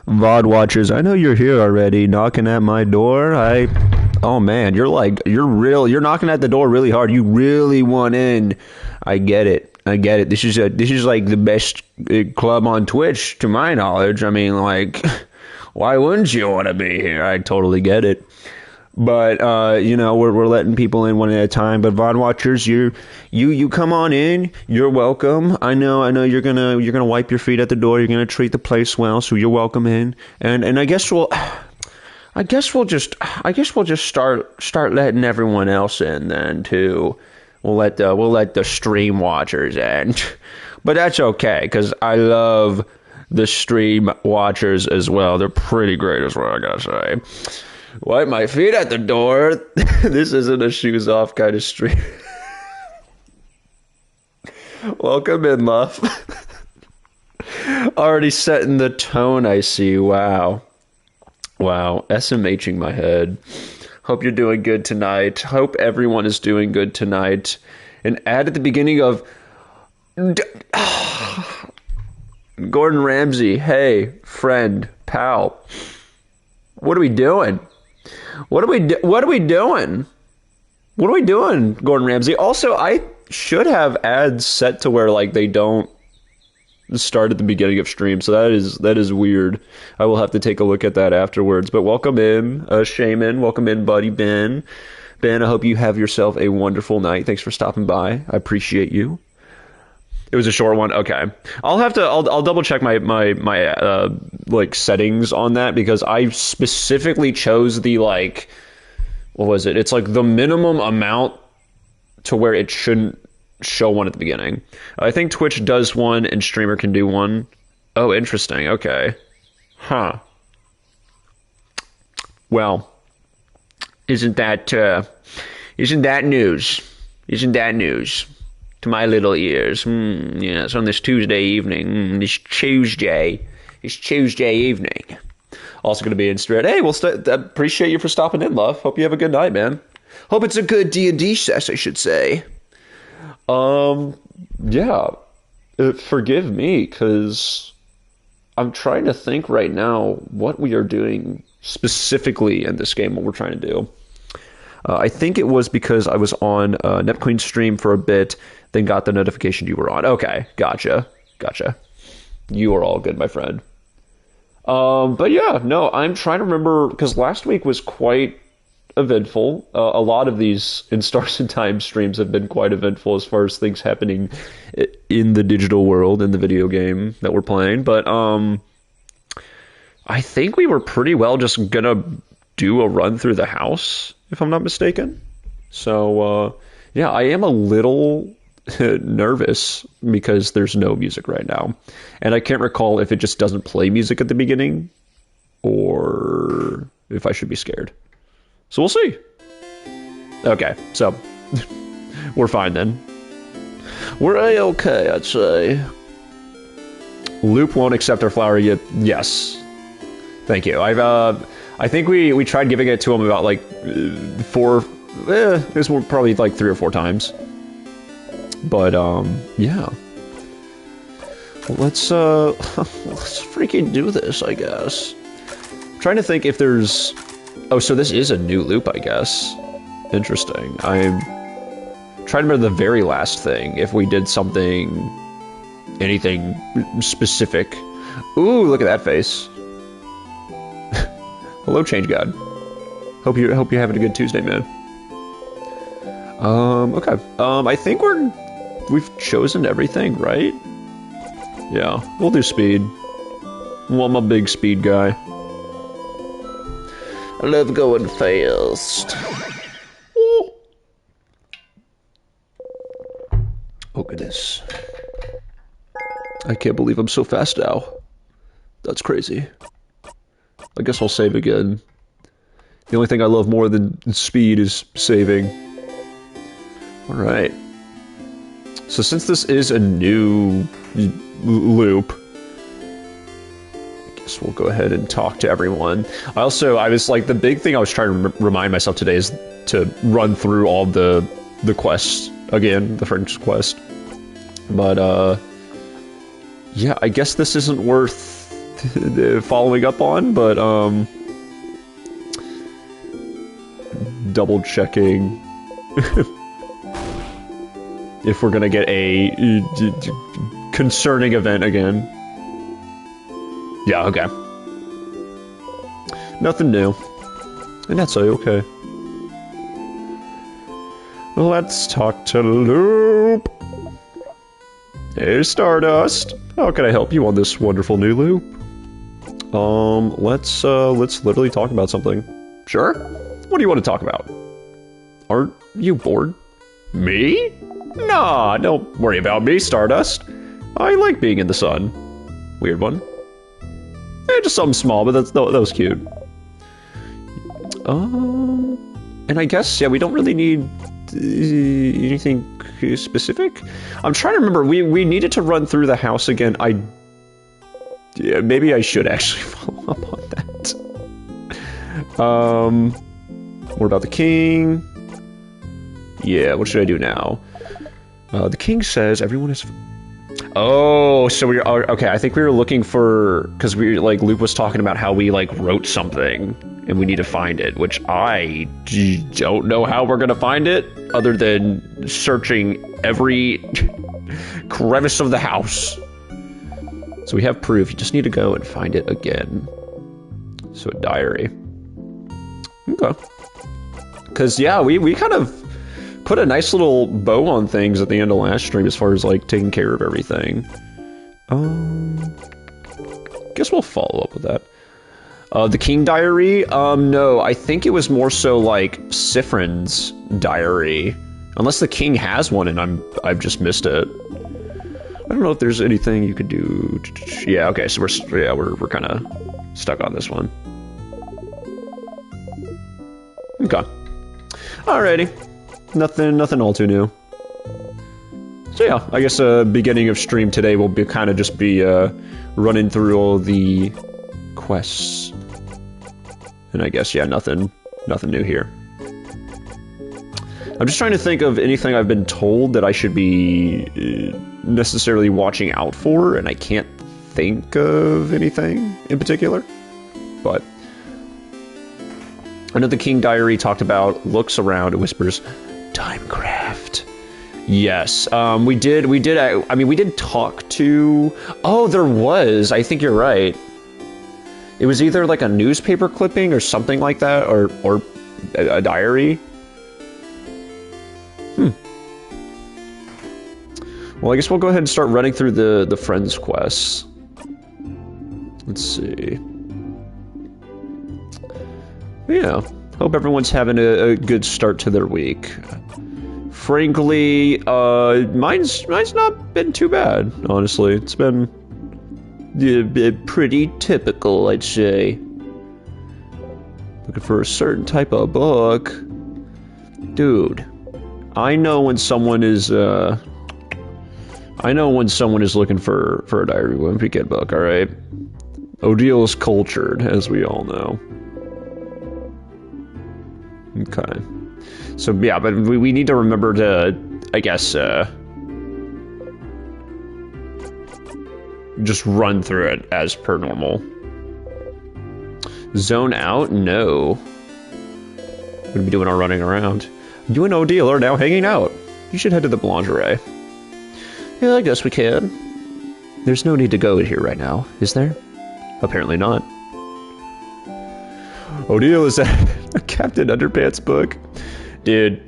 VOD watchers, I know you're here already, knocking at my door. Oh man, you're knocking at the door really hard. You really want in. I get it. This is like the best club on Twitch, to my knowledge. I mean, like, why wouldn't you want to be here? I totally get it. But we're letting people in one at a time. But VOD watchers, you come on in. You're welcome. I know you're gonna wipe your feet at the door. You're gonna treat the place well, so you're welcome in. And I guess we'll just start letting everyone else in then too. We'll let the stream watchers in. But that's okay, because I love the stream watchers as well. They're pretty great as well, I gotta say. Wipe my feet at the door. This isn't a shoes off kind of stream. Welcome in, Luff. Already setting the tone, I see. Wow. SMHing my head. Hope you're doing good tonight. Hope everyone is doing good tonight. And add at the beginning of Gordon Ramsay. Hey, friend, pal. What are we doing? What are we doing? What are we doing, Gordon Ramsay? Also, I should have ads set to where like they don't start at the beginning of stream, so that is weird. I will have to take a look at that afterwards. But welcome in, Shaman. Welcome in, buddy Ben. Ben, I hope you have yourself a wonderful night. Thanks for stopping by. I appreciate you. It was a short one. Okay, I'll double check my like settings on that, because I specifically chose the like, what was it? It's like the minimum amount to where it shouldn't show one at the beginning. I think Twitch does one and Streamer can do one. Oh, interesting. Okay. Huh. Well, isn't that news? Isn't that news? To my little ears. Yes, on this Tuesday evening. This Tuesday evening. Also going to be in straight. Hey, appreciate you for stopping in, love. Hope you have a good night, man. Hope it's a good D&D session, I should say. Yeah. Forgive me, because I'm trying to think right now what we are doing specifically in this game, what we're trying to do. I think it was because I was on NepQueen's stream for a bit, then got the notification you were on. Okay, gotcha. You are all good, my friend. But yeah, no, I'm trying to remember, because last week was quite eventful. A lot of these in Stars and Time streams have been quite eventful as far as things happening in the digital world, in the video game that we're playing. But I think we were pretty well just gonna do a run through the house, if I'm not mistaken. So yeah, I am a little nervous because there's no music right now, and I can't recall if it just doesn't play music at the beginning or if I should be scared. So we'll see. Okay, so we're fine then. We're A-okay, I'd say. Loop won't accept our flower yet. Yes. Thank you. I think we tried giving it to him about like it was probably like 3 or 4 times. But yeah. Let's freaking do this, I guess. I'm trying to think if there's... Oh, so this is a new loop, I guess. Interesting. I'm trying to remember the very last thing, if we did anything specific. Ooh, look at that face. Hello, Change God. Hope you're having a good Tuesday, man. Okay. I think we've chosen everything, right? Yeah, we'll do speed. Well, I'm a big speed guy. I love going fast. Oh, goodness. I can't believe I'm so fast now. That's crazy. I guess I'll save again. The only thing I love more than speed is saving. Alright. So since this is a new loop, I guess we'll go ahead and talk to everyone. I was like, the big thing I was trying to remind myself today is to run through all the quests again, the French quest. But, yeah, I guess this isn't worth following up on, but double checking if we're gonna get a concerning event again. Yeah, okay. Nothing new. And that's okay. Let's talk to Loop. Hey, Stardust. How can I help you on this wonderful new loop? Let's literally talk about something. Sure? What do you want to talk about? Aren't you bored? Me? Nah, don't worry about me, Stardust. I like being in the sun. Weird one. Just something small, but that was cute. And I guess, yeah, we don't really need anything specific. I'm trying to remember. We needed to run through the house again. Yeah, maybe I should actually follow up on that. What about the king? Yeah, what should I do now? The king says everyone is... Oh, so we are... Okay, I think we were looking for... Because Luke was talking about how we, wrote something, and we need to find it, which I don't know how we're gonna find it, other than searching every crevice of the house. So we have proof, you just need to go and find it again. So a diary. Okay. Because, yeah, we kind of put a nice little bow on things at the end of last stream as far as, taking care of everything. Guess we'll follow up with that. The King Diary? No, I think it was more so, Sifrin's diary. Unless the King has one and I've just missed it. I don't know if there's anything you could do. Yeah, okay, so we're kind of stuck on this one. Okay. Alrighty. Nothing all too new. So yeah, I guess beginning of stream today will be kind of just be running through all the quests. And I guess, yeah, nothing new here. I'm just trying to think of anything I've been told that I should be necessarily watching out for, and I can't think of anything in particular. But I know the King Diary talked about looks around and whispers, Timecraft. Yes, we did talk to... Oh, there was. I think you're right. It was either a newspaper clipping or something like that, or a diary. Well, I guess we'll go ahead and start running through the friends quests. Let's see. Yeah, hope everyone's having a good start to their week. Frankly, mine's not been too bad, honestly. It's been pretty typical, I'd say. Looking for a certain type of book. Dude, I know when someone is looking for a Diary of a Wimpy Kid book, alright? Odile is cultured, as we all know. Okay. So, yeah, but we need to remember to, I guess, just run through it as per normal. Zone out? No. We're gonna be doing our running around. You and Odile are now hanging out. You should head to the Boulangerie. Yeah, I guess we can. There's no need to go here right now, is there? Apparently not. Odile, is that a Captain Underpants book? Dude,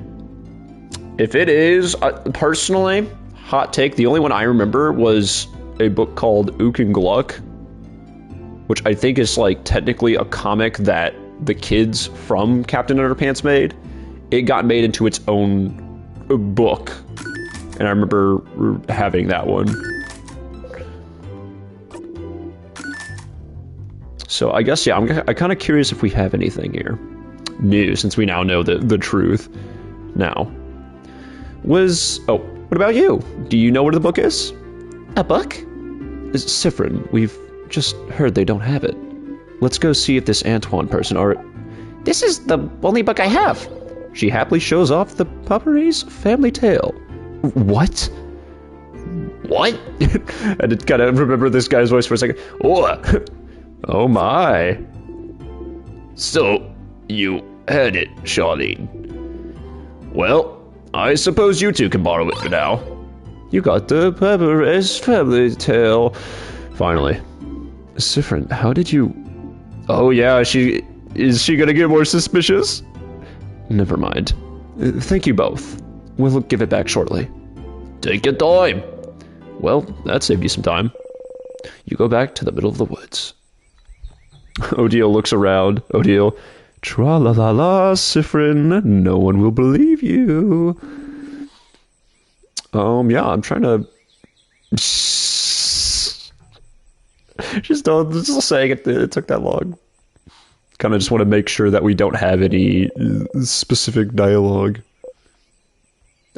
if it is, personally, hot take, the only one I remember was a book called Ook and Gluck, which I think is technically a comic that the kids from Captain Underpants made. It got made into its own book, and I remember having that one. So I guess, yeah, I'm kind of curious if we have anything here new, since we now know the truth. Now, what about you? Do you know where the book is? A book? Sifrin, we've just heard they don't have it. Let's go see if this Antoine person or... This is the only book I have. She happily shows off the Puppery's family tale. What? What? I did kind of remember this guy's voice for a second. Oh, Oh my. So, you had it, Charlene. Well, I suppose you two can borrow it for now. You got the Pepperidge Family Tale. Finally. Sifrin, how did you... Oh yeah, is she gonna get more suspicious? Never mind. Thank you both. We'll give it back shortly. Take your time. Well, that saved you some time. You go back to the middle of the woods. Odile looks around. Odile, tra-la-la-la, Sifrin, no one will believe you. Yeah, I'm trying to... Just saying it took that long. Kind of just want to make sure that we don't have any specific dialogue.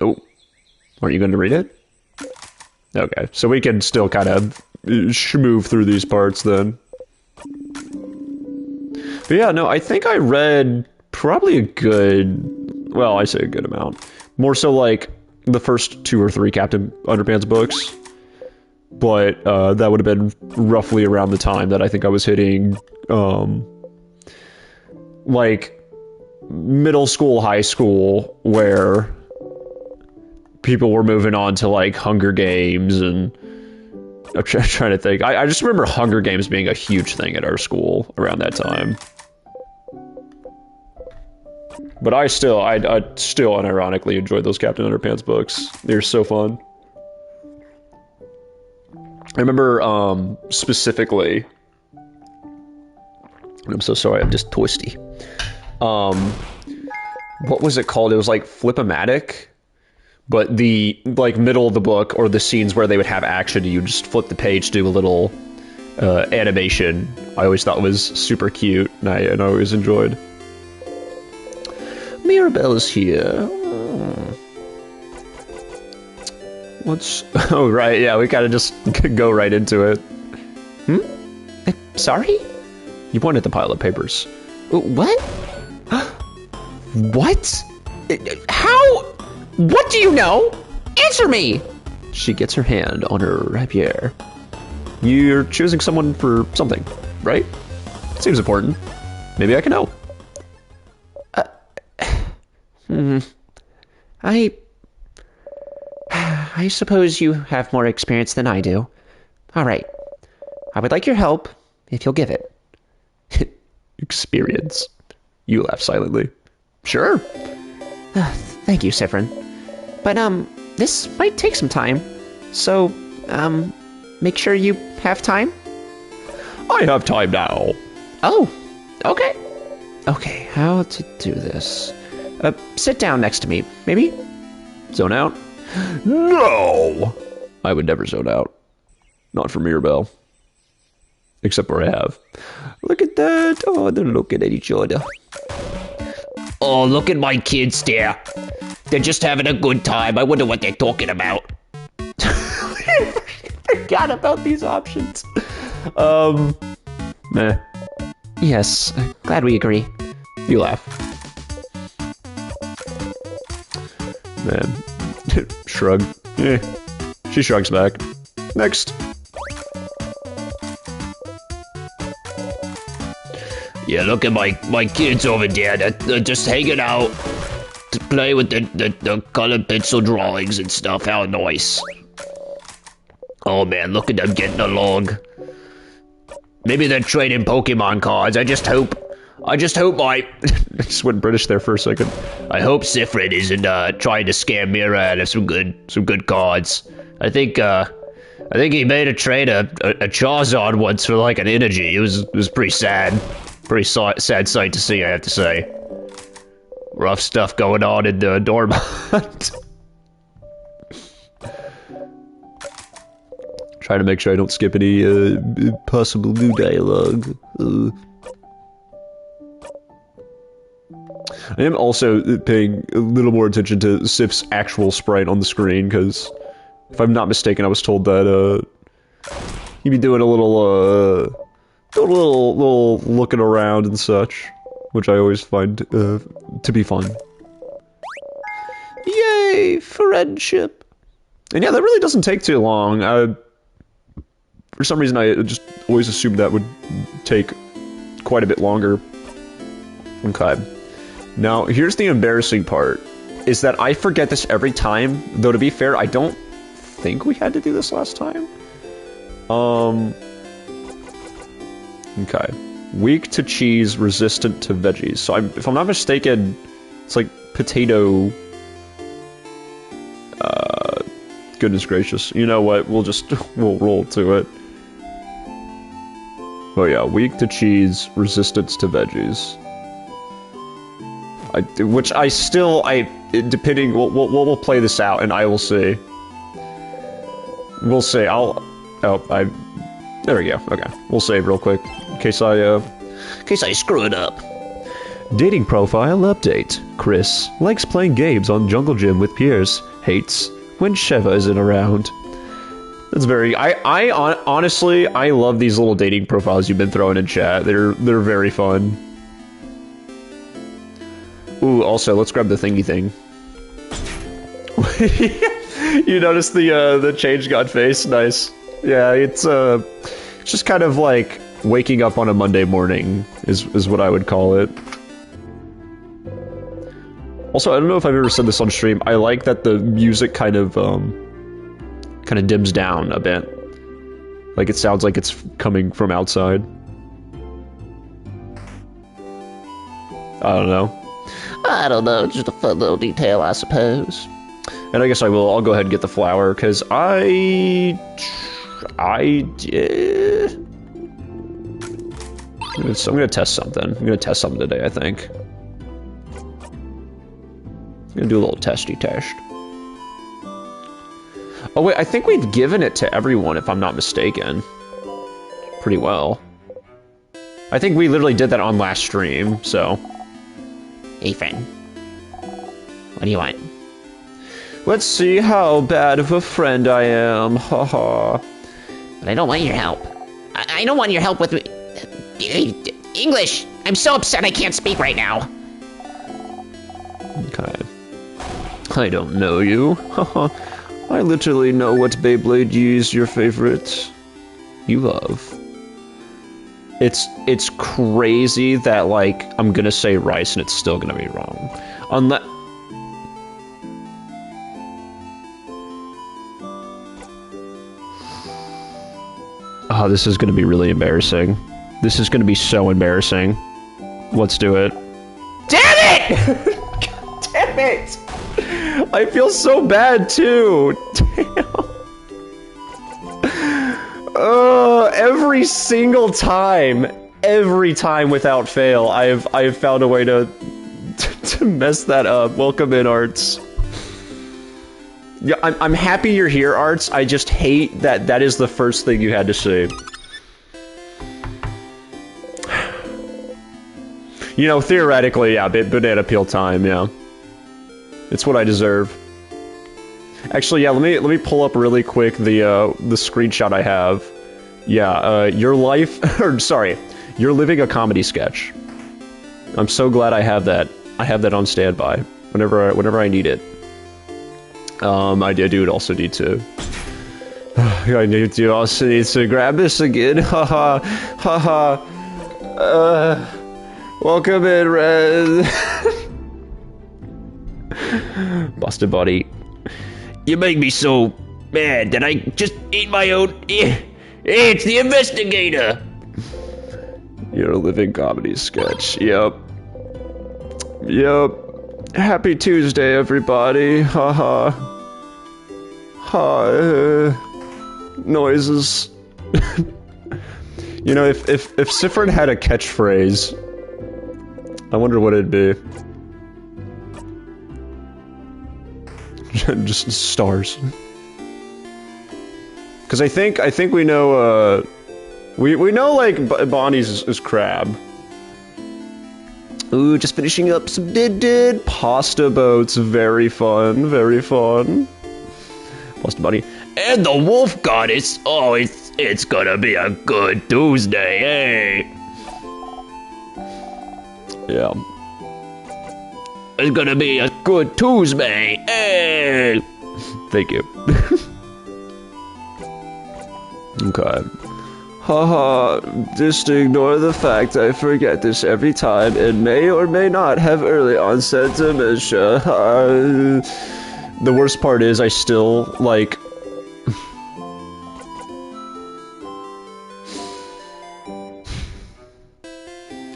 Oh, aren't you going to read it? Okay, so we can still kind of schmooze through these parts then. But yeah, no, I think I read probably a good, well, I say a good amount. More so like the first 2 or 3 Captain Underpants books. But that would have been roughly around the time that I think I was hitting, like, middle school, high school, where people were moving on to, like, Hunger Games, and I'm trying to think. I just remember Hunger Games being a huge thing at our school around that time. But I still unironically enjoyed those Captain Underpants books. They're so fun. I remember, specifically, I'm so sorry, I'm just toasty. What was it called? It was like Flip-O-Matic, but the, like, middle of the book, or the scenes where they would have action, you just flip the page, do a little, animation. I always thought was super cute, and I always enjoyed. Mirabelle's here. What's... Oh, right, yeah, we kind of just go right into it. Sorry? You pointed at the pile of papers. What? What? How? What do you know? Answer me! She gets her hand on her rapier. You're choosing someone for something, right? Seems important. Maybe I can help. I suppose you have more experience than I do. All right. I would like your help, if you'll give it. Experience. You laugh silently. Sure. Thank you, Sifrin. But, this might take some time. So, make sure you have time? I have time now. Oh, okay. Okay, how to do this? Sit down next to me, maybe? Zone out? No! I would never zone out. Not for Mirabelle. Except where I have. Look at that. Oh, they're looking at each other. Oh, look at my kids there. They're just having a good time. I wonder what they're talking about. Forgot about these options. Meh. Yes, glad we agree. You laugh. Man. Shrug. She shrugs back. Next. Yeah, look at my kids over there. They're just hanging out to play with the colored pencil drawings and stuff. How nice. Oh man, look at them getting along. Maybe they're trading Pokemon cards. I just hope I just went British there for a second. I hope Sifrin isn't trying to scam Mira out of some good cards. I think he made a trade a Charizard once for like an energy. It was pretty sad. Pretty sad sight to see, I have to say. Rough stuff going on in the Dormont. Trying to make sure I don't skip any possible new dialogue. I am also paying a little more attention to Sif's actual sprite on the screen, because if I'm not mistaken, I was told that he'd be doing a little looking around and such, which I always find to be fun. Yay, friendship! And yeah, that really doesn't take too long. For some reason, I just always assumed that would take quite a bit longer. Okay. Now, here's the embarrassing part, is that I forget this every time, though to be fair, I don't think we had to do this last time. Okay. Weak to cheese, resistant to veggies. So if I'm not mistaken, it's like potato... goodness gracious. You know what? We'll roll to it. Oh yeah, weak to cheese, resistance to veggies. Depending, we'll play this out and I will see. We'll see. There we go. Okay, we'll save real quick in case I screw it up. Dating profile update. Chris likes playing games on Jungle Gym with peers. Hates when Sheva isn't around. That's very. Honestly, I love these little dating profiles you've been throwing in chat. They're very fun. Ooh, also, let's grab the thingy thing. You notice the change god face? Nice. Yeah, it's just kind of like waking up on a Monday morning is what I would call it. Also, I don't know if I've ever said this on stream. I like that the music kind of dims down a bit. Like it sounds like it's coming from outside. I don't know, just a fun little detail, I suppose. And I guess I'll go ahead and get the flour, because So I'm gonna test something. I'm gonna test something today, I think. I'm gonna do a little testy test. Oh wait, I think we've given it to everyone, if I'm not mistaken. Pretty well. I think we literally did that on last stream, so... Hey friend. What do you want? Let's see how bad of a friend I am, haha. But I don't want your help. I don't want your help with... English! I'm so upset I can't speak right now. Okay. I don't know you. Haha. I literally know what Beyblade is your favorite. You love. It's crazy that, like, I'm gonna say rice and it's still gonna be wrong. Unless... Oh, this is gonna be really embarrassing. This is gonna be so embarrassing. Let's do it. Damn it! God damn it! I feel so bad too. Damn. Every single time without fail, I've found a way to mess that up. Welcome in, Arts. Yeah, I'm happy you're here, Arts. I just hate that is the first thing you had to say. You know, theoretically, yeah, banana peel time, yeah. It's what I deserve. Actually, yeah, let me pull up really quick the screenshot I have. Yeah, your life, or sorry, you're living a comedy sketch. I'm so glad I have that. I have that on standby whenever I need it. I do also need to. I also need to grab this again. Haha, haha. Welcome in, Red. Busted body. You make me so mad that I just ate my own. It's the investigator. You're a living comedy sketch. Yep. Happy Tuesday, everybody. Haha. Noises. You know, if Sifrin had a catchphrase, I wonder what it'd be. Just stars. Because I think we know, we know, like, Bonnie's is crab. Ooh, just finishing up some did pasta boats. Very fun, very fun. Pasta Bonnie. And the wolf goddess. Oh, it's gonna be a good Tuesday, hey. Yeah. It's gonna be a good Tuesday, hey. Thank you. Okay. Haha, just ignore the fact I forget this every time and may or may not have early onset dementia. The worst part is I still, like...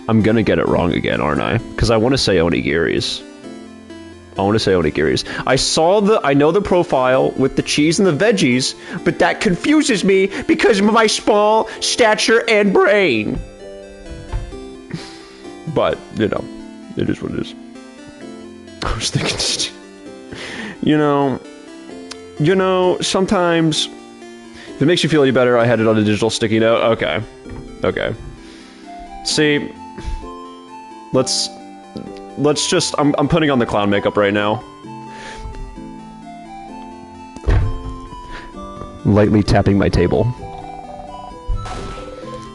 I'm gonna get it wrong again, aren't I? Because I want to say onigiri's. I know the profile with the cheese and the veggies, but that confuses me because of my small stature and brain. But, you know, it is what it is. I was thinking, you know, sometimes, if it makes you feel any better, I had it on a digital sticky note. Okay. See, let's just, I'm putting on the clown makeup right now. Lightly tapping my table.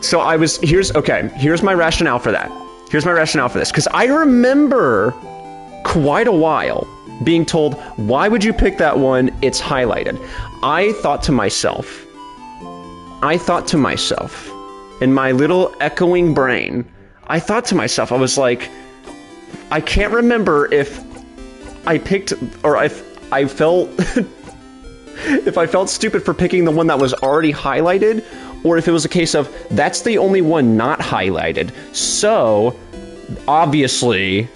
So here's my rationale for that. Here's my rationale for this. Because I remember quite a while being told, why would you pick that one? It's highlighted. I thought to myself, in my little echoing brain, I thought to myself, I was like, I can't remember if I picked, or if I felt, if I felt stupid for picking the one that was already highlighted, or if it was a case of, that's the only one not highlighted, so, obviously,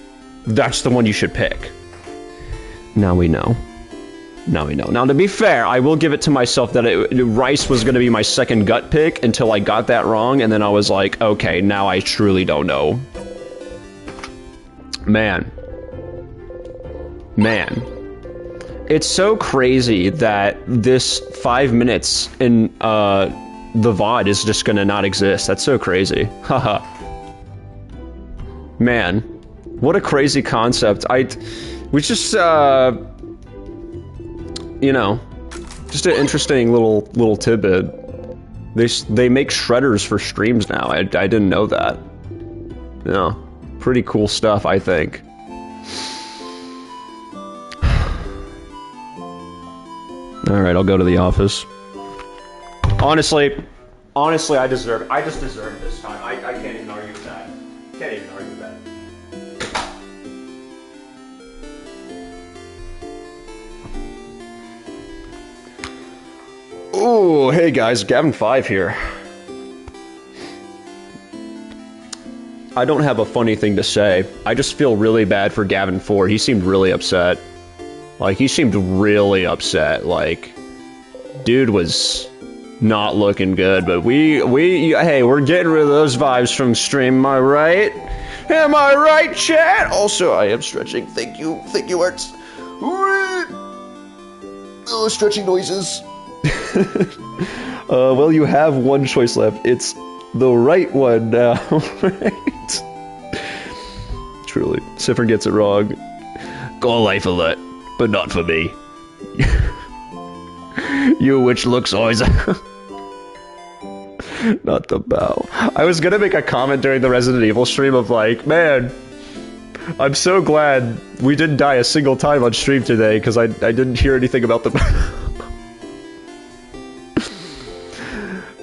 that's the one you should pick. Now we know. Now, to be fair, I will give it to myself that rice was going to be my second gut pick until I got that wrong, and then I was like, okay, now I truly don't know. Man. It's so crazy that this 5 minutes in the VOD is just going to not exist. That's so crazy. Haha. Man. What a crazy concept. We just, you know, just an interesting little tidbit. They make shredders for streams now. I didn't know that. Yeah, pretty cool stuff, I think. All right, I'll go to the office. Honestly, I just deserve this time. I can't even argue with that. Oh, hey guys, Gavin5 here. I don't have a funny thing to say. I just feel really bad for Gavin4. He seemed really upset. Like, he seemed really upset. Like, dude was not looking good. But hey, we're getting rid of those vibes from stream. Am I right? Am I right, chat? Also, I am stretching. Thank you, Arts. Oh, stretching noises. Well, you have one choice left. It's the right one now, right? Truly. Siffer gets it wrong. Call life alert, but not for me. You which looks always... Not the bow. I was gonna make a comment during the Resident Evil stream of like, man, I'm so glad we didn't die a single time on stream today, because I didn't hear anything about the...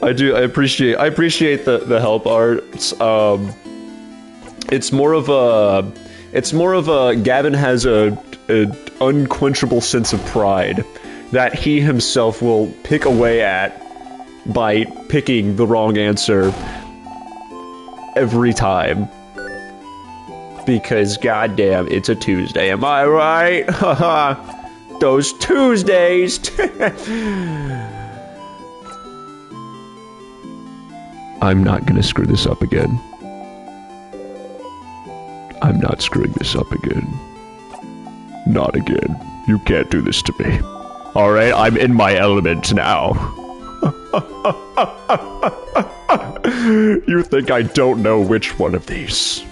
I appreciate the help, Arts. It's more of a Gavin has a unquenchable sense of pride that he himself will pick away at by picking the wrong answer every time. Because goddamn, it's a Tuesday, am I right? Haha. Those Tuesdays. I'm not gonna screw this up again. I'm not screwing this up again. Not again. You can't do this to me. Alright, I'm in my element now. You think I don't know which one of these?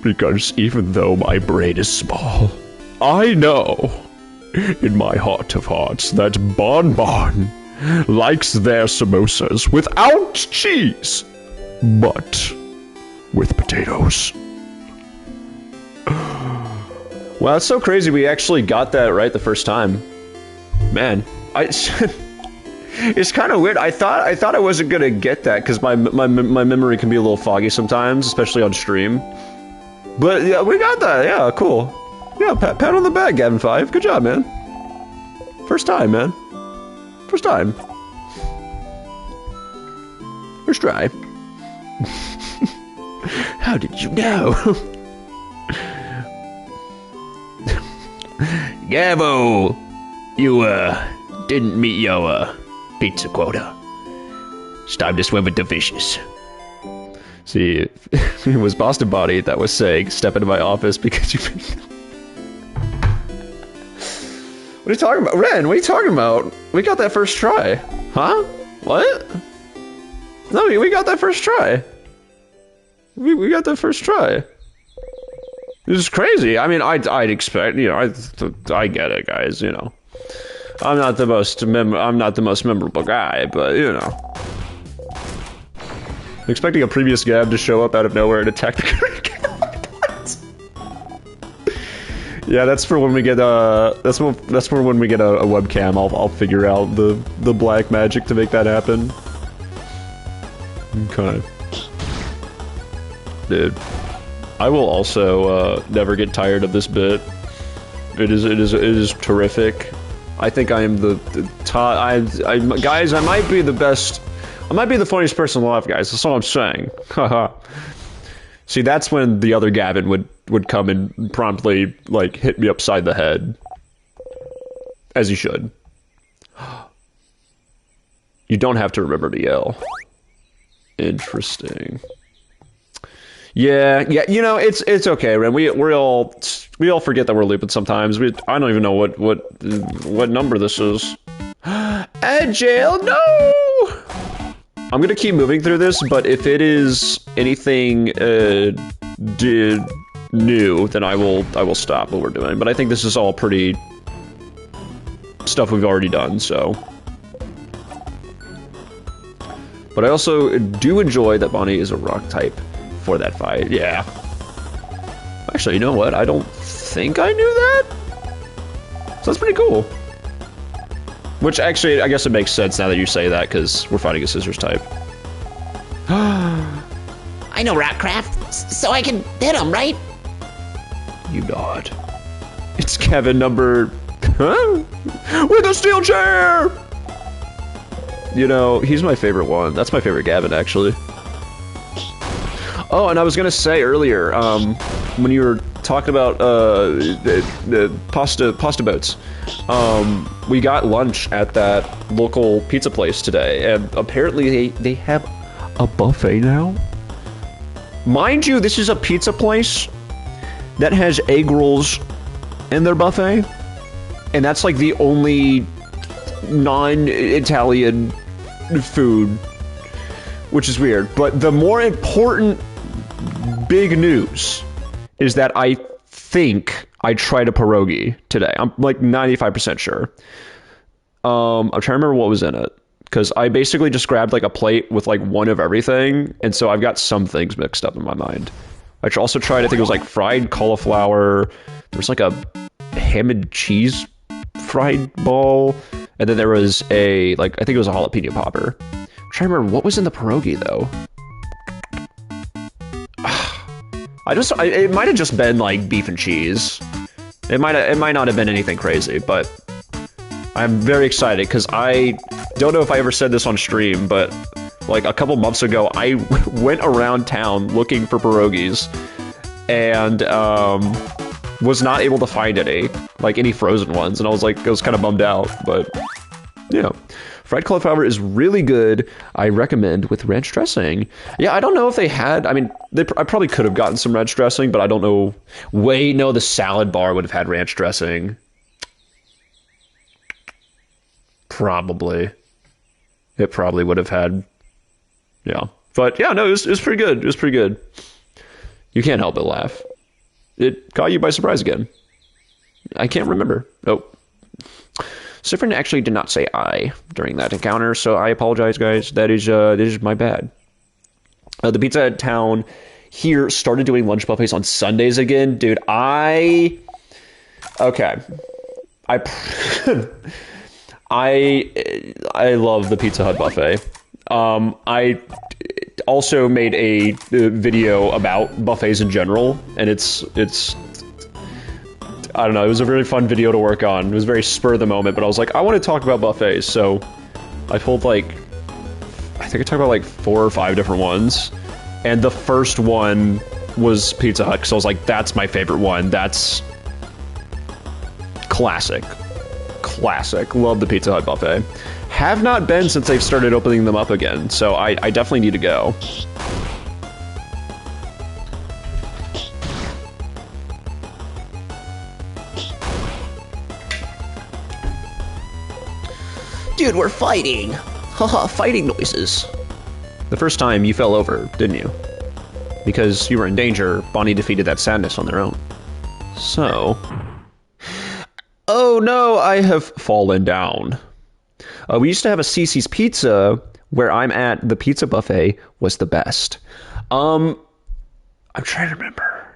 Because even though my brain is small, I know, in my heart of hearts, that Bon Bon likes their samosas without cheese, but with potatoes. Wow, it's so crazy we actually got that right the first time. Man, It's kind of weird. I thought I wasn't gonna get that because my memory can be a little foggy sometimes, especially on stream. But yeah, we got that. Yeah, cool. Yeah, pat on the back, Gavin5. Good job, man. First time, man. First time. First try. How did you know? Gavo, you didn't meet your pizza quota. It's time to swim with the fishes. See, it was Boston Body that was saying, step into my office because you... What are you talking about? Ren, what are you talking about? We got that first try. Huh? What? No, we got that first try. We got that first try. This is crazy. I mean, I'd expect, you know, I get it, guys, you know. I'm not the most memorable guy, but, you know. I'm expecting a previous Gab to show up out of nowhere and attack the current Gab. Yeah, that's for when we get that's for when we get a webcam. I'll figure out the black magic to make that happen. Okay. Dude, I will also never get tired of this bit. It is terrific. I think I am the top. Guys, I might be the best. I might be the funniest person alive, guys. That's all I'm saying. Haha. See, that's when the other Gavin would come and promptly like hit me upside the head, as he should. You don't have to remember to yell. Interesting. Yeah, you know, it's okay, Ren. We all forget that we're looping sometimes. I don't even know what number this is. At jail, no! I'm gonna keep moving through this, but if it is anything new, then I will stop what we're doing. But I think this is all pretty stuff we've already done, so. But I also do enjoy that Bonnie is a rock type for that fight. Yeah. Actually, you know what? I don't think I knew that. So that's pretty cool. Which actually, I guess it makes sense now that you say that, because we're fighting a scissors type. I know Rockcraft, so I can hit him, right? You nod. It's Kevin number... Huh? With a steel chair! You know, he's my favorite one. That's my favorite Gavin, actually. Oh, and I was gonna say earlier, when you were talking about the pasta boats, we got lunch at that local pizza place today, and apparently they have a buffet now. Mind you, this is a pizza place that has egg rolls in their buffet, and that's like the only non-Italian food, which is weird. But the more important big news is that I think I tried a pierogi today. I'm like 95% sure. I'm trying to remember what was in it, because I basically just grabbed like a plate with like one of everything, and so I've got some things mixed up in my mind. I also tried, I think it was like fried cauliflower, there was like a ham and cheese fried ball, and then there was a, like, I think it was a jalapeno popper. I'm trying to remember what was in the pierogi though. It might have just been like beef and cheese. It might not have been anything crazy, but I'm very excited because I don't know if I ever said this on stream, but like a couple months ago, I went around town looking for pierogies and was not able to find any frozen ones, and I was kind of bummed out, but yeah. Fried cauliflower is really good. I recommend with ranch dressing. Yeah, I don't know if they had, I mean, I probably could have gotten some ranch dressing, but I don't know. Wait, no, the salad bar would have had ranch dressing. Probably. It probably would have had, yeah. But yeah, no, it was pretty good. It was pretty good. You can't help but laugh. It caught you by surprise again. I can't remember. Nope. Sifrin actually did not say I during that encounter, so I apologize, guys. That is my bad. The Pizza Hut town here started doing lunch buffets on Sundays again. Dude, I I love the Pizza Hut buffet. I also made a video about buffets in general, and it's I don't know, it was a really fun video to work on. It was very spur of the moment, but I was like, I want to talk about buffets, so I pulled like, I think I talked about like 4 or 5 different ones, and the first one was Pizza Hut, because I was like, that's my favorite one. That's classic. Classic. Love the Pizza Hut buffet. Have not been since they've started opening them up again, so I definitely need to go. Dude, we're fighting. Haha, fighting noises. The first time you fell over, didn't you? Because you were in danger, Bonnie defeated that sadness on their own. So... Oh no, I have fallen down. We used to have a Cece's Pizza where I'm at. The pizza buffet was the best. I'm trying to remember.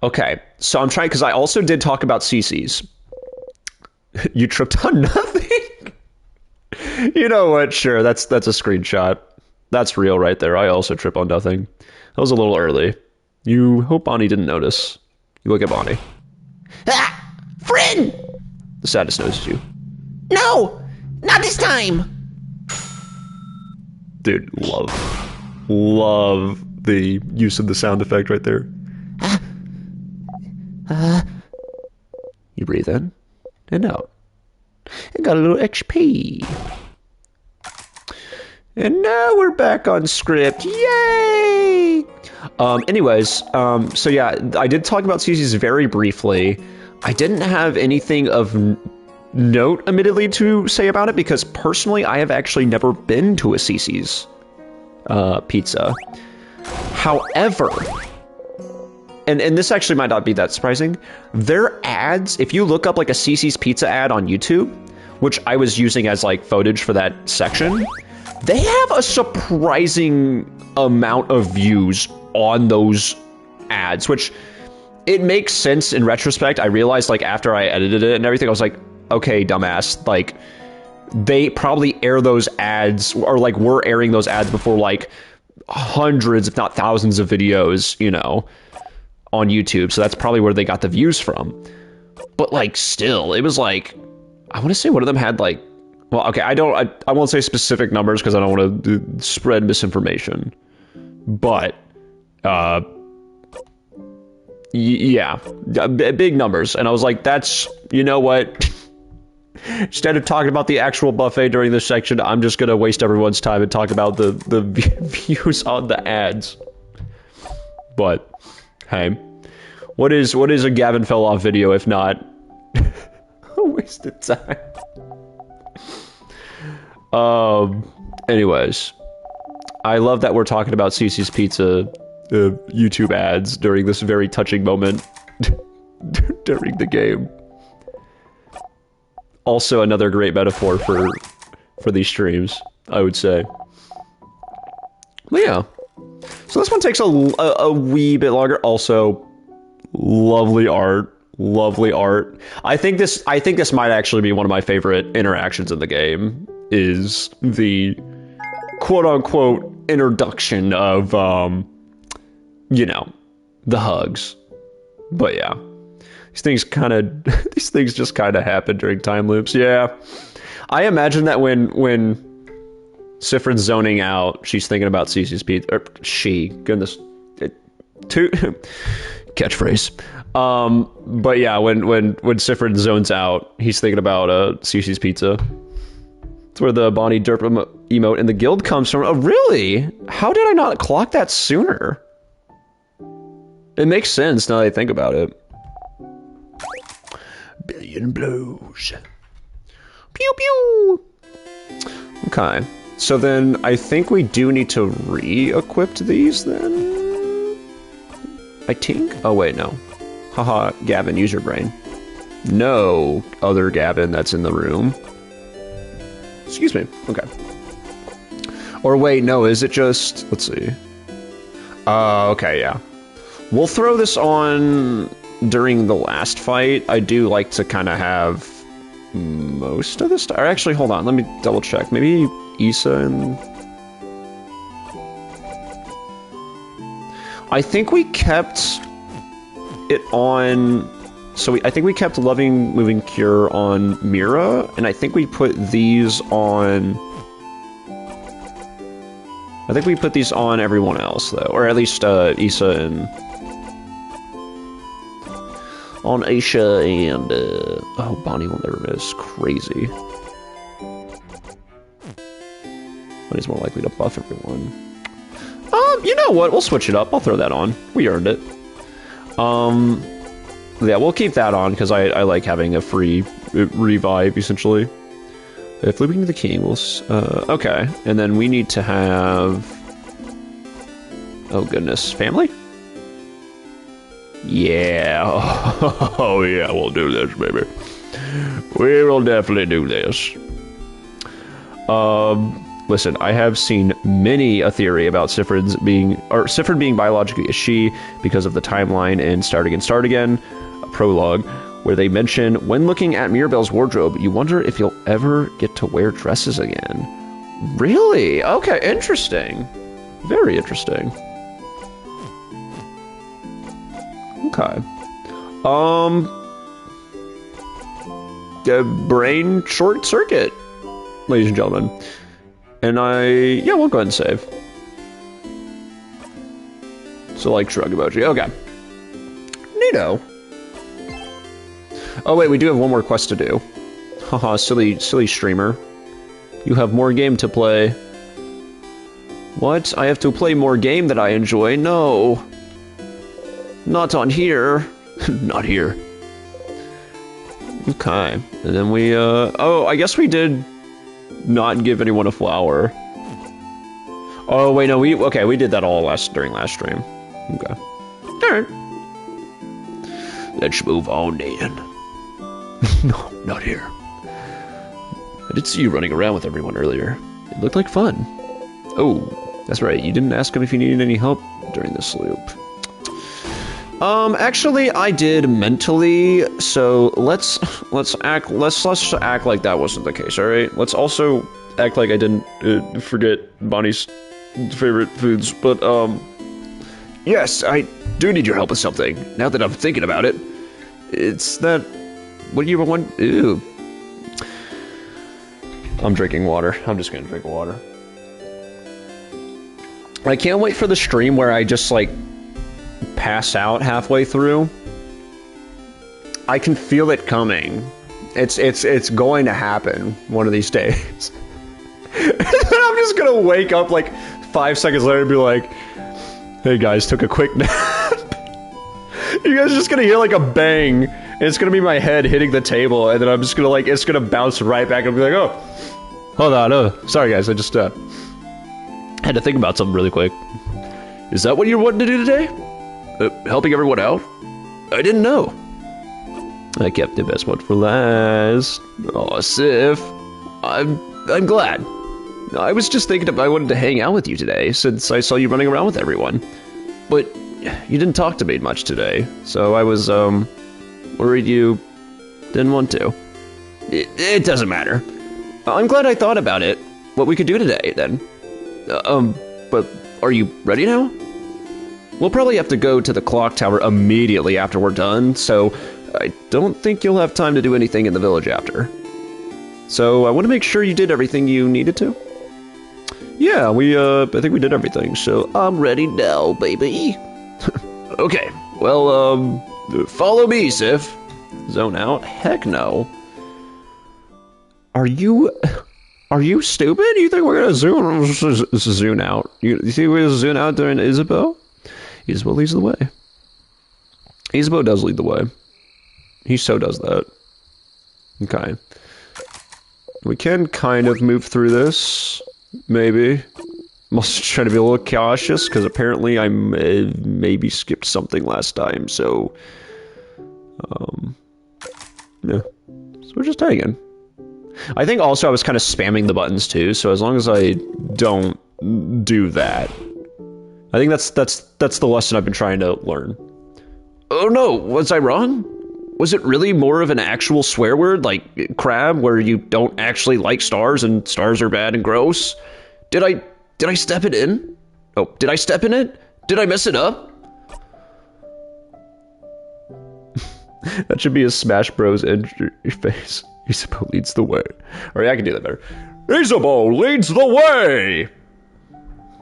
Okay, so I'm trying, because I also did talk about Cece's. You tripped on nothing? You know what? Sure, that's a screenshot. That's real right there. I also trip on nothing. That was a little early. You hope Bonnie didn't notice. You look at Bonnie. Ah! Friend! The sadness notices you. No! Not this time! Dude, love the use of the sound effect right there. You breathe in and out. And got a little XP. And now we're back on script. Yay! So yeah, I did talk about Cece's very briefly. I didn't have anything of note, admittedly, to say about it, because personally, I have actually never been to a Cece's pizza. However, and this actually might not be that surprising, their ads, if you look up like a Cece's Pizza ad on YouTube, which I was using as like footage for that section, they have a surprising amount of views on those ads, which it makes sense in retrospect. I realized like after I edited it and everything, I was like, okay, dumbass, like they probably air those ads, or like were airing those ads before like hundreds, if not thousands of videos, you know, on YouTube. So that's probably where they got the views from. But like still, it was like, I want to say one of them had like, well, okay, I won't say specific numbers because I don't want to spread misinformation. But yeah, big numbers. And I was like, that's, you know what? Instead of talking about the actual buffet during this section, I'm just going to waste everyone's time and talk about the views on the ads. But, hey, what is a Gavin Fell Off video if not a wasted time? Anyways, I love that we're talking about Cece's Pizza YouTube ads during this very touching moment during the game. Also another great metaphor for these streams, I would say. But yeah. So this one takes a wee bit longer. Also, lovely art. Lovely art. I think this might actually be one of my favorite interactions in the game, is the quote-unquote introduction of you know, the hugs. But yeah, these things just kind of happen during time loops. Yeah, I imagine that when Sifrin's zoning out, she's thinking about Cece's Pizza. Or goodness, catchphrase. But yeah, when Sifrin zones out, he's thinking about Cece's Pizza. That's where the Bonnie Derp emote in the guild comes from. Oh, really? How did I not clock that sooner? It makes sense now that I think about it. Billion blows. Pew pew! Okay. So then I think we do need to re-equip these then? I think? Oh wait, no. Haha, Gavin, use your brain. No other Gavin that's in the room. Excuse me. Okay. Or wait, no, is it just... Let's see. Okay, yeah. We'll throw this on during the last fight. I do like to kind of have most of the stuff. Or actually, hold on. Let me double check. Maybe Issa and... I think we kept it on... So I think we kept Loving, Moving, Cure on Mira, and I think we put these on... I think we put these on everyone else, though. Or at least Issa and... On Aisha and, oh, Bonnie will never miss. Crazy. Bonnie's more likely to buff everyone. You know what? We'll switch it up. I'll throw that on. We earned it. Yeah, we'll keep that on, because I like having a free revive, essentially. If looping to the king, we'll... okay. And then we need to have... Oh, goodness. Family? Yeah. Oh, yeah, we'll do this, baby. We will definitely do this. Listen, I have seen many a theory about Sifrin being biologically a she because of the timeline in Start Again, a prologue, where they mention, when looking at Mirabelle's wardrobe, you wonder if you'll ever get to wear dresses again. Really? Okay, interesting. Very interesting. Okay. Brain short circuit, ladies and gentlemen. And yeah, we'll go ahead and save. So, like, shrug emoji. Okay. Neato. Oh, wait, we do have one more quest to do. Haha, silly streamer. You have more game to play. What? I have to play more game that I enjoy? No. Not on here. Not here. Okay. And then we, oh, I guess we did not give anyone a flower. Oh, wait, no, we did that all during last stream. Okay. Alright. Let's move on then. No, not here. I did see you running around with everyone earlier. It looked like fun. Oh, that's right, you didn't ask him if he needed any help during this loop. Actually, I did mentally, so let's act like that wasn't the case, alright? Let's also act like I didn't forget Bonnie's favorite foods, but, yes, I do need your help with something, now that I'm thinking about it. It's that... What do you want? Ew. I'm drinking water. I'm just gonna drink water. I can't wait for the stream where I just, like, pass out halfway through. I can feel it coming. It's going to happen one of these days. And then I'm just gonna wake up like 5 seconds later and be like, hey guys, took a quick nap. You guys are just gonna hear like a bang, and it's gonna be my head hitting the table, and then I'm just gonna like, it's gonna bounce right back and be like, oh, hold on, oh, sorry guys, I just had to think about something really quick. Is that what you're wanting to do today? Helping everyone out? I didn't know. I kept the best one for last. Oh, Sif. I'm glad. I was just thinking I wanted to hang out with you today, since I saw you running around with everyone. But you didn't talk to me much today, so I was, worried you didn't want to. It doesn't matter. I'm glad I thought about it. What we could do today, then. But are you ready now? We'll probably have to go to the clock tower immediately after we're done, so I don't think you'll have time to do anything in the village after. So I want to make sure you did everything you needed to. Yeah, I think we did everything, so I'm ready now, baby. Okay, well, follow me, Sif. Zone out? Heck no. Are you stupid? You think we're gonna zoom out? You think we're gonna zoom out during Isabeau? Isabeau leads the way. Isabeau does lead the way. He so does that. Okay. We can kind of move through this, maybe. I'm also trying to be a little cautious, because apparently I maybe skipped something last time, so... yeah. So we're just hanging. I think also I was kind of spamming the buttons too, so as long as I don't do that... I think that's the lesson I've been trying to learn. Oh no, was I wrong? Was it really more of an actual swear word, like crab, where you don't actually like stars and stars are bad and gross? Did I step it in? Oh, did I step in it? Did I mess it up? That should be a Smash Bros. Entry face. Isabeau leads the way. Alright, I can do that better. Isabeau leads the way!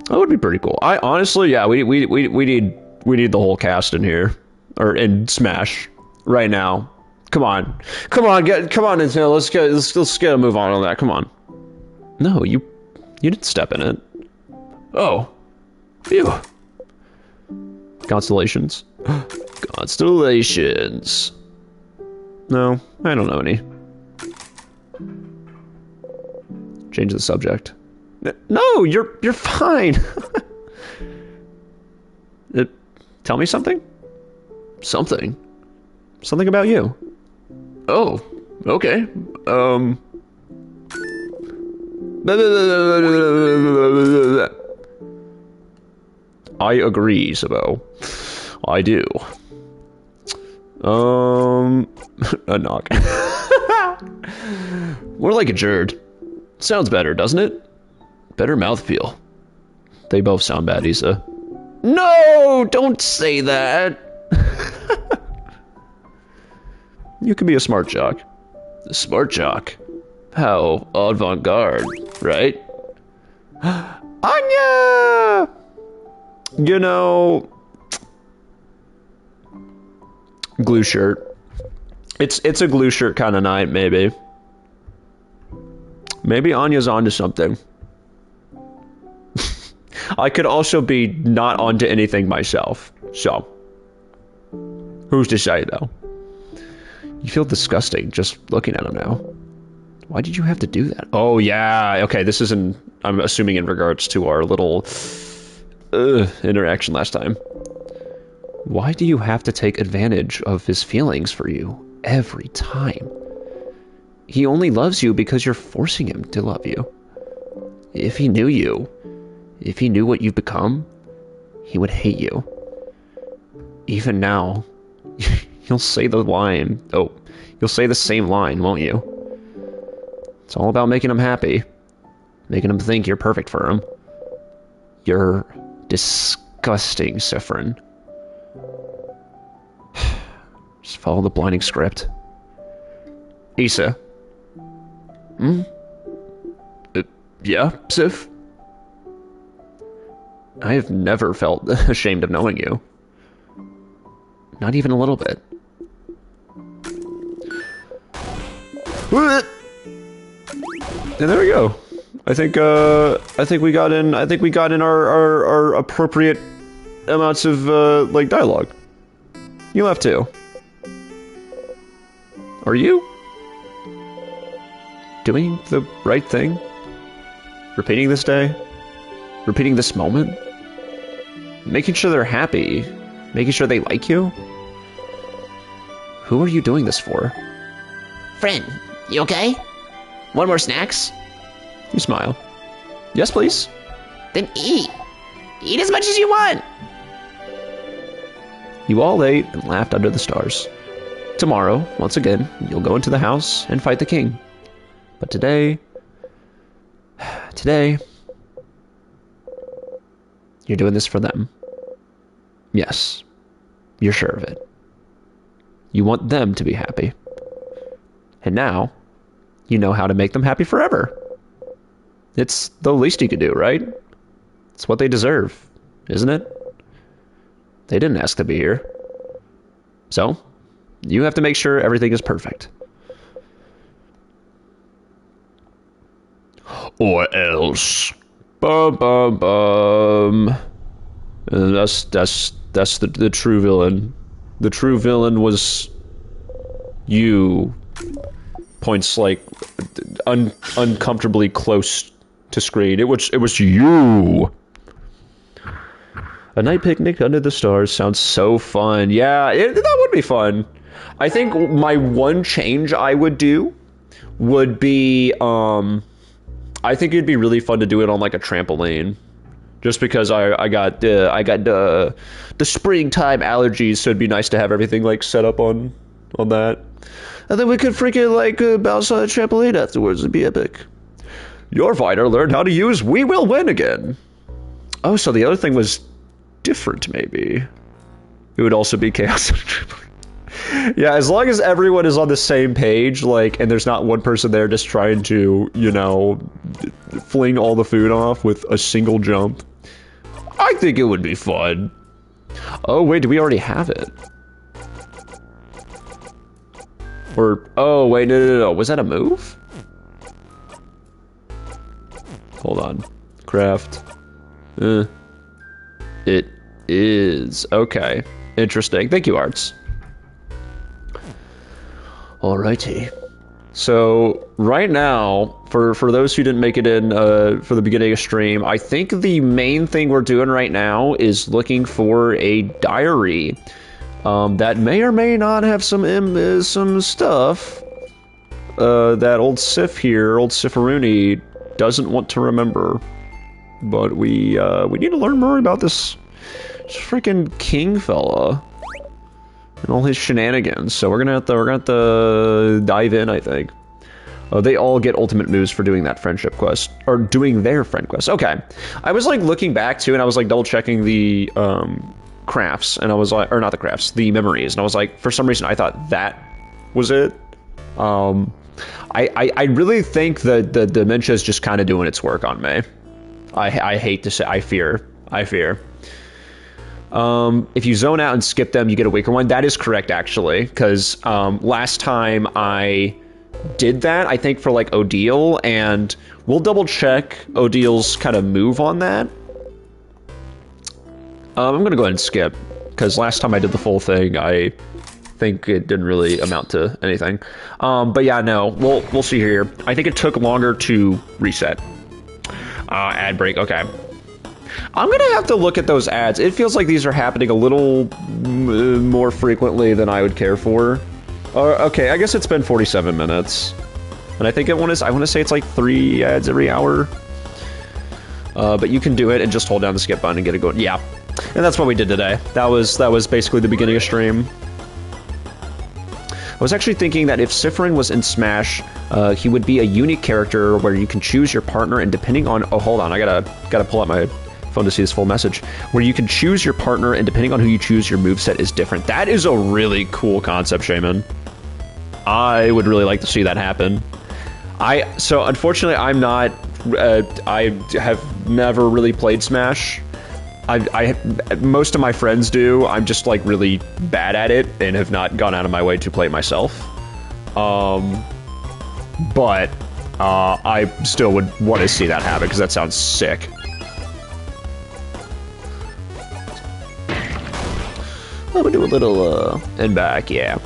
That would be pretty cool. I honestly, yeah, we need the whole cast in here. Or in Smash. Right now. Come on, Nintendo. Let's get a move on that. Come on. No, you didn't step in it. Oh. Phew. Constellations. Constellations. No, I don't know any. Change the subject. No, you're fine. Tell me something? Something about you. Oh, okay. I agree, Isabeau. I do. A knock. More like a jerd. Sounds better, doesn't it? Better mouthfeel. They both sound bad, Isa. No, don't say that. You could be a smart jock. A smart jock? How avant-garde, right? Anya! You know... Glue shirt. It's a glue shirt kind of night, maybe. Maybe Anya's onto something. I could also be not onto anything myself, so... Who's to say, though? You feel disgusting just looking at him now. Why did you have to do that? Oh, yeah. Okay, this is I'm assuming in regards to our little interaction last time. Why do you have to take advantage of his feelings for you every time? He only loves you because you're forcing him to love you. If he knew you, if he knew what you've become, he would hate you. Even now... You'll say the line. Oh, you'll say the same line, won't you? It's all about making him happy. Making him think you're perfect for him. You're disgusting, Sifrin. Just follow the blinding script. Issa. Yeah, Sif? I have never felt ashamed of knowing you. Not even a little bit. And there we go. I think we got in our appropriate amounts of like dialogue. You have to. Are you doing the right thing? Repeating this day? Repeating this moment? Making sure they're happy? Making sure they like you? Who are you doing this for? Friend, you okay? Want more snacks? You smile. Yes, please. Then eat. Eat as much as you want. You all ate and laughed under the stars. Tomorrow, once again, you'll go into the house and fight the king. But today, you're doing this for them. Yes, you're sure of it. You want them to be happy. And now, you know how to make them happy forever. It's the least you could do, right? It's what they deserve, isn't it? They didn't ask to be here. So, you have to make sure everything is perfect. Or else. Bum bum bum. And that's the true villain. The true villain was you. Points like uncomfortably close to screen. It was you. A night picnic under the stars sounds so fun. Yeah, that would be fun. I think my one change I would do would be I think it'd be really fun to do it on like a trampoline. Just because I got the springtime allergies, so it'd be nice to have everything like set up on on that. And then we could freaking, like, bounce on a trampoline afterwards. It'd be epic. Your fighter learned how to use We Will Win again. Oh, so the other thing was different, maybe. It would also be chaos on a trampoline. Yeah, as long as everyone is on the same page, like, and there's not one person there just trying to, you know, fling all the food off with a single jump. I think it would be fun. Oh, wait, do we already have it? Or, oh, wait, no. Was that a move? Hold on. Craft. It is. Okay. Interesting. Thank you, Arts. Alrighty. So, right now, for those who didn't make it in for the beginning of stream, I think the main thing we're doing right now is looking for a diary that may or may not have some stuff that old Sif here, old Sifaruni, doesn't want to remember. But we need to learn more about this freaking king fella and all his shenanigans. So we're gonna have to dive in, I think. Oh, they all get ultimate moves for doing that friendship quest, or doing their friend quest. Okay, I was like looking back too, and I was like double checking the crafts, and I was like, or not the crafts, the memories, and I was like, for some reason I thought that was it. I really think that the dementia is just kind of doing its work on me. I hate to say, I fear. If you zone out and skip them, you get a weaker one. That is correct, actually, because last time I did that, I think for like Odile, and we'll double check Odile's kind of move on that. I'm gonna go ahead and skip, because last time I did the full thing, I think it didn't really amount to anything. But yeah, no, we'll see here. I think it took longer to reset. Ad break, okay. I'm gonna have to look at those ads. It feels like these are happening a little more frequently than I would care for. Okay, I guess it's been 47 minutes. And I think I want to say it's like 3 ads every hour. But you can do it and just hold down the skip button and get it going. Yeah, and that's what we did today. That was basically the beginning of stream. I was actually thinking that if Siffrin was in Smash, he would be a unique character where you can choose your partner, and depending on... Oh, hold on, I gotta pull out my phone to see this full message. Where you can choose your partner, and depending on who you choose, your moveset is different. That is a really cool concept, Shaman. I would really like to see that happen. So, unfortunately, I'm not... I have never really played Smash. Most of my friends do. I'm just like really bad at it and have not gone out of my way to play it myself. But I still would want to see that happen because that sounds sick. I'm gonna do a little and back, yeah.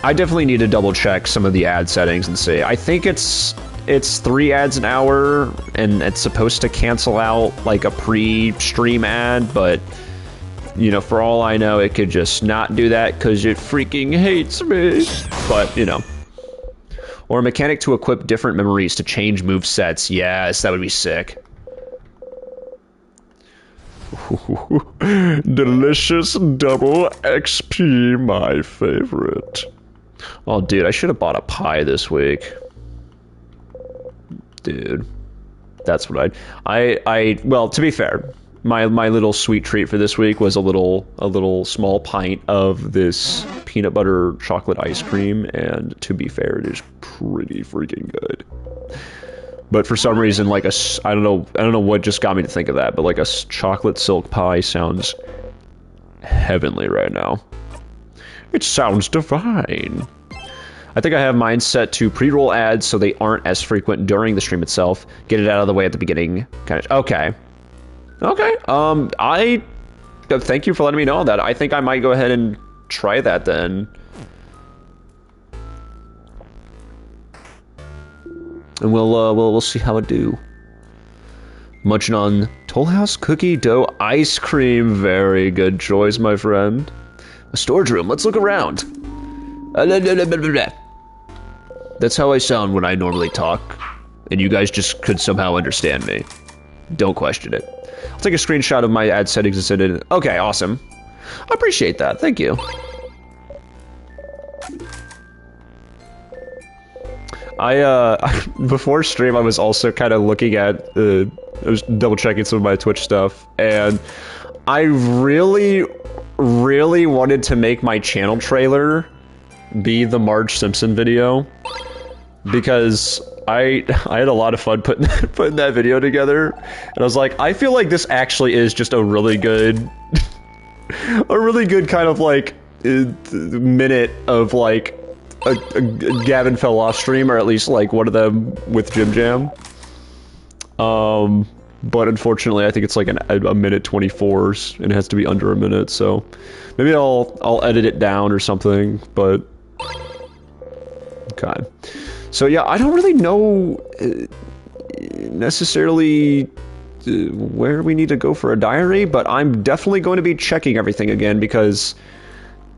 I definitely need to double check some of the ad settings and see. I think it's 3 ads an hour, and it's supposed to cancel out like a pre-stream ad, but you know, for all I know, it could just not do that because it freaking hates me. But you know, or a mechanic to equip different memories to change move sets. Yes, that would be sick. Delicious double XP, my favorite. Oh, dude, I should have bought a pie this week. Dude, that's what I well, to be fair, my little sweet treat for this week was a little small pint of this peanut butter chocolate ice cream, and to be fair, it is pretty freaking good. But for some reason, like I don't know what just got me to think of that, but like a chocolate silk pie sounds heavenly right now. It sounds divine. I think I have mine set to pre-roll ads so they aren't as frequent during the stream itself. Get it out of the way at the beginning. Kind of. Okay. I thank you for letting me know that. I think I might go ahead and try that then. And we'll see how it do. Munching on Toll House cookie dough ice cream. Very good choice, my friend. A storage room. Let's look around. That's how I sound when I normally talk, and you guys just could somehow understand me. Don't question it. I'll take a screenshot of my ad settings and send it in. Okay, awesome. I appreciate that. Thank you. Before stream, I was also kind of looking at, I was double checking some of my Twitch stuff, and I really, really wanted to make my channel trailer be the Marge Simpson video, because I had a lot of fun putting that video together, and I was like, I feel like this actually is just a really good, kind of like minute of like a Gavin Fell Off stream, or at least like one of them with Jim Jam. But unfortunately, I think it's like a minute 24s, and it has to be under a minute. So maybe I'll edit it down or something. But okay. So yeah, I don't really know necessarily where we need to go for a diary, but I'm definitely going to be checking everything again, because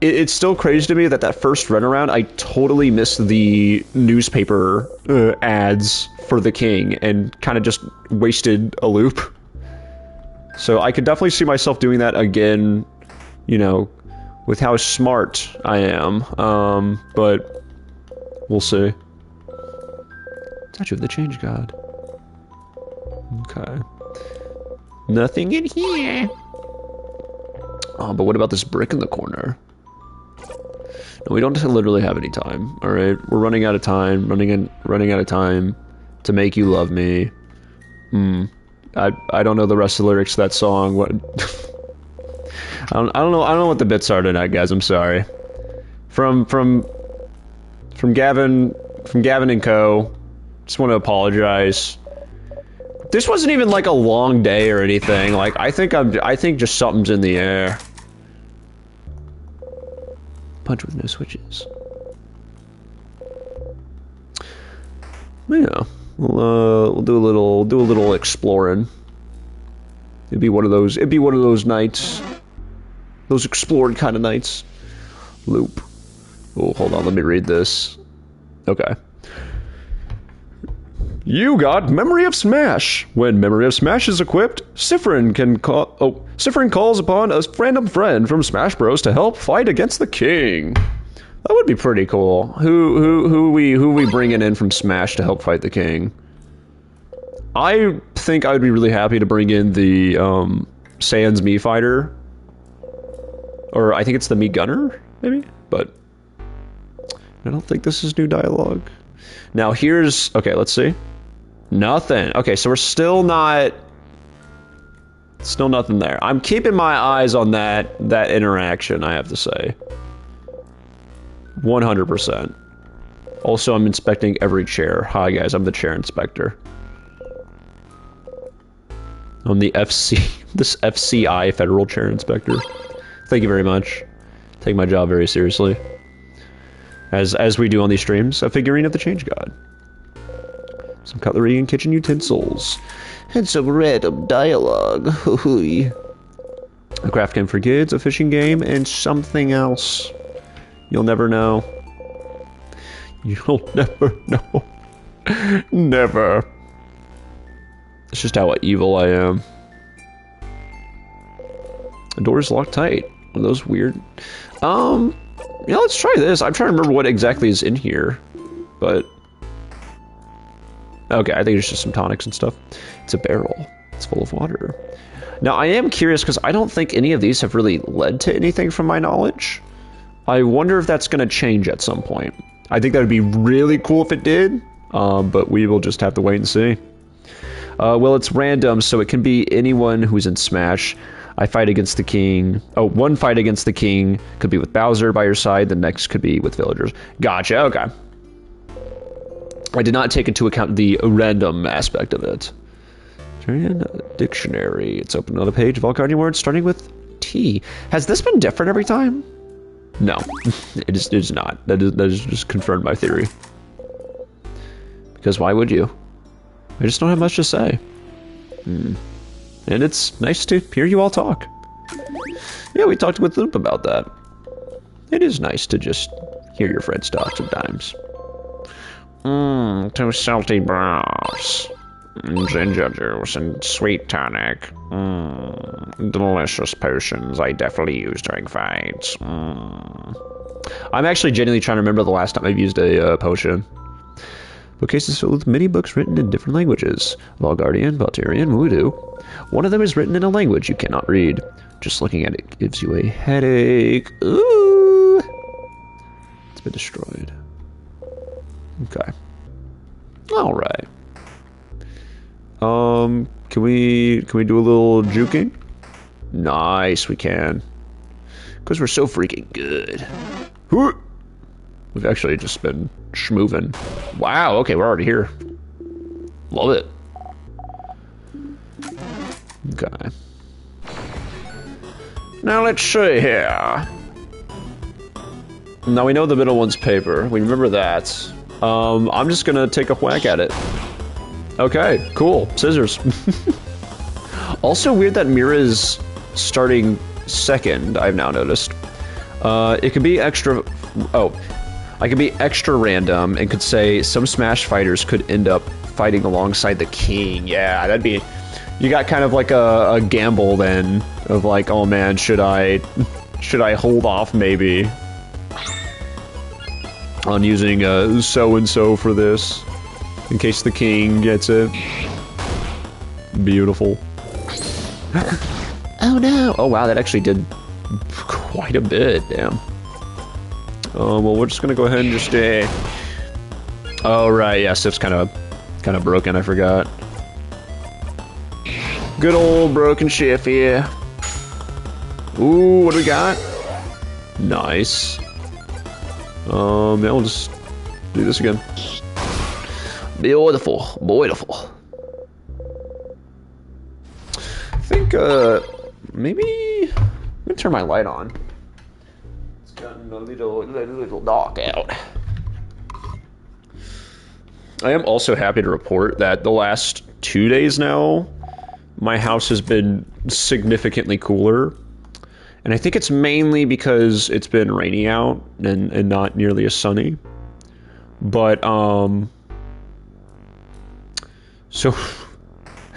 it's still crazy to me that first run around, I totally missed the newspaper ads for the king and kind of just wasted a loop. So I could definitely see myself doing that again, you know, with how smart I am. But we'll see. Statue of the Change God. Okay. Nothing in here. Oh, but what about this brick in the corner? No, we don't literally have any time. All right, we're running out of time. Running out of time to make you love me. I don't know the rest of the lyrics to that song. What? I don't know what the bits are tonight, guys. I'm sorry. From Gavin and Co. Just want to apologize. This wasn't even like a long day or anything. Like I think just something's in the air. Punch with no switches. Yeah, we'll do a little exploring. It'd be one of those nights, those explored kind of nights. Loop. Oh, hold on, let me read this. Okay. You got Memory of Smash. When Memory of Smash is equipped, Sifrin calls upon a random friend from Smash Bros to help fight against the king. That would be pretty cool. Who we bringing in from Smash to help fight the king? I think I would be really happy to bring in the Sans Mii fighter, or I think it's the Mii Gunner, maybe. But I don't think this is new dialogue. Now here's okay. Let's see. Nothing. Okay, so we're still nothing there. I'm keeping my eyes on that interaction, I have to say. 100%. Also, I'm inspecting every chair. Hi guys, I'm the chair inspector. I'm the this FCI Federal Chair Inspector. Thank you very much. Take my job very seriously. As we do on these streams, a figurine of the Change God. Some cutlery and kitchen utensils. And some random dialogue. A craft game for kids, a fishing game, and something else. You'll never know. You'll never know. Never. It's just how evil I am. The door's locked tight. Are those weird? Yeah, let's try this. I'm trying to remember what exactly is in here, but okay, I think it's just some tonics and stuff. It's a barrel. It's full of water. Now, I am curious because I don't think any of these have really led to anything from my knowledge. I wonder if that's going to change at some point. I think that would be really cool if it did, but we will just have to wait and see. Well, it's random, so it can be anyone who's in Smash. I fight against the king. Oh, one fight against the king could be with Bowser by your side. The next could be with villagers. Gotcha, okay. I did not take into account the random aspect of it. Turn dictionary. It's open on a page of all Guardian words starting with T. Has this been different every time? No, it is not. That is just confirmed my theory. Because why would you? I just don't have much to say. And it's nice to hear you all talk. Yeah, we talked with Loop about that. It is nice to just hear your friends talk sometimes. Two salty broths. Ginger juice and sweet tonic. Delicious potions I definitely use during fights. I'm actually genuinely trying to remember the last time I've used a potion. Bookcase is filled with many books written in different languages. Bulgarian, Bulgarian, Voodoo. One of them is written in a language you cannot read. Just looking at it gives you a headache. Ooh! It's been destroyed. Okay. Alright. Can we do a little juking? Nice, we can. Because we're so freaking good. We've actually just been schmoovin'. Wow, okay, we're already here. Love it. Okay. Now let's see here. Now we know the middle one's paper. We remember that. I'm just gonna take a whack at it. Okay, cool. Scissors. Also weird that Mira's starting second, I've now noticed. It could be extra... Oh. I could be extra random and could say some Smash fighters could end up fighting alongside the king. Yeah, that'd be... You got kind of like a gamble then of like, oh man, should I hold off maybe on using so-and-so for this in case the king gets it. Beautiful. Oh no! Oh wow, that actually did quite a bit, damn. Well, we're just gonna go ahead and just oh right, yeah, Sif's kind of broken. I forgot. Good old broken Sif here. Ooh, what do we got? Nice. Yeah, we'll just do this again. Beautiful, beautiful. I think maybe I'm gonna turn my light on. It's gotten a little dark out. I am also happy to report that the last 2 days now, my house has been significantly cooler. And I think it's mainly because it's been rainy out and not nearly as sunny. But, so,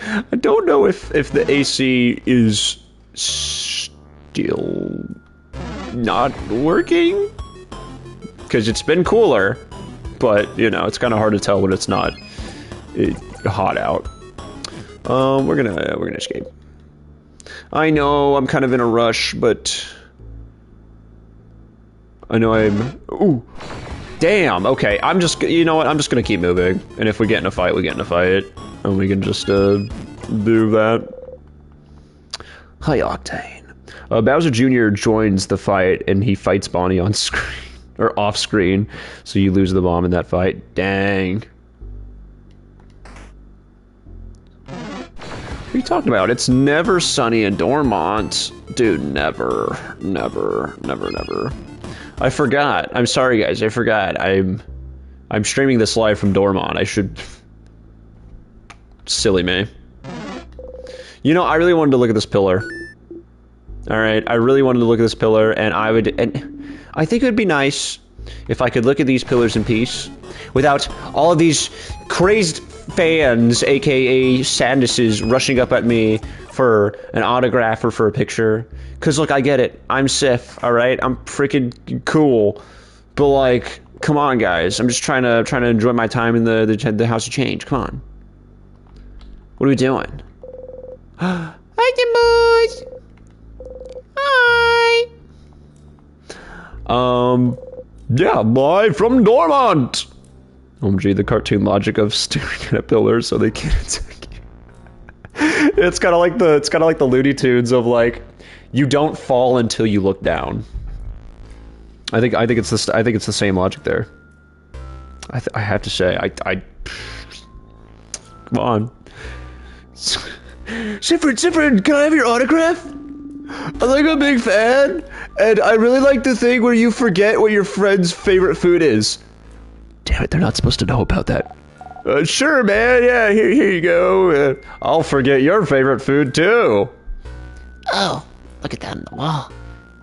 I don't know if the AC is still not working. Because it's been cooler. But, you know, it's kind of hard to tell when it's not hot out. We're gonna escape. I know I'm kind of in a rush, but I know I'm. Ooh, damn. Okay, I'm just. You know what? I'm just gonna keep moving, and if we get in a fight, we get in a fight, and we can just do that. High octane. Bowser Jr. joins the fight, and he fights Bonnie on screen or off screen, so you lose the bomb in that fight. Dang. What are you talking about? It's never sunny in Dormont. Dude, never. Never. Never, never. I forgot. I'm sorry, guys. I forgot. I'm streaming this live from Dormont. I should... Silly me. You know, I really wanted to look at this pillar. Alright, I really wanted to look at this pillar, and I think it would be nice if I could look at these pillars in peace without all of these crazed fans, aka Sandises, rushing up at me for an autograph or for a picture. Cause look, I get it. I'm Sif, alright? I'm freaking cool. But like, come on guys. I'm just trying to enjoy my time in the House of Change. Come on. What are we doing? Hi Timbers! Hi! Yeah, live from Dormont! OMG, the cartoon logic of staring at a pillar so they can't attack you. It's kind of like the Looney Tunes of like, you don't fall until you look down. I think it's the same logic there. I have to say, come on. Siffred, can I have your autograph? I'm like a big fan, and I really like the thing where you forget what your friend's favorite food is. Damn it, they're not supposed to know about that. Sure, man, yeah, here you go. I'll forget your favorite food, too. Oh, look at that on the wall.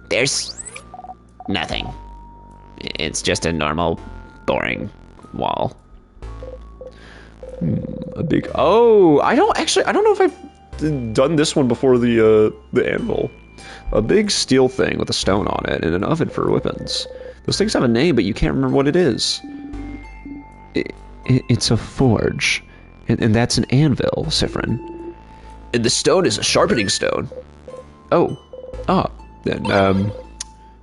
There's nothing. It's just a normal, boring wall. A big... Oh, I don't know if I've done this one before the anvil. A big steel thing with a stone on it and an oven for weapons. Those things have a name, but you can't remember what it is. It's a forge. And that's an anvil, Sifrin. And the stone is a sharpening stone. Oh. Then,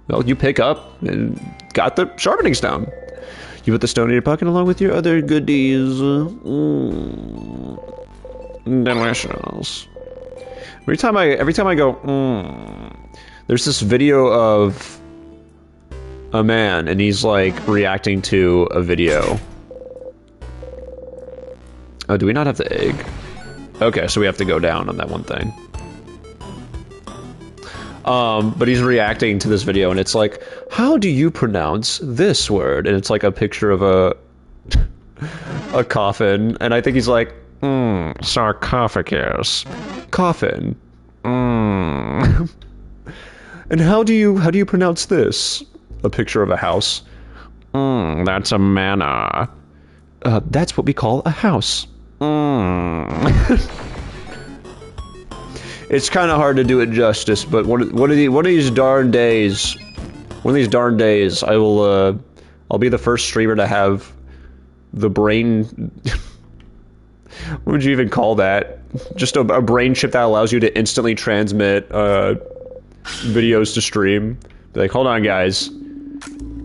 well, you pick up and got the sharpening stone. You put the stone in your pocket along with your other goodies. Delicious. Every time I go, there's this video of a man, and he's like reacting to a video. Oh, do we not have the egg? Okay, so we have to go down on that one thing. But he's reacting to this video, and it's like, how do you pronounce this word? And it's like a picture of a coffin, and I think he's like, sarcophagus. Coffin. And how do you pronounce this? A picture of a house. That's a manor. That's what we call a house. It's kind of hard to do it justice, but one of these darn days, I'll be the first streamer to have the brain. What would you even call that? Just a brain chip that allows you to instantly transmit videos to stream. Be like, hold on, guys,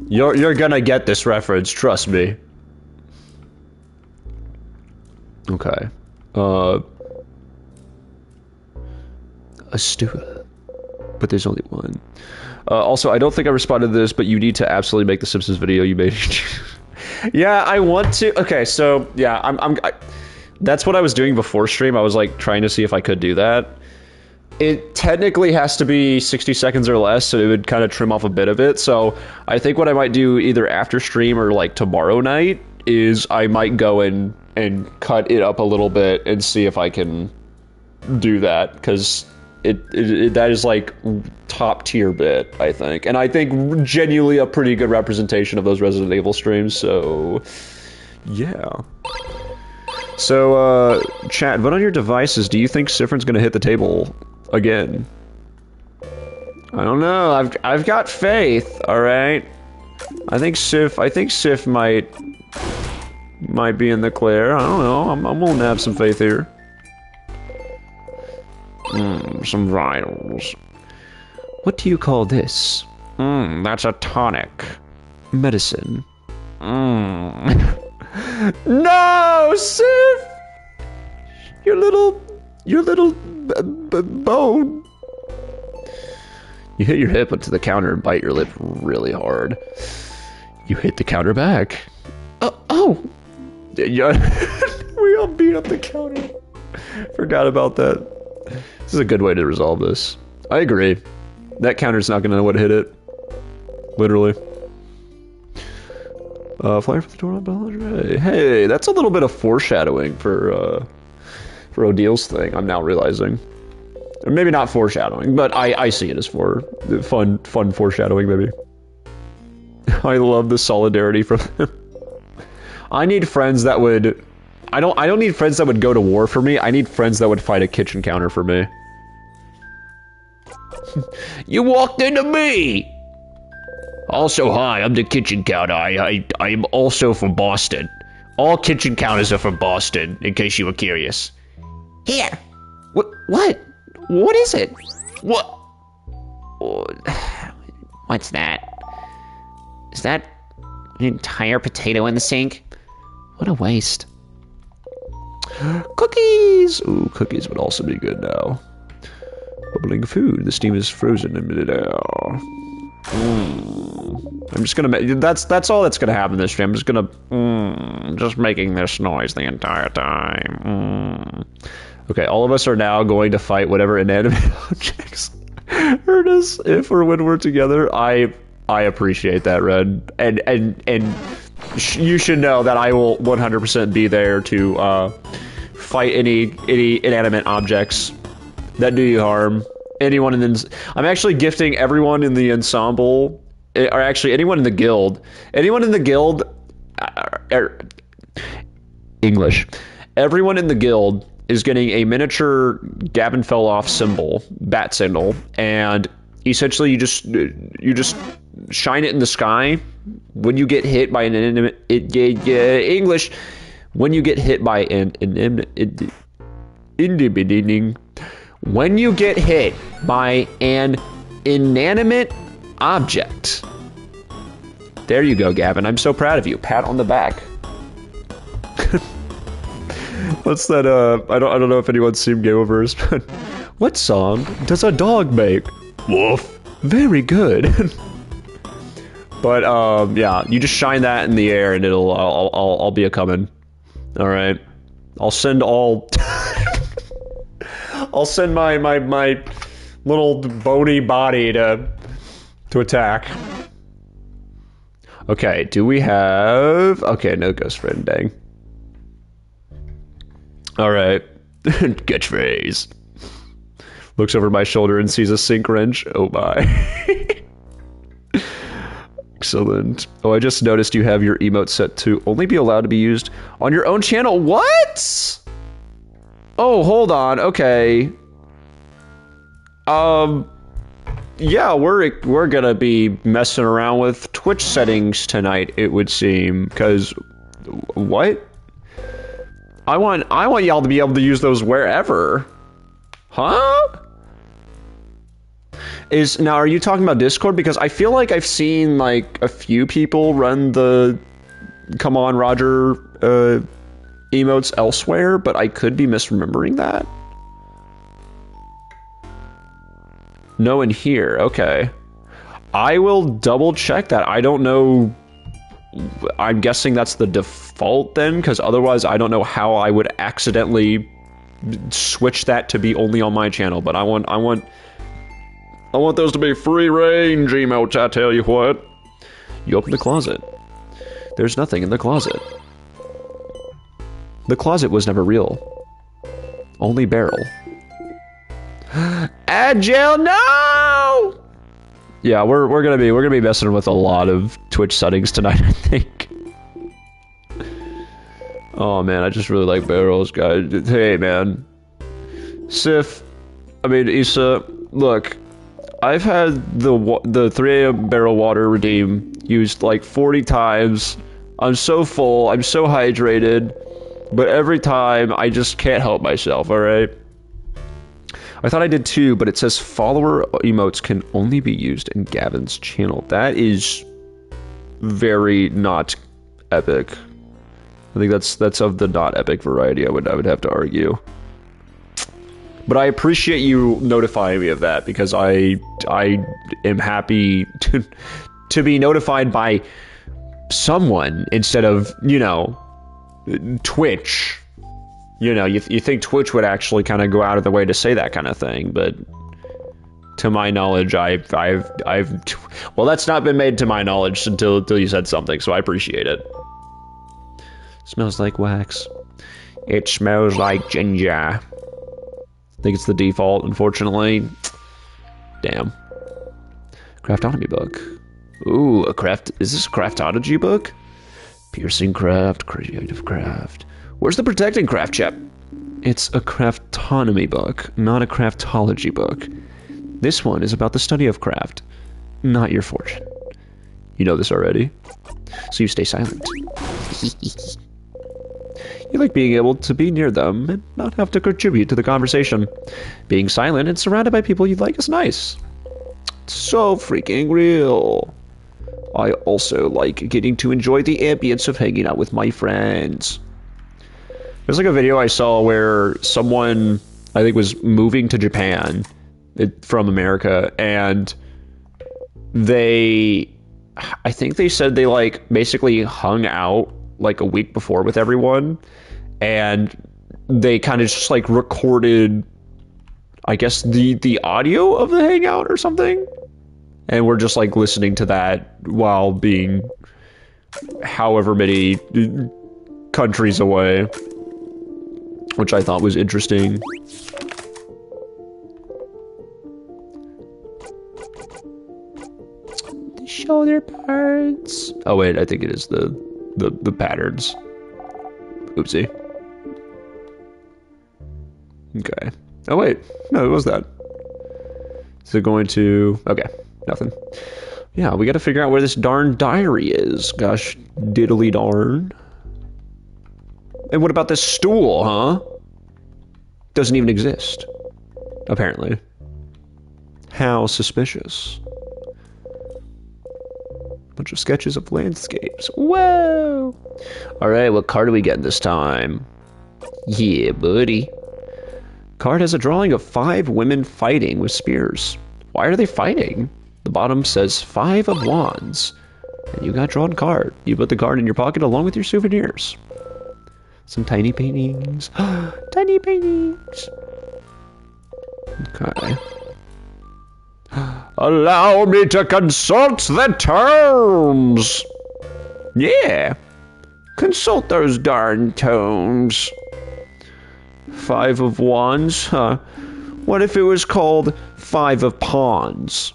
you're gonna get this reference. Trust me. Okay. A stew, but there's only one. Also, I don't think I responded to this, but you need to absolutely make the Simpsons video you made. Yeah, I want to. Okay, so yeah, that's what I was doing before stream. I was like trying to see if I could do that. It technically has to be 60 seconds or less, so it would kind of trim off a bit of it. So I think what I might do either after stream or like tomorrow night is I might go in and cut it up a little bit and see if I can do that, because that is like top tier bit, I think, and I think genuinely a pretty good representation of those Resident Evil streams. So yeah. So chat, vote on your devices. Do you think Sifrin's gonna hit the table again? I don't know. I've got faith. All right. I think Sif might be in the clear. I don't know. I'm willing to have some faith here. Some vitals. What do you call this? That's a tonic. Medicine. No, Sif! Your little bone. You hit your hip into the counter and bite your lip really hard. You hit the counter back. Oh! Yeah, we all beat up the counter. Forgot about that. This is a good way to resolve this. I agree. That counter's not gonna know what hit it. Literally. Flyer for the door. Hey, that's a little bit of foreshadowing for Odil's thing, I'm now realizing. Or maybe not foreshadowing, but I see it as fun foreshadowing, maybe. I love the solidarity from them. I need friends that would... I don't need friends that would go to war for me. I need friends that would fight a kitchen counter for me. You walked into me! Also, hi, I'm the kitchen counter. I'm also from Boston. All kitchen counters are from Boston, in case you were curious. Here. What? What is it? What? What's that? Is that an entire potato in the sink? What a waste. Cookies! Ooh, cookies would also be good now. Bubbling food. The steam is frozen in midair. I'm just gonna that's all that's gonna happen this stream. I'm just gonna just making this noise the entire time. Okay, all of us are now going to fight whatever inanimate objects hurt us if or when we're together. I appreciate that, Red, and you should know that I will 100% be there to fight any inanimate objects that do you harm. Anyone in the... I'm actually gifting everyone in the ensemble, or actually anyone in the guild. Anyone in the guild... English. Everyone in the guild is getting a miniature gavinfelloff symbol, bat signal, and essentially you just shine it in the sky. When you get hit by an inanimate... English... When you get hit by when you get hit by an inanimate object. There you go, Gavin. I'm so proud of you. Pat on the back. What's that? I don't know if anyone's seen Game Overs, but what song does a dog make? Woof. Very good. But yeah, you just shine that in the air, and I'll be a coming. All right. I'll send all. I'll send my little bony body to attack. Okay, do we have... Okay, no ghost friend, dang. Alright. Catchphrase. Looks over my shoulder and sees a sink wrench. Oh my. Excellent. Oh, I just noticed you have your emote set to only be allowed to be used on your own channel. What? Oh, hold on. Okay. Yeah, we're gonna be messing around with Twitch settings tonight, it would seem. Cause what? I want y'all to be able to use those wherever. Huh? Now, are you talking about Discord? Because I feel like I've seen like a few people run the "Come on, Roger" emotes elsewhere, but I could be misremembering that. No, in here. Okay. I will double check that. I don't know. I'm guessing that's the default then, because otherwise I don't know how I would accidentally switch that to be only on my channel. But I want those to be free range emotes, I tell you what. You open the closet. There's nothing in the closet. The closet was never real. Only barrel. Agile, no! Yeah, we're gonna be messing with a lot of Twitch settings tonight, I think. Oh man, I just really like barrels, guys. Hey man, Sif, I mean Issa, look, I've had the 3 AM barrel water redeem used like 40 times. I'm so full, I'm so hydrated, but every time I just can't help myself. All right. I thought I did too, but it says follower emotes can only be used in Gavin's channel. That is very not epic. I think that's of the not epic variety, I would have to argue. But I appreciate you notifying me of that, because I am happy to be notified by someone instead of, you know, Twitch. You know, you think Twitch would actually kind of go out of the way to say that kind of thing, but to my knowledge, I've well, that's not been made to my knowledge until you said something, so I appreciate it. Smells like wax. It smells like ginger. I think it's the default, unfortunately. Damn. Craftonomy book. Ooh, is this a craftology book? Piercing craft, creative craft. Where's the protecting craft chip? It's a craftonomy book, not a craftology book. This one is about the study of craft, not your fortune. You know this already, so you stay silent. You like being able to be near them and not have to contribute to the conversation. Being silent and surrounded by people you like is nice. It's so freaking real. I also like getting to enjoy the ambience of hanging out with my friends. There's like a video I saw where someone, I think, was moving to Japan from America, and I think they said they like basically hung out like a week before with everyone, and they kind of just like recorded, I guess, the audio of the hangout or something, and we're just like listening to that while being however many countries away, which I thought was interesting. The shoulder parts. Oh wait, I think it is the patterns. Oopsie. Okay. Oh wait, no, it was that. Is it going to... Okay, nothing. Yeah, we gotta figure out where this darn diary is. Gosh, diddly darn. And what about this stool, huh? Doesn't even exist, apparently. How suspicious. Bunch of sketches of landscapes. Whoa! Alright, what card do we get this time? Yeah, buddy. Card has a drawing of 5 women fighting with spears. Why are they fighting? The bottom says 5 of Wands. And you got drawn card. You put the card in your pocket along with your souvenirs. Some tiny paintings. Tiny paintings. Okay. Allow me to consult the terms. Yeah. Consult those darn tomes. 5 of Wands, huh? What if it was called 5 of Pawns?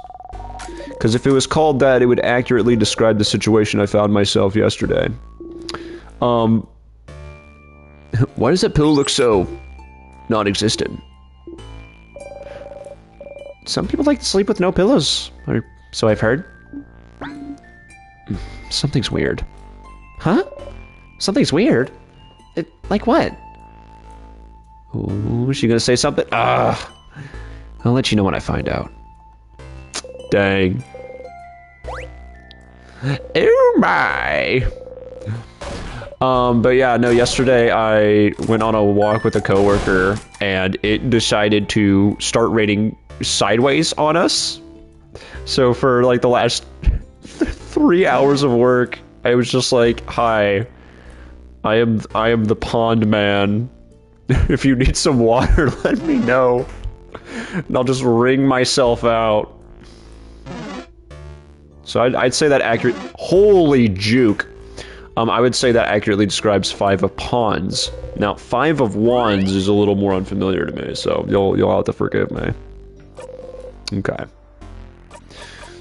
Because if it was called that, it would accurately describe the situation I found myself yesterday. Why does that pillow look so non-existent? Some people like to sleep with no pillows, or so I've heard. Something's weird. Huh? Something's weird? Like what? Oh, is she gonna say something? I'll let you know when I find out. Dang. Oh my. But yeah, no, yesterday I went on a walk with a coworker and it decided to start raining sideways on us. So for like the last 3 hours of work, I was just like, hi, I am the pond man. If you need some water, let me know. And I'll just wring myself out. So I'd say that accurate. Holy juke. I would say that accurately describes 5 of Pawns. Now, 5 of Wands is a little more unfamiliar to me, so you'll have to forgive me. Okay.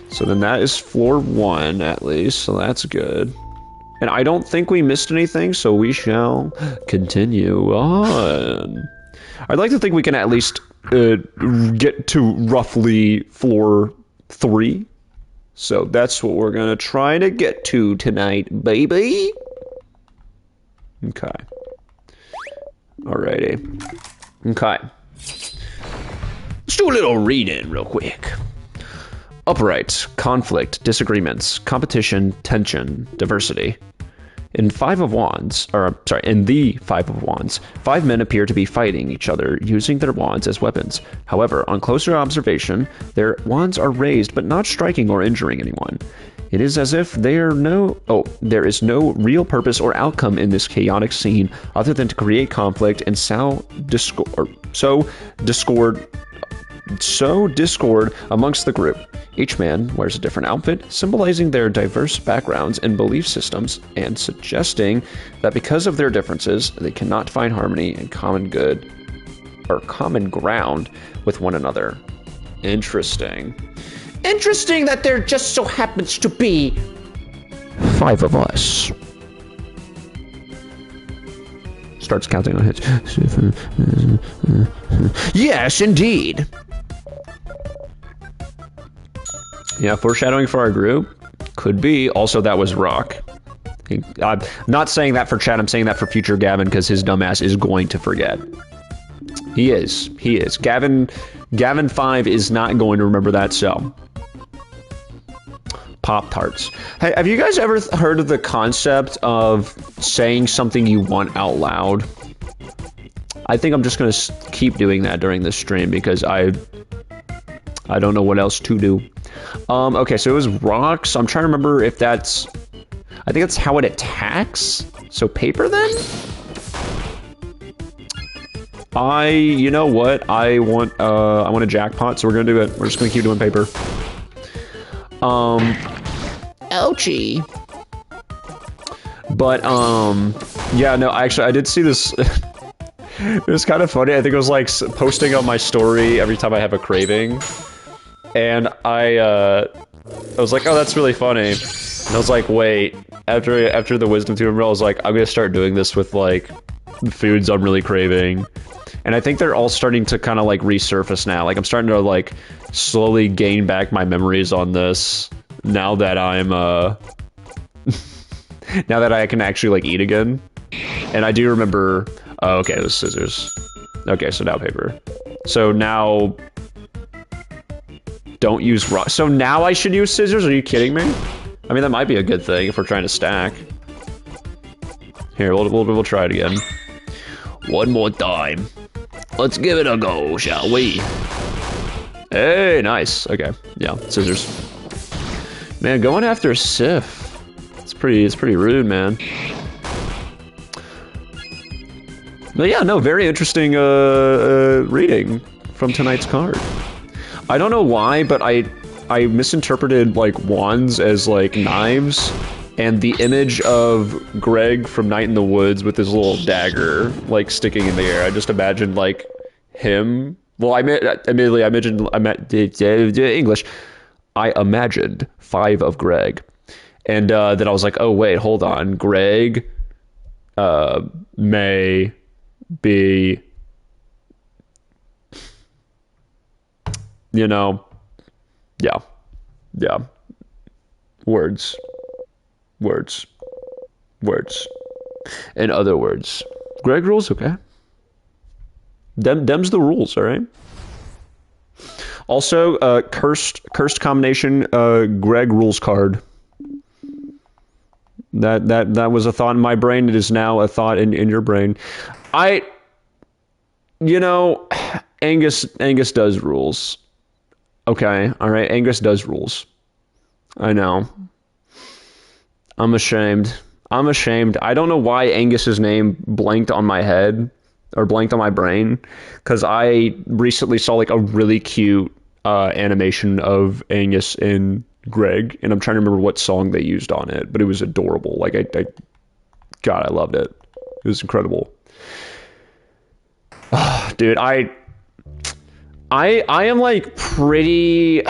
So then that is floor 1, at least, so that's good. And I don't think we missed anything, so we shall continue on. I'd like to think we can at least get to roughly floor 3. So that's what we're gonna try to get to tonight, baby. Okay. Alrighty. Okay. Let's do a little read-in real quick. Upright, conflict, disagreements, competition, tension, diversity. In the 5 of Wands, 5 men appear to be fighting each other using their wands as weapons. However, on closer observation, their wands are raised but not striking or injuring anyone. It is as if there is no real purpose or outcome in this chaotic scene other than to create conflict and sow discord amongst the group. Each man wears a different outfit, symbolizing their diverse backgrounds and belief systems, and suggesting that because of their differences, they cannot find harmony and common ground with one another. Interesting. Interesting that there just so happens to be 5 of us. Starts counting on hits. Yes, indeed. Yeah, foreshadowing for our group. Could be. Also, that was Rock. I'm not saying that for chat, I'm saying that for future Gavin, because his dumbass is going to forget. He is. Gavin 5 is not going to remember that, so. Pop-Tarts. Hey, have you guys ever heard of the concept of saying something you want out loud? I think I'm just going to keep doing that during this stream, because I don't know what else to do. Okay, so it was rocks. I'm trying to remember if that's... I think that's how it attacks. So paper then? You know what? I want a jackpot, so we're gonna do it. We're just gonna keep doing paper. Ouchie. But, yeah, no, actually, I did see this... It was kind of funny. I think it was like posting on my story every time I have a craving. And I was like, oh, that's really funny. And I was like, wait, after the wisdom tutorial, I was like, I'm gonna start doing this with like foods I'm really craving. And I think they're all starting to kind of like resurface now. Like I'm starting to like slowly gain back my memories on this now that I'm now that I can actually like eat again. And I do remember... Oh, okay, it was scissors. Okay, so now paper. So now... Don't use rock. So now I should use scissors? Are you kidding me? I mean, that might be a good thing if we're trying to stack. Here, we'll try it again. One more time. Let's give it a go, shall we? Hey, nice. Okay, yeah, scissors. Man, going after a Sif. It's pretty rude, man. But yeah, no, very interesting reading from tonight's card. I don't know why, but I misinterpreted like wands as like knives, and the image of Greg from Night in the Woods with his little dagger like sticking in the air. I just imagined like him. Well, I imagined English. I imagined 5 of Greg, and then I was like, oh wait, hold on, Greg may be, you know, yeah, words, in other words, Greg rules, okay? Them's the rules, all right? Also, cursed combination, Greg rules card. That was a thought in my brain. It is now a thought in your brain. You know, Angus does rules. Okay, all right, Angus does rules. I know. I'm ashamed. I don't know why Angus's name blanked on my head or blanked on my brain, because I recently saw like a really cute animation of Angus and Greg, and I'm trying to remember what song they used on it, but it was adorable. Like God, I loved it. It was incredible. Dude, I am like pretty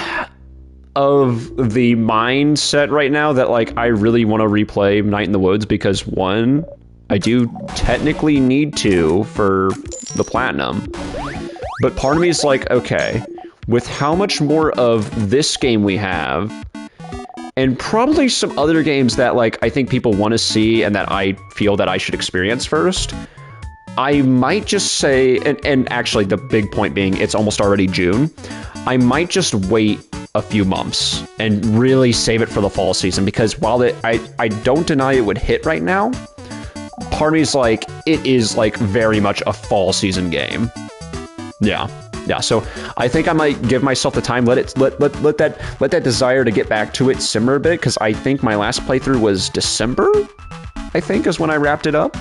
of the mindset right now that like I really want to replay Night in the Woods, because one, I do technically need to for the platinum, but part of me is like, okay, with how much more of this game we have, and probably some other games that like I think people want to see and that I feel that I should experience first, I might just say, and actually the big point being it's almost already June, I might just wait a few months and really save it for the fall season, because while I don't deny it would hit right now, part of me is like, it is like very much a fall season game. Yeah, so I think I might give myself the time, let that desire to get back to it simmer a bit, because I think my last playthrough was December, I think, is when I wrapped it up.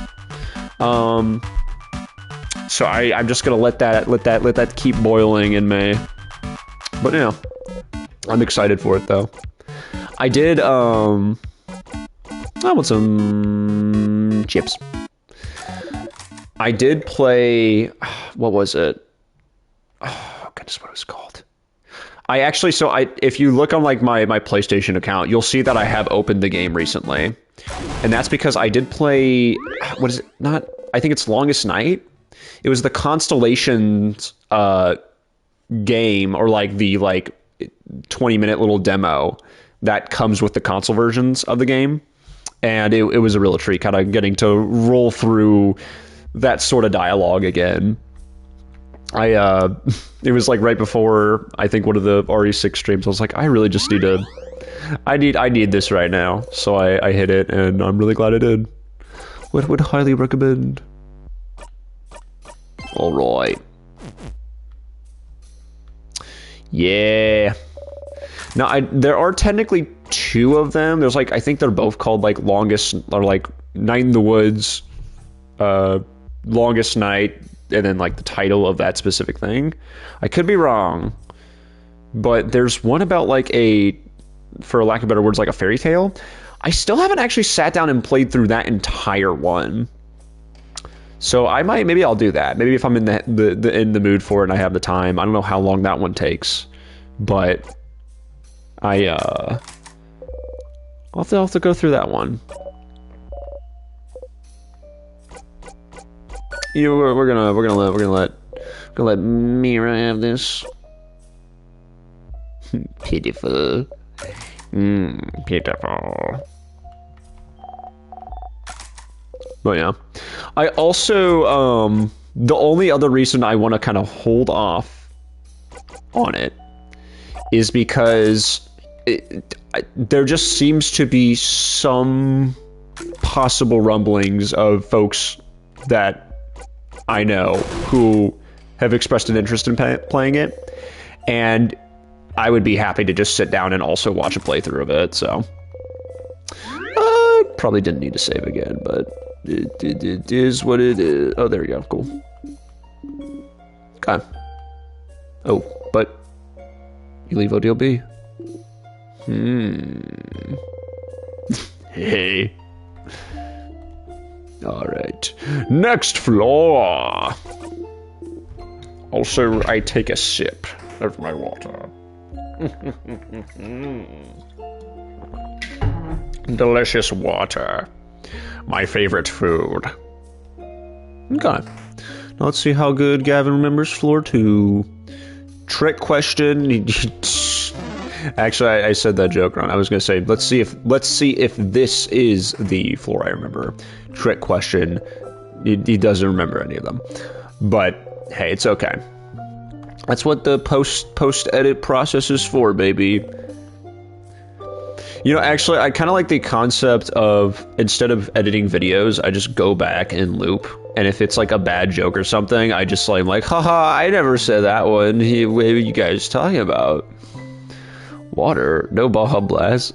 So I'm just gonna let that keep boiling in me. But yeah, I'm excited for it though. I did I want some chips. I did play, what was it? Oh goodness, what it was called? If you look on like my PlayStation account, you'll see that I have opened the game recently. And that's because I did play, what is it? I think it's Longest Night. It was the Constellations game, or like the 20-minute little demo that comes with the console versions of the game. And it was a real treat, kind of getting to roll through that sort of dialogue again. It was like right before, I think, one of the RE6 streams. I was like, I really just I need this right now. So I hit it, and I'm really glad I did. Would highly recommend. All right. Yeah. Now, there are technically 2 of them. There's like, I think they're both called like Longest, or like Night in the Woods, Longest Night, and then like the title of that specific thing. I could be wrong, but there's one about like for lack of better words, like a fairy tale. I still haven't actually sat down and played through that entire one. So maybe I'll do that. Maybe if I'm in the mood for it and I have the time. I don't know how long that one takes, but I'll have to go through that one. We're gonna let Mira have this. Pitiful. Pitiful. But yeah. I also, the only other reason I want to kind of hold off on it is because there just seems to be some possible rumblings of folks that I know who have expressed an interest in playing it, and I would be happy to just sit down and also watch a playthrough of it, so. I probably didn't need to save again, but it is what it is. Oh, there you go, cool. Okay. Oh, but you leave ODLB. Hey. Alright. Next floor. Also, I take a sip of my water. Delicious water. My favorite food. Okay. Now let's see how good Gavin remembers floor 2. Trick question. Actually, I said that joke wrong. I was gonna say, let's see if this is the floor I remember. Trick question. He doesn't remember any of them, but hey, it's okay. That's what the post edit process is for, baby. You know, actually, I kind of like the concept of, instead of editing videos, I just go back and loop. And if it's like a bad joke or something, I just like, I'm like, haha, I never said that one. What are you guys talking about? Water, no Baja Blast.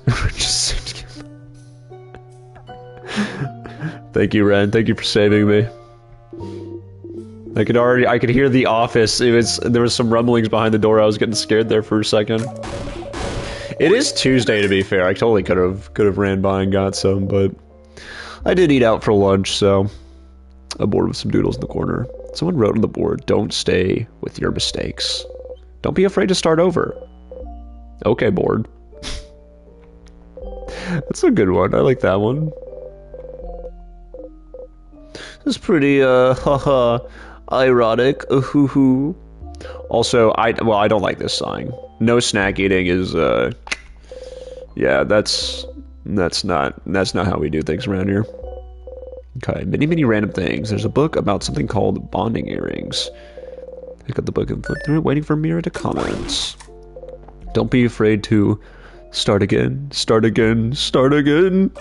Thank you, Ren. Thank you for saving me. I could hear the office. There was some rumblings behind the door. I was getting scared there for a second. It is Tuesday, to be fair. I totally could have ran by and got some, but I did eat out for lunch, so I'm bored with some doodles in the corner. Someone wrote on the board, "Don't stay with your mistakes. Don't be afraid to start over." Okay, board. That's a good one. I like that one. This is pretty haha ironic. Hoo. Also, I don't like this sign. No snack eating is yeah, that's not how we do things around here. Okay, many random things. There's a book about something called bonding earrings. Pick up the book and flip through it, waiting for Mira to comment. Don't be afraid to start again. Start again. Start again.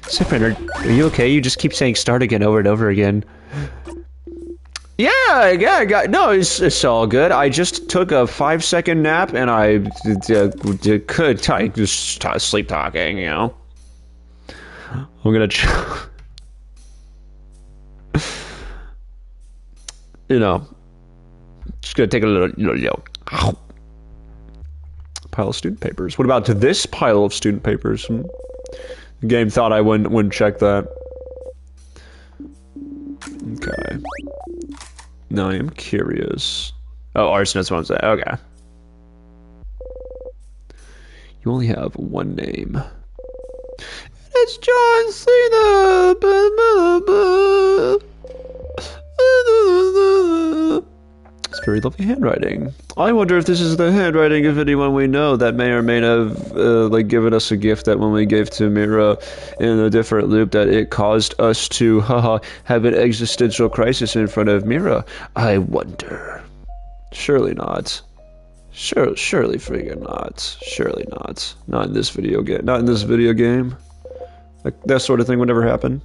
Sifrin, are you okay? You just keep saying start again over and over again. Yeah, no, it's all good. I just took a 5-second nap and I could just sleep talking, you know. I'm gonna, you know, just gonna take a little pile of student papers. What about to this pile of student papers? The game thought I wouldn't check that. Okay. Now I am curious. Oh, arson, that's what I'm saying. Okay. You only have one name. It's John Cena. It's very lovely handwriting. I wonder if this is the handwriting of anyone we know that may or may not have like given us a gift that when we gave to Mira in a different loop that it caused us to have an existential crisis in front of Mira. I wonder. Surely not. Surely freaking not. Surely not. Not in this video game. Not in this video game. Like, that sort of thing would never happen.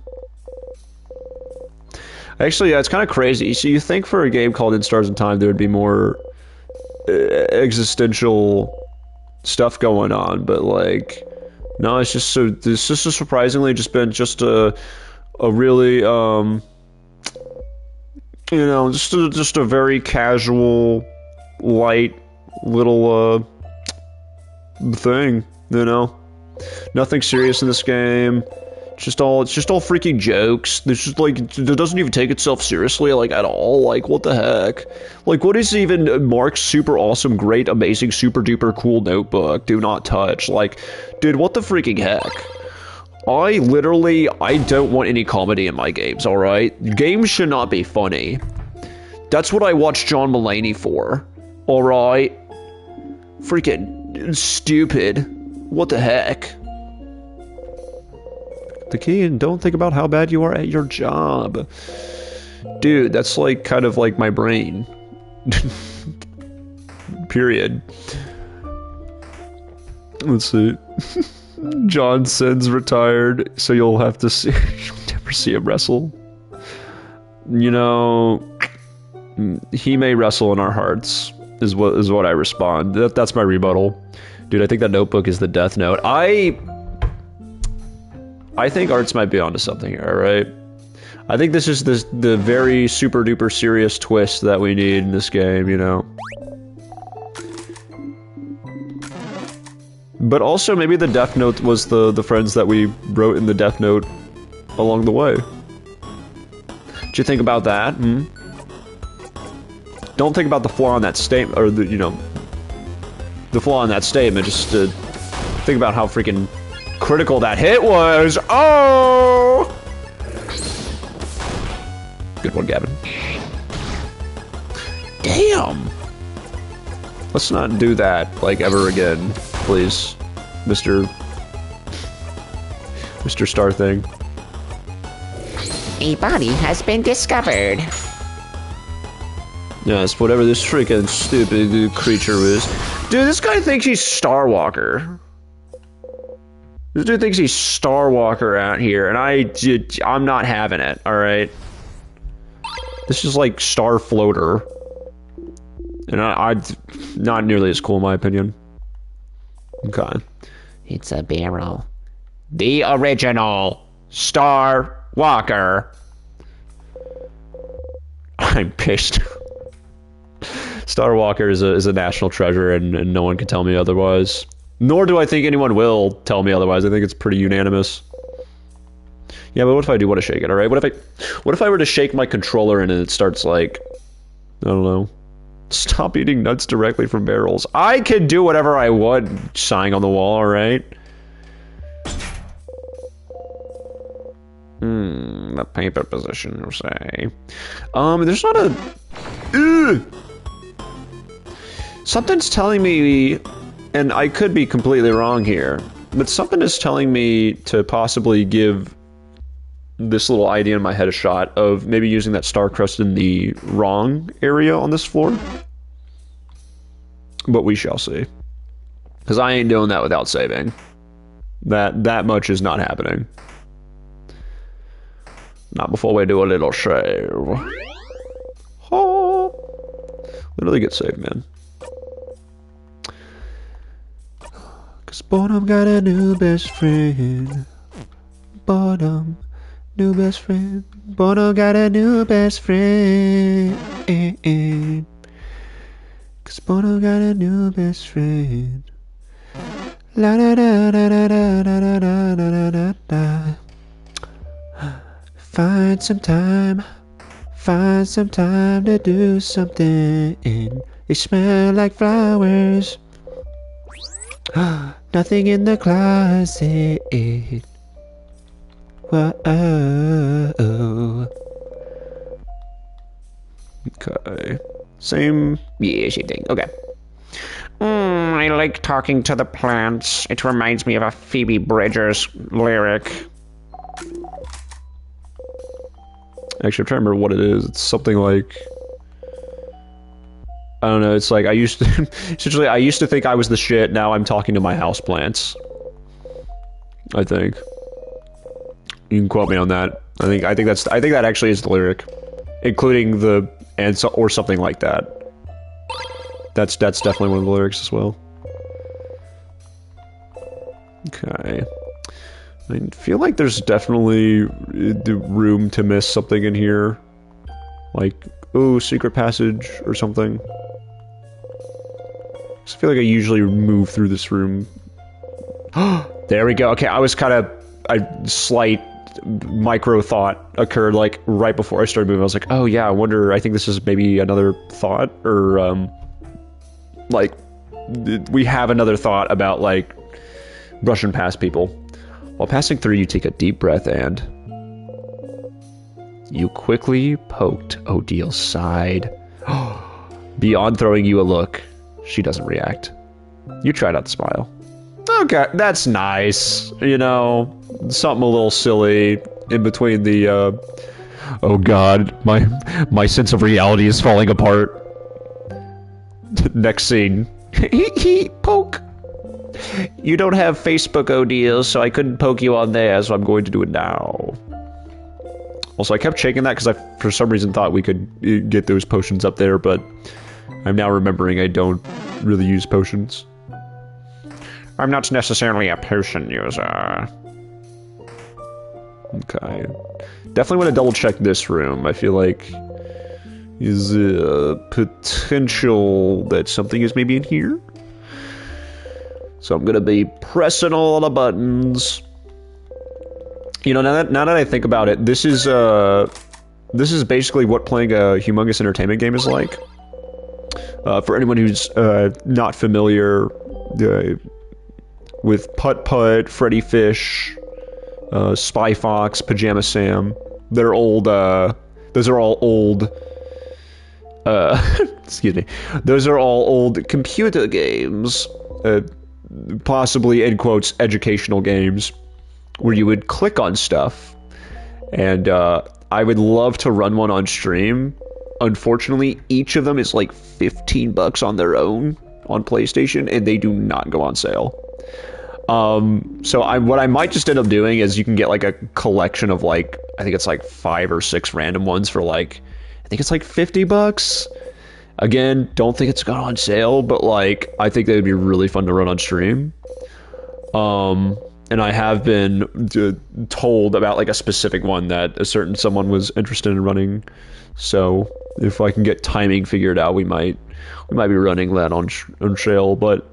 Actually, yeah, it's kind of crazy. So you think for a game called In Stars and Time there would be more existential stuff going on, but like, no, it's just so. This is surprisingly just been just a really you know, just a very casual, light little thing. You know, nothing serious in this game. It's just all freaking jokes. There's just like, it doesn't even take itself seriously, like, at all. Like, what the heck? Like, what is even Mark's super awesome, great, amazing, super duper cool notebook? Do not touch. Like, dude, what the freaking heck? I don't want any comedy in my games, alright? Games should not be funny. That's what I watch John Mulaney for. Alright? Freaking stupid. What the heck? the key and don't think about how bad you are at your job. Dude, that's like kind of like my brain. Period. Let's see. Johnson's retired, so you'll have to see. You'll never see him wrestle. You know, he may wrestle in our hearts. Is what I respond. That's my rebuttal. Dude, I think that notebook is the death note. I think Arts might be onto something here, alright? I think this is the very super duper serious twist that we need in this game, you know? But also, maybe the death note was the friends that we wrote in the death note along the way. Did you think about that? Hmm? Don't think about the flaw in that statement, or the, you know, the flaw in that statement. Just think about how freaking critical that hit was. Oh! Good one, Gavin. Damn! Let's not do that, like, ever again, please. Mr. Star Thing. A body has been discovered. Yes, whatever this freaking stupid creature is. Dude, this guy thinks he's Starwalker. This dude thinks he's Starwalker out here, and I'm not having it, alright? This is like Star Floater. And I not nearly as cool in my opinion. Okay. It's a barrel. The original Star Walker. I'm pissed. Star Walker is a national treasure, and no one can tell me otherwise. Nor do I think anyone will tell me otherwise. I think it's pretty unanimous. Yeah, but what if I do want to shake it, alright? What if I were to shake my controller and it starts like, I don't know. Stop eating nuts directly from barrels. I can do whatever I want, sign on the wall, alright? The paper position, say. There's not a... Ugh! Something's telling me, and I could be completely wrong here, but something is telling me to possibly give this little idea in my head a shot of maybe using that star crust in the wrong area on this floor. But we shall see. Because I ain't doing that without saving. That much is not happening. Not before we do a little save. Oh. Literally get saved, man. Cause Bonham got a new best friend. Bonham, new best friend. Bonham got a new best friend. Cause Bonham got a new best friend. La da da da da da da da da da da. Find some time to do something. They smell like flowers. Nothing in the closet. Whoa. Okay. Same thing. Okay. I like talking to the plants. It reminds me of a Phoebe Bridgers lyric. Actually, I'm trying to remember what it is. It's something like... I don't know, it's like I used to... essentially, I used to think I was the shit, now I'm talking to my houseplants. I think. You can quote me on that. I think that actually is the lyric. Including the... or something like that. That's definitely one of the lyrics as well. Okay. I feel like there's definitely the room to miss something in here. Like, oh, secret passage or something. I feel like I usually move through this room. There we go. Okay, I was kind of... a slight micro thought occurred, like, right before I started moving. I was like, oh yeah, I wonder... I think this is maybe another thought, or, like, we have another thought about, like, brushing past people. While passing through, you take a deep breath and... you quickly poked Odil's side. Beyond throwing you a look, she doesn't react. You try not to smile. Okay, that's nice. You know, something a little silly in between the, oh god, my sense of reality is falling apart. Next scene. Poke. You don't have Facebook ODs, so I couldn't poke you on there, so I'm going to do it now. Also, I kept checking that because I, for some reason, thought we could get those potions up there, but I'm now remembering I don't really use potions. I'm not necessarily a potion user. Okay. Definitely want to double check this room. I feel like is a potential that something is maybe in here. So I'm gonna be pressing all the buttons. You know, now that I think about it, this is basically what playing a humongous entertainment game is like. For anyone who's not familiar with Putt Putt, Freddy Fish, Spy Fox, Pajama Sam, they're old. Those are all old. Excuse me. Those are all old computer games, possibly in quotes educational games, where you would click on stuff. And I would love to run one on stream. Unfortunately, each of them is like $15 on their own on PlayStation, and they do not go on sale. So what I might just end up doing is you can get like a collection of like, I think it's like 5 or 6 random ones for like, I think it's like $50. Again, don't think it's gone on sale, but like, I think they would be really fun to run on stream. And I have been told about like a specific one that a certain someone was interested in running. So if I can get timing figured out, we might be running that on sale, but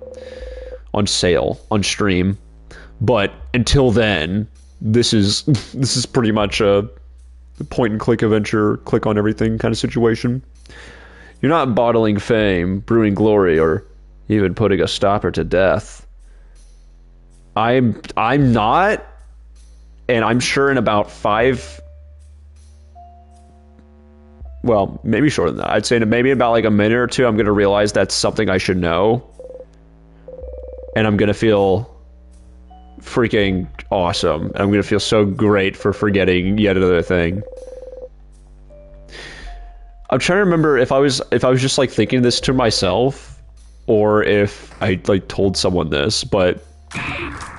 on stream. But until then, this is pretty much a point and click adventure, click on everything kind of situation. You're not bottling fame, brewing glory, or even putting a stopper to death. I'm not, and I'm sure in about 5, well, maybe shorter than that. I'd say in maybe about like a minute or two, I'm going to realize that's something I should know. And I'm going to feel freaking awesome. And I'm going to feel so great for forgetting yet another thing. I'm trying to remember if I was just like thinking this to myself or if I like told someone this, but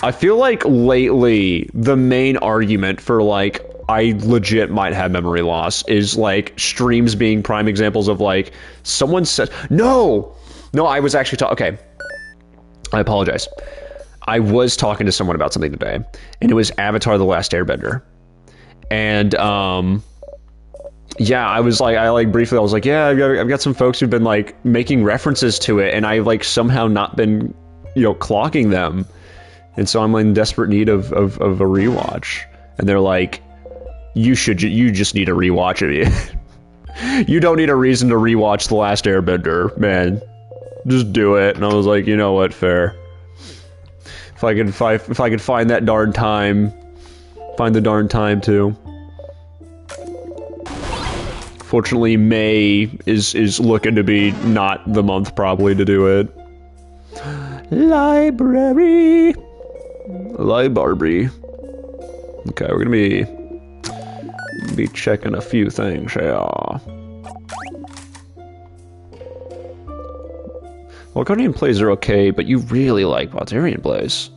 I feel like lately the main argument for like I legit might have memory loss is like streams being prime examples of like someone said no I was actually okay, I apologize. I was talking to someone about something today, and it was Avatar: The Last Airbender. And yeah, I was like, yeah, I've got some folks who've been like making references to it, and I've like somehow not been, you know, clocking them. And so I'm in desperate need of a rewatch. And they're like, you just need a rewatch of it. You don't need a reason to rewatch The Last Airbender, man. Just do it. And I was like, you know what, fair. If I could find that darn time, find the darn time too. Fortunately, May is looking to be not the month probably to do it. Library. Okay, we're gonna be checking a few things here. Waterboarding plays are okay, but you really like Waterboarding plays.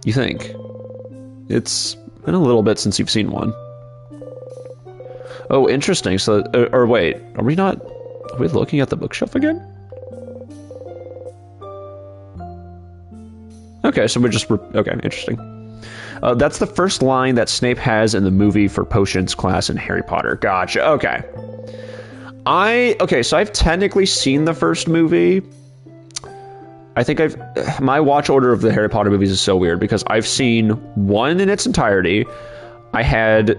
You think? It's been a little bit since you've seen one. Oh, interesting. So, or wait, are we looking at the bookshelf again? Okay, so we're just, okay, interesting. That's the first line that Snape has in the movie for potions class in Harry Potter. Gotcha, okay. So I've technically seen the first movie. I think my watch order of the Harry Potter movies is so weird because I've seen one in its entirety. I had,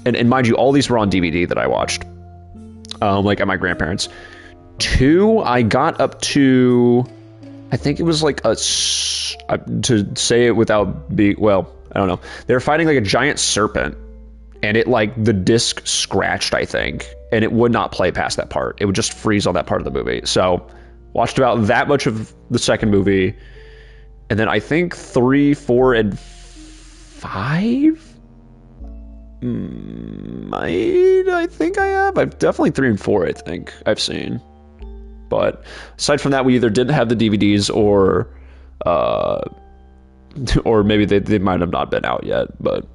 and mind you, all these were on DVD that I watched, like at my grandparents'. 2, I got up to, I think it was like to say it without being, well, I don't know. They were fighting like a giant serpent, and it like the disc scratched, I think, and it would not play past that part. It would just freeze on that part of the movie. So watched about that much of the second movie, And then I think 3, 4, and 5? I think I have. I've definitely 3 and 4, I think I've seen. But aside from that, we either didn't have the DVDs or maybe they might have not been out yet. But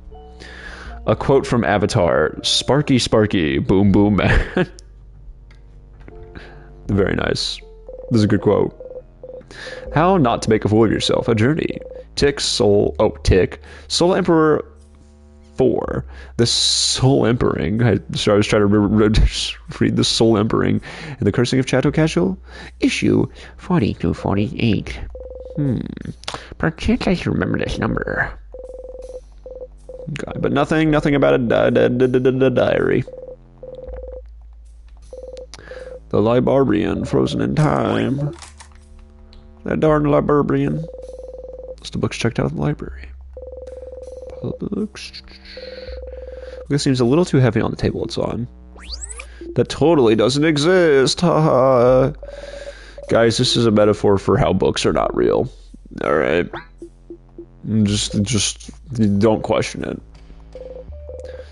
a quote from Avatar: "Sparky, Sparky, boom, boom, man." Very nice. This is a good quote. How not to make a fool of yourself. A journey. Tick Soul Emperor 4. The Soul Emperor. I was trying to read the Soul Emperor and the Cursing of Chato Casual. Issue 4248. Perchance I should remember this number. Okay, but nothing about a diary. The Librarian, frozen in time. That darn Librarian. List of books checked out in the library. Books. This seems a little too heavy on the table it's on. That totally doesn't exist. Haha. Guys, this is a metaphor for how books are not real. Alright. Just don't question it.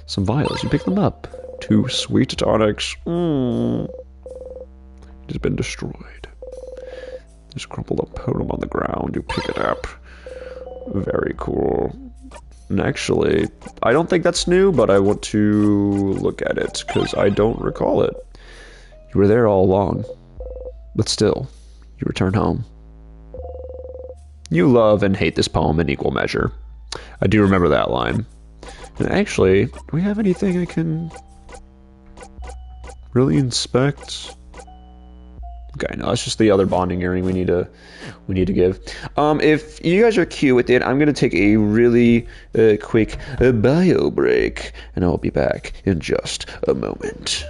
Some vials, you pick them up. 2 sweet tonics. It has been destroyed. There's a crumpled up totem on the ground. You pick it up. Very cool. And actually, I don't think that's new, but I want to look at it, because I don't recall it. You were there all along. But still, you return home. You love and hate this poem in equal measure. I do remember that line. And actually, do we have anything I can really inspect? Okay, no, that's just the other bonding earring we need to give. If you guys are cute with it, I'm gonna take a really quick bio break, and I'll be back in just a moment.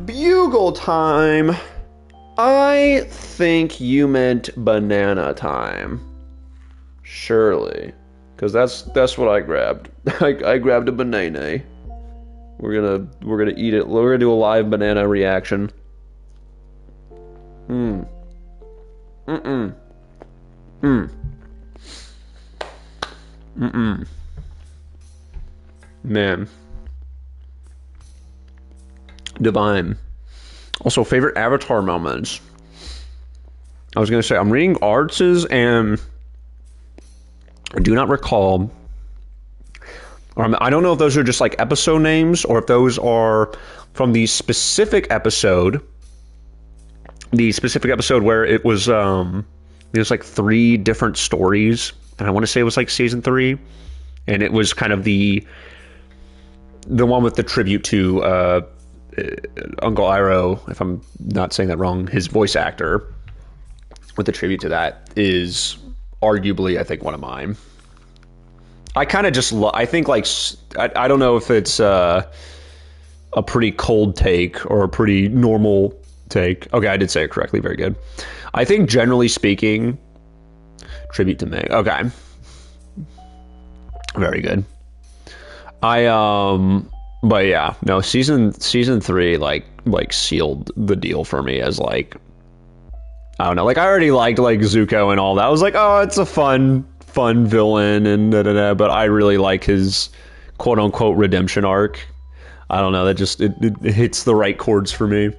Bugle time. I think you meant banana time. Surely, because that's what I grabbed. I grabbed a banana. We're gonna eat it. We're gonna do a live banana reaction. Man. Divine. Also, favorite Avatar moments. I was going to say, I'm reading Arts's and I do not recall. I don't know if those are just like episode names or if those are from the specific episode. The specific episode where it was like 3 different stories and I want to say it was like season 3, and it was kind of the one with the tribute to Uncle Iroh, if I'm not saying that wrong, his voice actor, with the tribute to that, is arguably, I think, one of mine. I kind of just I think, like, I don't know if it's a pretty cold take or a pretty normal take. Okay, I did say it correctly. Very good. I think, generally speaking, tribute to Meg. Okay. Very good. But yeah, no, season 3 like sealed the deal for me as, like, I don't know, like, I already liked, like, Zuko and all that. I was like, oh, it's a fun villain and da-da-da, but I really like his quote unquote redemption arc. I don't know, that just it hits the right chords for me.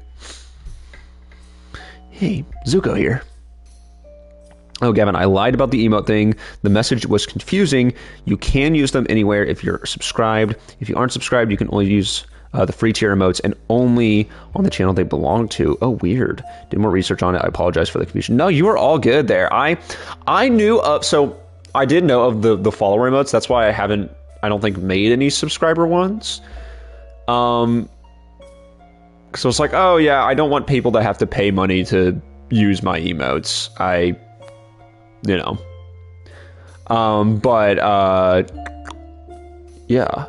Hey, Zuko here. Oh, Gavin, I lied about the emote thing. The message was confusing. You can use them anywhere if you're subscribed. If you aren't subscribed, you can only use the free tier emotes and only on the channel they belong to. Oh, weird. Did more research on it. I apologize for the confusion. No, you were all good there. I knew of, so I did know of the follower emotes. That's why I don't think made any subscriber ones. So it's like, oh yeah, I don't want people to have to pay money to use my emotes. Yeah.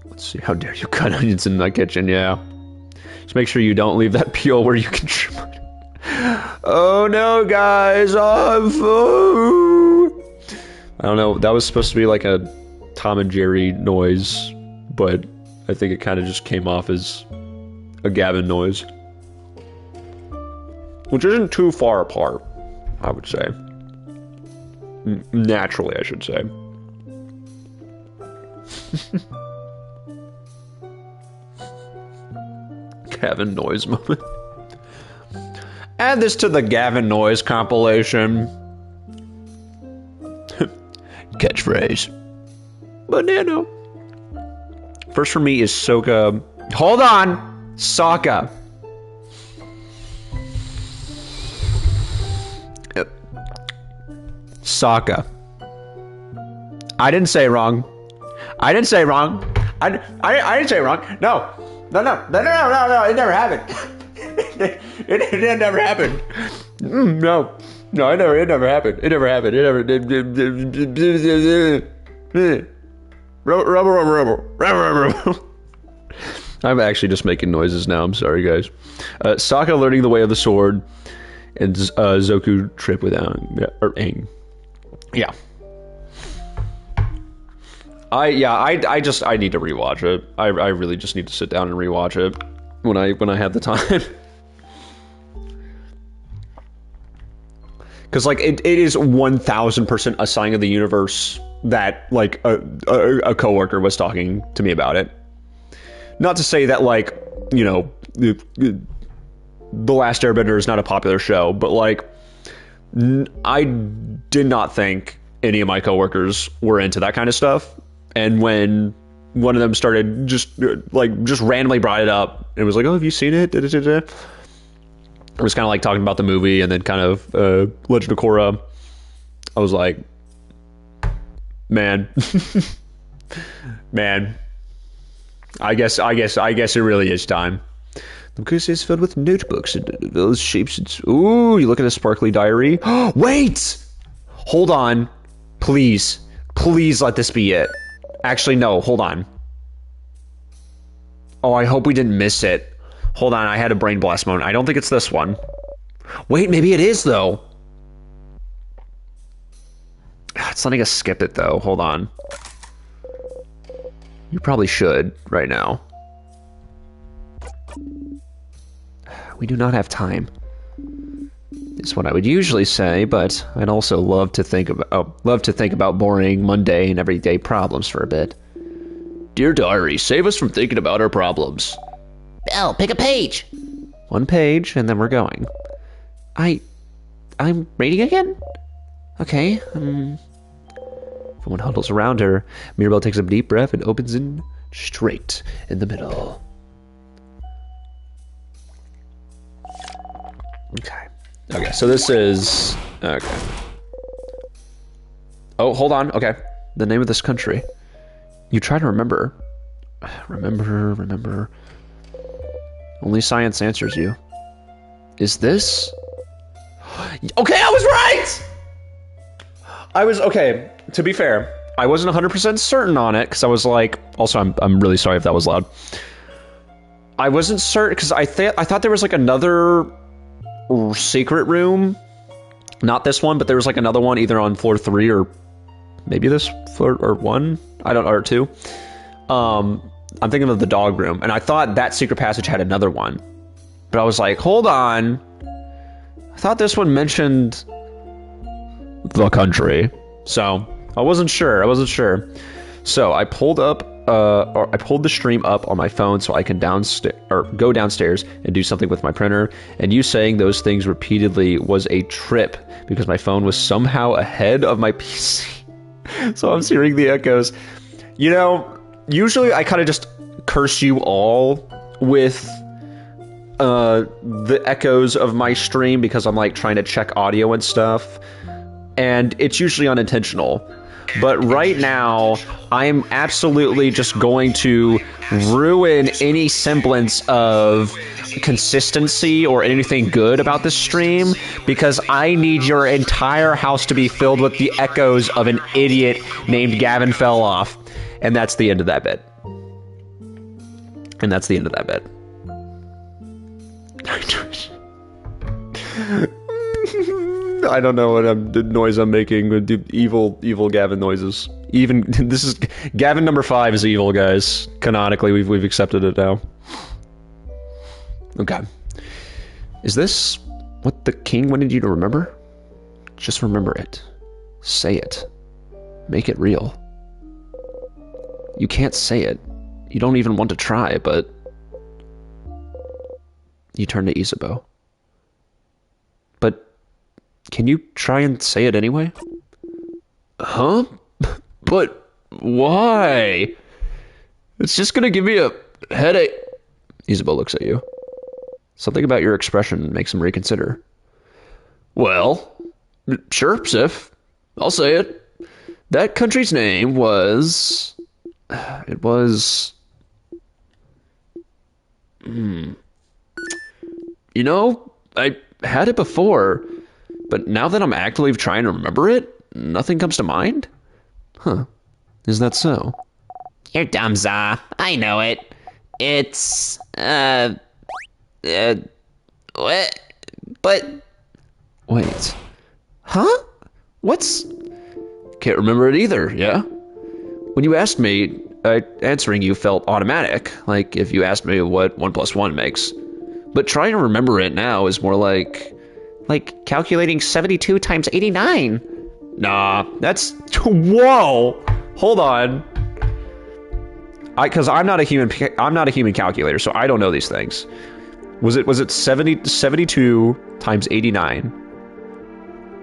Let's see. How dare you cut onions in my kitchen? Yeah. Just make sure you don't leave that peel where you can trim it. Oh no, guys. Oh, I don't know. That was supposed to be like a Tom and Jerry noise, but I think it kind of just came off as a Gavin noise, which isn't too far apart, I would say. Naturally, I should say. Gavin noise moment. Add this to the Gavin noise compilation. Catchphrase. Banana. First for me is Sokka. Hold on! Sokka. Sokka. I didn't say it wrong. I didn't say it wrong. I didn't say it wrong. No. It never happened. it never happened. No, it never happened. It never happened. It never did. Rubber. I'm actually just making noises now. I'm sorry, guys. Sokka learning the way of the sword, and Zoku trip with Aang. Yeah. I need to rewatch it. I really just need to sit down and rewatch it when I have the time. Because, like, it is 1000% a sign of the universe that, like, a coworker was talking to me about it. Not to say that, like, you know, The Last Airbender is not a popular show, but, like, I did not think any of my coworkers were into that kind of stuff. And when one of them started just randomly brought it up, it was like, oh, have you seen it? It was kind of like talking about the movie, and then kind of Legend of Korra. I was like, man, I guess it really is time. The case is filled with notebooks and those shapes. Ooh, you look at a sparkly diary. Wait, hold on, please let this be it. Actually, no, hold on. Oh, I hope we didn't miss it. Hold on, I had a brain blast moment. I don't think it's this one. Wait, maybe it is, though. It's letting us skip it, though. Hold on. You probably should right now. We do not have time. It's what I would usually say, but I'd also love to think about boring, mundane, everyday problems for a bit. Dear diary, save us from thinking about our problems. Belle, pick a page. One page, and then we're going. I'm reading again? Okay, Everyone huddles around her. Mirabelle takes a deep breath and opens in straight in the middle. Okay, so this is... Okay. Oh, hold on. Okay. The name of this country. You try to remember. Remember. Only science answers you. Is this? Okay, I was right! Okay, to be fair, I wasn't 100% certain on it, because I was like... Also, I'm really sorry if that was loud. I wasn't certain, because I thought there was like another secret room. Not this one, but there was like another one either on floor 3 or maybe this floor, or 1? I don't know, or 2. I'm thinking of the dog room, and I thought that secret passage had another one. But I was like, hold on. I thought this one mentioned the country. So, I wasn't sure. So, I pulled the stream up on my phone so I can go downstairs and do something with my printer. And you saying those things repeatedly was a trip because my phone was somehow ahead of my PC. So, I'm hearing the echoes. You know, usually I kind of just curse you all with the echoes of my stream because I'm like trying to check audio and stuff, and it's usually unintentional. But right now, I'm absolutely just going to ruin any semblance of consistency or anything good about this stream because I need your entire house to be filled with the echoes of an idiot named gavinfelloff. And that's the end of that bit. I don't know what the noise I'm making. Evil Gavin noises. Even this is Gavin number 5 is evil, guys. Canonically, we've accepted it now. Okay. Is this what the king wanted you to remember? Just remember it. Say it. Make it real. You can't say it. You don't even want to try, but... You turn to Isabeau. But can you try and say it anyway? Huh? But why? It's just gonna give me a headache. Isabeau looks at you. Something about your expression makes him reconsider. Well, sure, Sif. I'll say it. That country's name was... It was... You know, I had it before, but now that I'm actively trying to remember it, nothing comes to mind? Huh. Is that so? You're dumb, Za. I know it. It's, what? But... Wait. Huh? What's... Can't remember it either, yeah? When you asked me, answering you felt automatic, like if you asked me what 1 + 1 makes. But trying to remember it now is more like... Like calculating 72 times 89. Nah, that's... Whoa! Hold on. Because I'm not a human calculator, so I don't know these things. Was it 72 times 89?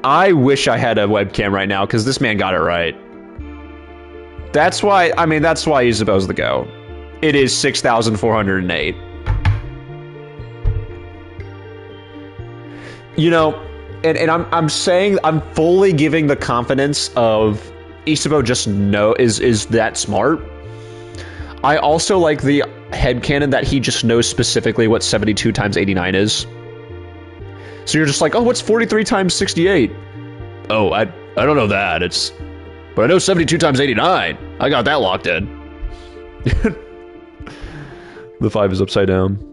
I wish I had a webcam right now, because this man got it right. That's why Isabeau's the go. It is 6,408. You know, and I'm saying I'm fully giving the confidence of Isabeau just is that smart. I also like the headcanon that he just knows specifically what 72 times 89 is. So you're just like, oh, what's 43 times 68? Oh, I don't know that. But I know 72 times 89. I got that locked in. The 5 is upside down.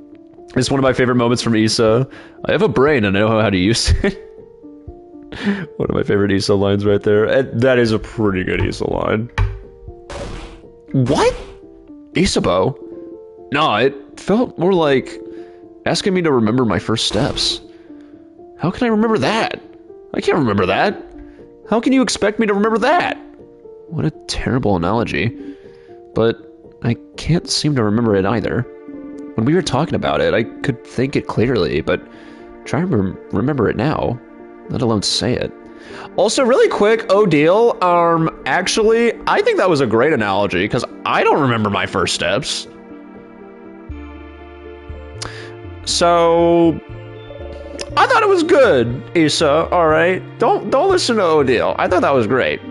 It's one of my favorite moments from Issa. I have a brain and I know how to use it. One of my favorite Issa lines right there. That is a pretty good Issa line. What? Isabeau? No, it felt more like asking me to remember my first steps. How can I remember that? I can't remember that. How can you expect me to remember that? What a terrible analogy. But I can't seem to remember it either. When we were talking about it, I could think it clearly, but try to remember it now, let alone say it. Also, really quick, Odile, actually, I think that was a great analogy, because I don't remember my first steps. So, I thought it was good, Issa, alright? Don't listen to Odile. I thought that was great.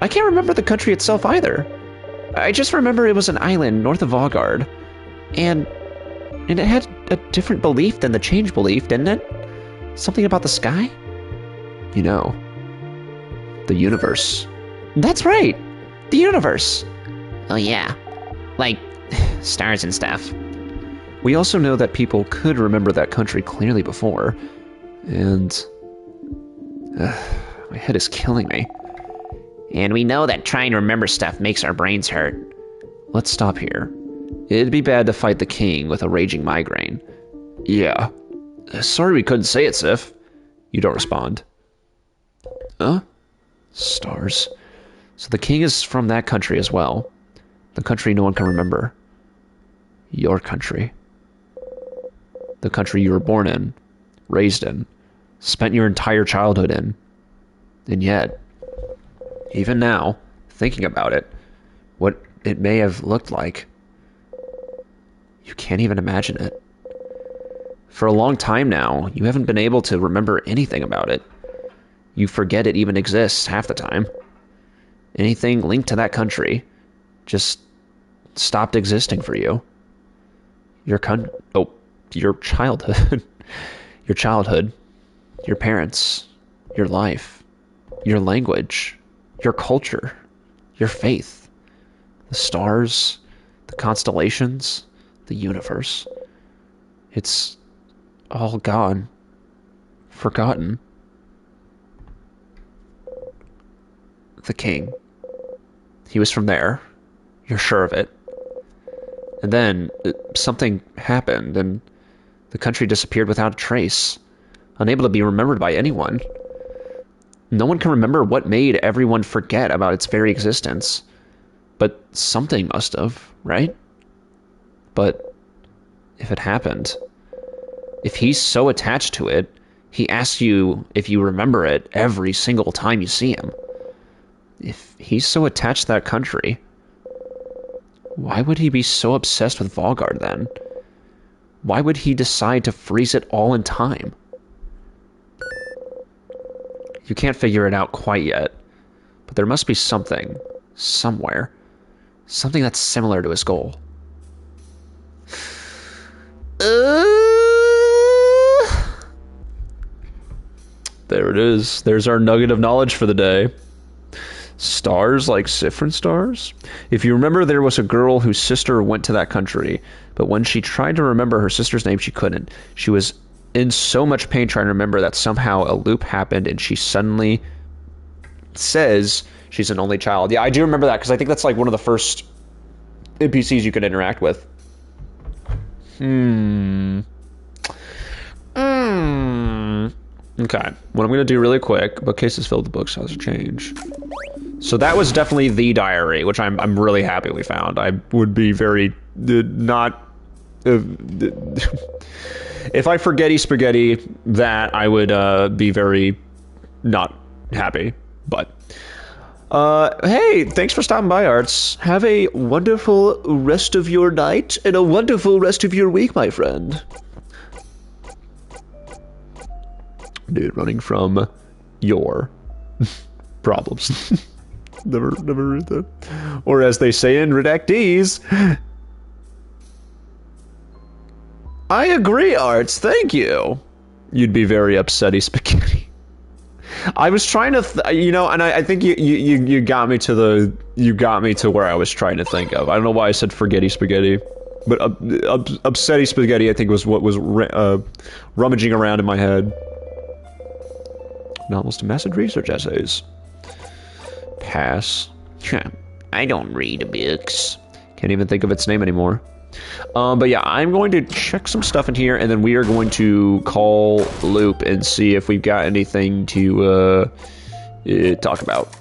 I can't remember the country itself either. I just remember it was an island north of Valgard. And it had a different belief than the change belief, didn't it? Something about the sky? You know, the universe. That's right! The universe! Oh yeah, like stars and stuff. We also know that people could remember that country clearly before, and my head is killing me. And we know that trying to remember stuff makes our brains hurt. Let's stop here. It'd be bad to fight the king with a raging migraine. Yeah. Sorry we couldn't say it, Sif. You don't respond. Huh? Stars. So the king is from that country as well. The country no one can remember. Your country. The country you were born in, raised in, spent your entire childhood in. And yet, even now, thinking about it, what it may have looked like, you can't even imagine it. For a long time now, you haven't been able to remember anything about it. You forget it even exists half the time. Anything linked to that country just stopped existing for you. Your childhood. Your childhood. Your parents. Your life. Your language. Your culture. Your faith. The stars. The constellations. The universe. It's all gone. Forgotten. The king. He was from there. You're sure of it. And then something happened and the country disappeared without a trace, unable to be remembered by anyone. No one can remember what made everyone forget about its very existence. But something must have, right? But if it happened, if he's so attached to it, he asks you if you remember it every single time you see him. If he's so attached to that country, why would he be so obsessed with Valgard then? Why would he decide to freeze it all in time? You can't figure it out quite yet, but there must be something, somewhere, something that's similar to his goal. There it is. There's our nugget of knowledge for the day. Stars like Siffrin stars? If you remember, there was a girl whose sister went to that country, but when she tried to remember her sister's name, she couldn't. She was in so much pain trying to remember that somehow a loop happened and she suddenly says she's an only child. Yeah, I do remember that because I think that's like one of the first NPCs you could interact with. Okay, what I'm going to do really quick, bookcase is filled with books, how's it change? So that was definitely the diary, which I'm really happy we found. I would be very not... if I forgetty spaghetti that, I would be very not happy, but... hey, thanks for stopping by, Arts. Have a wonderful rest of your night and a wonderful rest of your week, my friend. Dude, running from your problems. never read that. Or as they say in redactees, I agree, Arts, thank you. You'd be very upsetty, spaghetti. I was trying to, and I think you got me to where I was trying to think of. I don't know why I said forgetty spaghetti, but upsetty spaghetti I think was what was rummaging around in my head. Novels to message research essays. Pass. I don't read books. Can't even think of its name anymore. But yeah, I'm going to check some stuff in here, and then we are going to call Loop and see if we've got anything to talk about.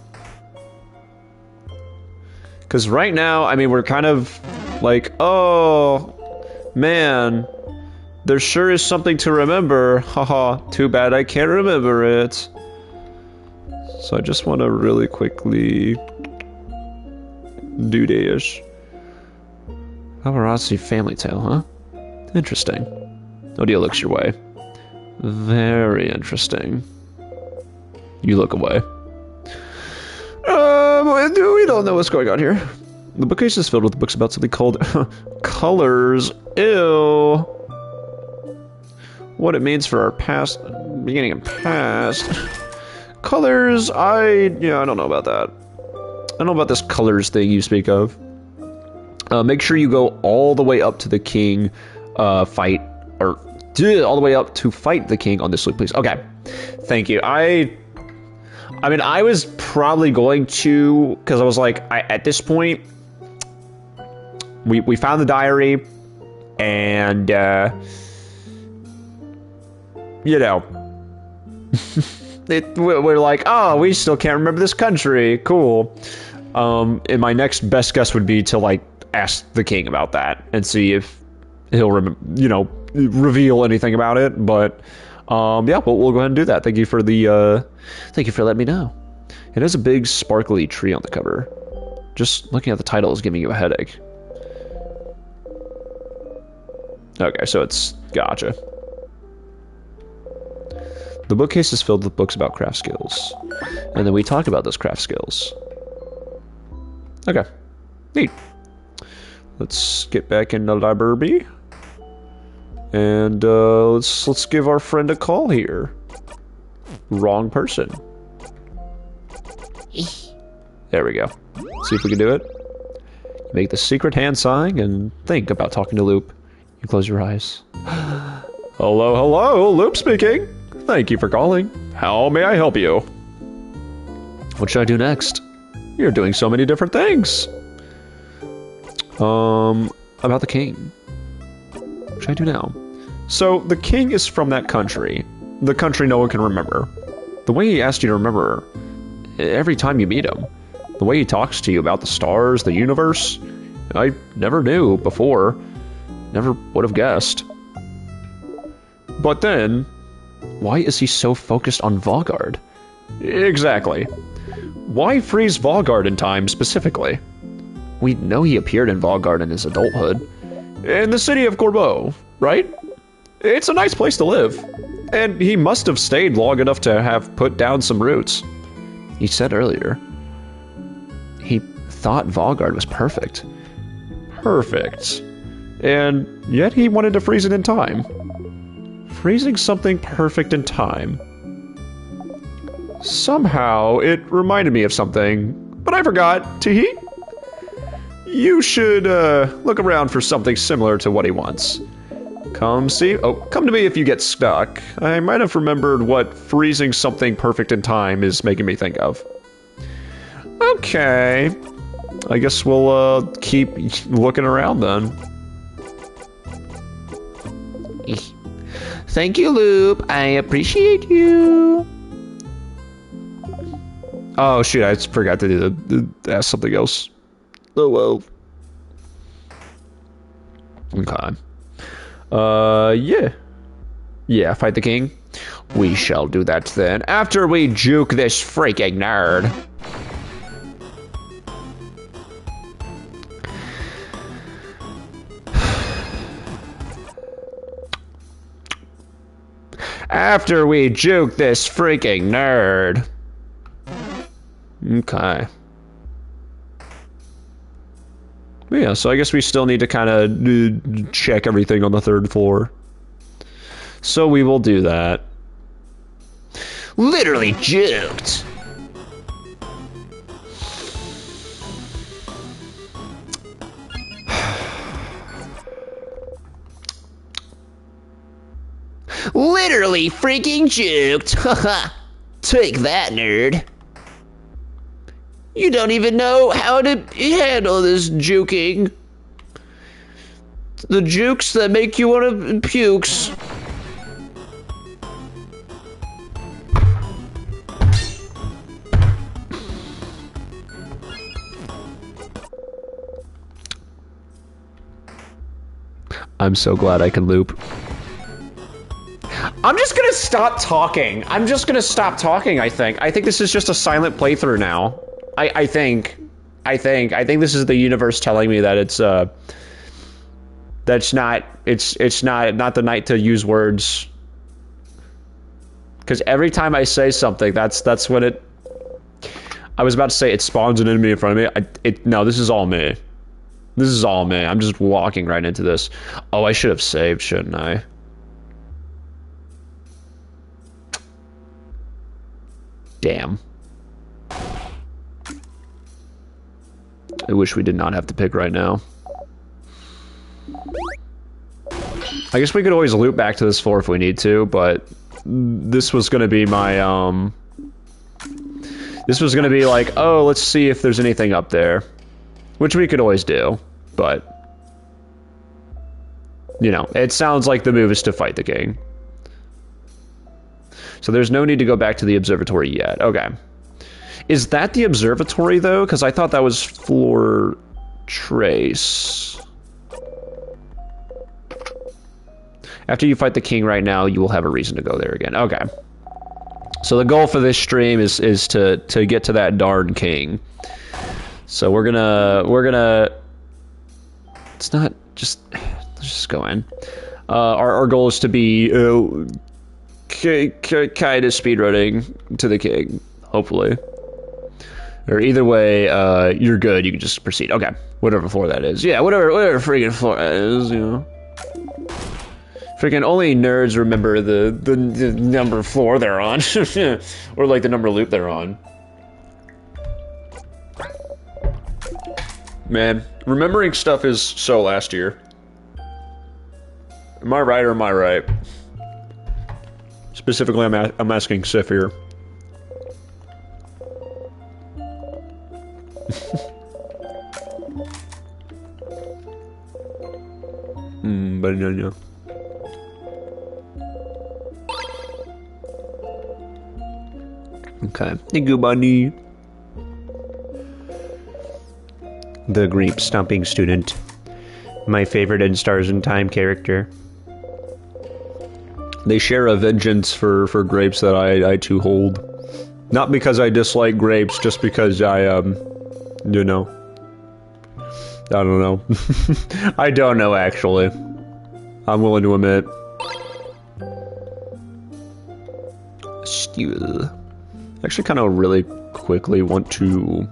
Because right now, I mean, we're kind of like, oh, man, there sure is something to remember. Haha, too bad I can't remember it. So I just want to really quickly do this. Paparazzi family tale, huh? Interesting. Odia looks your way. Very interesting. You look away. We don't know what's going on here. The bookcase is filled with books about something called colors. Ew. What it means for our past, beginning and past. Colors, I don't know about that. I don't know about this colors thing you speak of. Make sure you go all the way up to the king, fight, or all the way up to fight the king on this loop, please. Okay, thank you. I mean, I was probably going to, because I was like, at this point, we found the diary, and, you know, we're like, oh, we still can't remember this country. Cool. And my next best guess would be to, like, ask the king about that and see if he'll, reveal anything about it. But, yeah, we'll go ahead and do that. Thank you for letting me know. It has a big sparkly tree on the cover. Just looking at the title is giving you a headache. Okay, so it's gotcha. The bookcase is filled with books about craft skills. And then we talk about those craft skills. Okay. Neat. Let's get back in the library. And let's give our friend a call here. Wrong person. There we go. See if we can do it. Make the secret hand sign and think about talking to Loop. You close your eyes. Hello, Loop speaking. Thank you for calling. How may I help you? What should I do next? You're doing so many different things. About the king. What should I do now? So, the king is from that country. The country no one can remember. The way he asked you to remember every time you meet him. The way he talks to you about the stars, the universe. I never knew before. Never would have guessed. But then, why is he so focused on Valgard? Exactly. Why freeze Valgard in time specifically? We know he appeared in Valgard in his adulthood. In the city of Corbeau, right? It's a nice place to live. And he must have stayed long enough to have put down some roots. He said earlier, he thought Valgard was perfect. Perfect. And yet he wanted to freeze it in time. Freezing something perfect in time. Somehow, it reminded me of something, but I forgot. Teehee? You should, look around for something similar to what he wants. Come to me if you get stuck. I might have remembered what freezing something perfect in time is making me think of. Okay. I guess we'll, keep looking around then. Thank you, Loop. I appreciate you. Oh, shoot, I forgot to do ask something else. Oh, well. Okay. Yeah. Yeah, fight the king. We shall do that then, after we juke this freaking nerd. After we juke this freaking nerd. Okay. Yeah, so I guess we still need to kind of check everything on the third floor. So we will do that. Literally juked. Literally freaking juked. Haha. Take that, nerd. You don't even know how to handle this juking. The jukes that make you want to pukes. I'm so glad I can loop. I'm just gonna stop talking. I think. I think this is just a silent playthrough now. I think this is the universe telling me that it's not the night to use words. Because every time I say something, that's when it. I was about to say it spawns an enemy in front of me. No, this is all me. This is all me. I'm just walking right into this. Oh, I should have saved, shouldn't I? Damn. I wish we did not have to pick right now. I guess we could always loop back to this floor if we need to, but this was gonna be my, this was gonna be like, oh, let's see if there's anything up there. Which we could always do, but... You know, it sounds like the move is to fight the king. So there's no need to go back to the observatory yet. Okay. Is that the observatory, though? Because I thought that was floor trace. After you fight the king right now, you will have a reason to go there again. Okay. So the goal for this stream is to get to that darn king. So we're gonna it's not just, let's just go in. Our goal is to be kind of speedrunning to the king, hopefully. Or either way, you're good, you can just proceed. Okay, whatever floor that is. Yeah, whatever freaking floor that is, you know. Freaking only nerds remember the number of floor they're on. Or like the number loop they're on. Man, remembering stuff is so last year. Am I right or am I right? Specifically, I'm asking Sif here. Banana. Okay. Thank you, bunny. The Greep Stomping Student. My favorite in Stars in Time character. They share a vengeance for grapes that I too hold. Not because I dislike grapes, just because I, you know. I don't know. I don't know, actually. I'm willing to admit. Still. Actually kind of really quickly want to...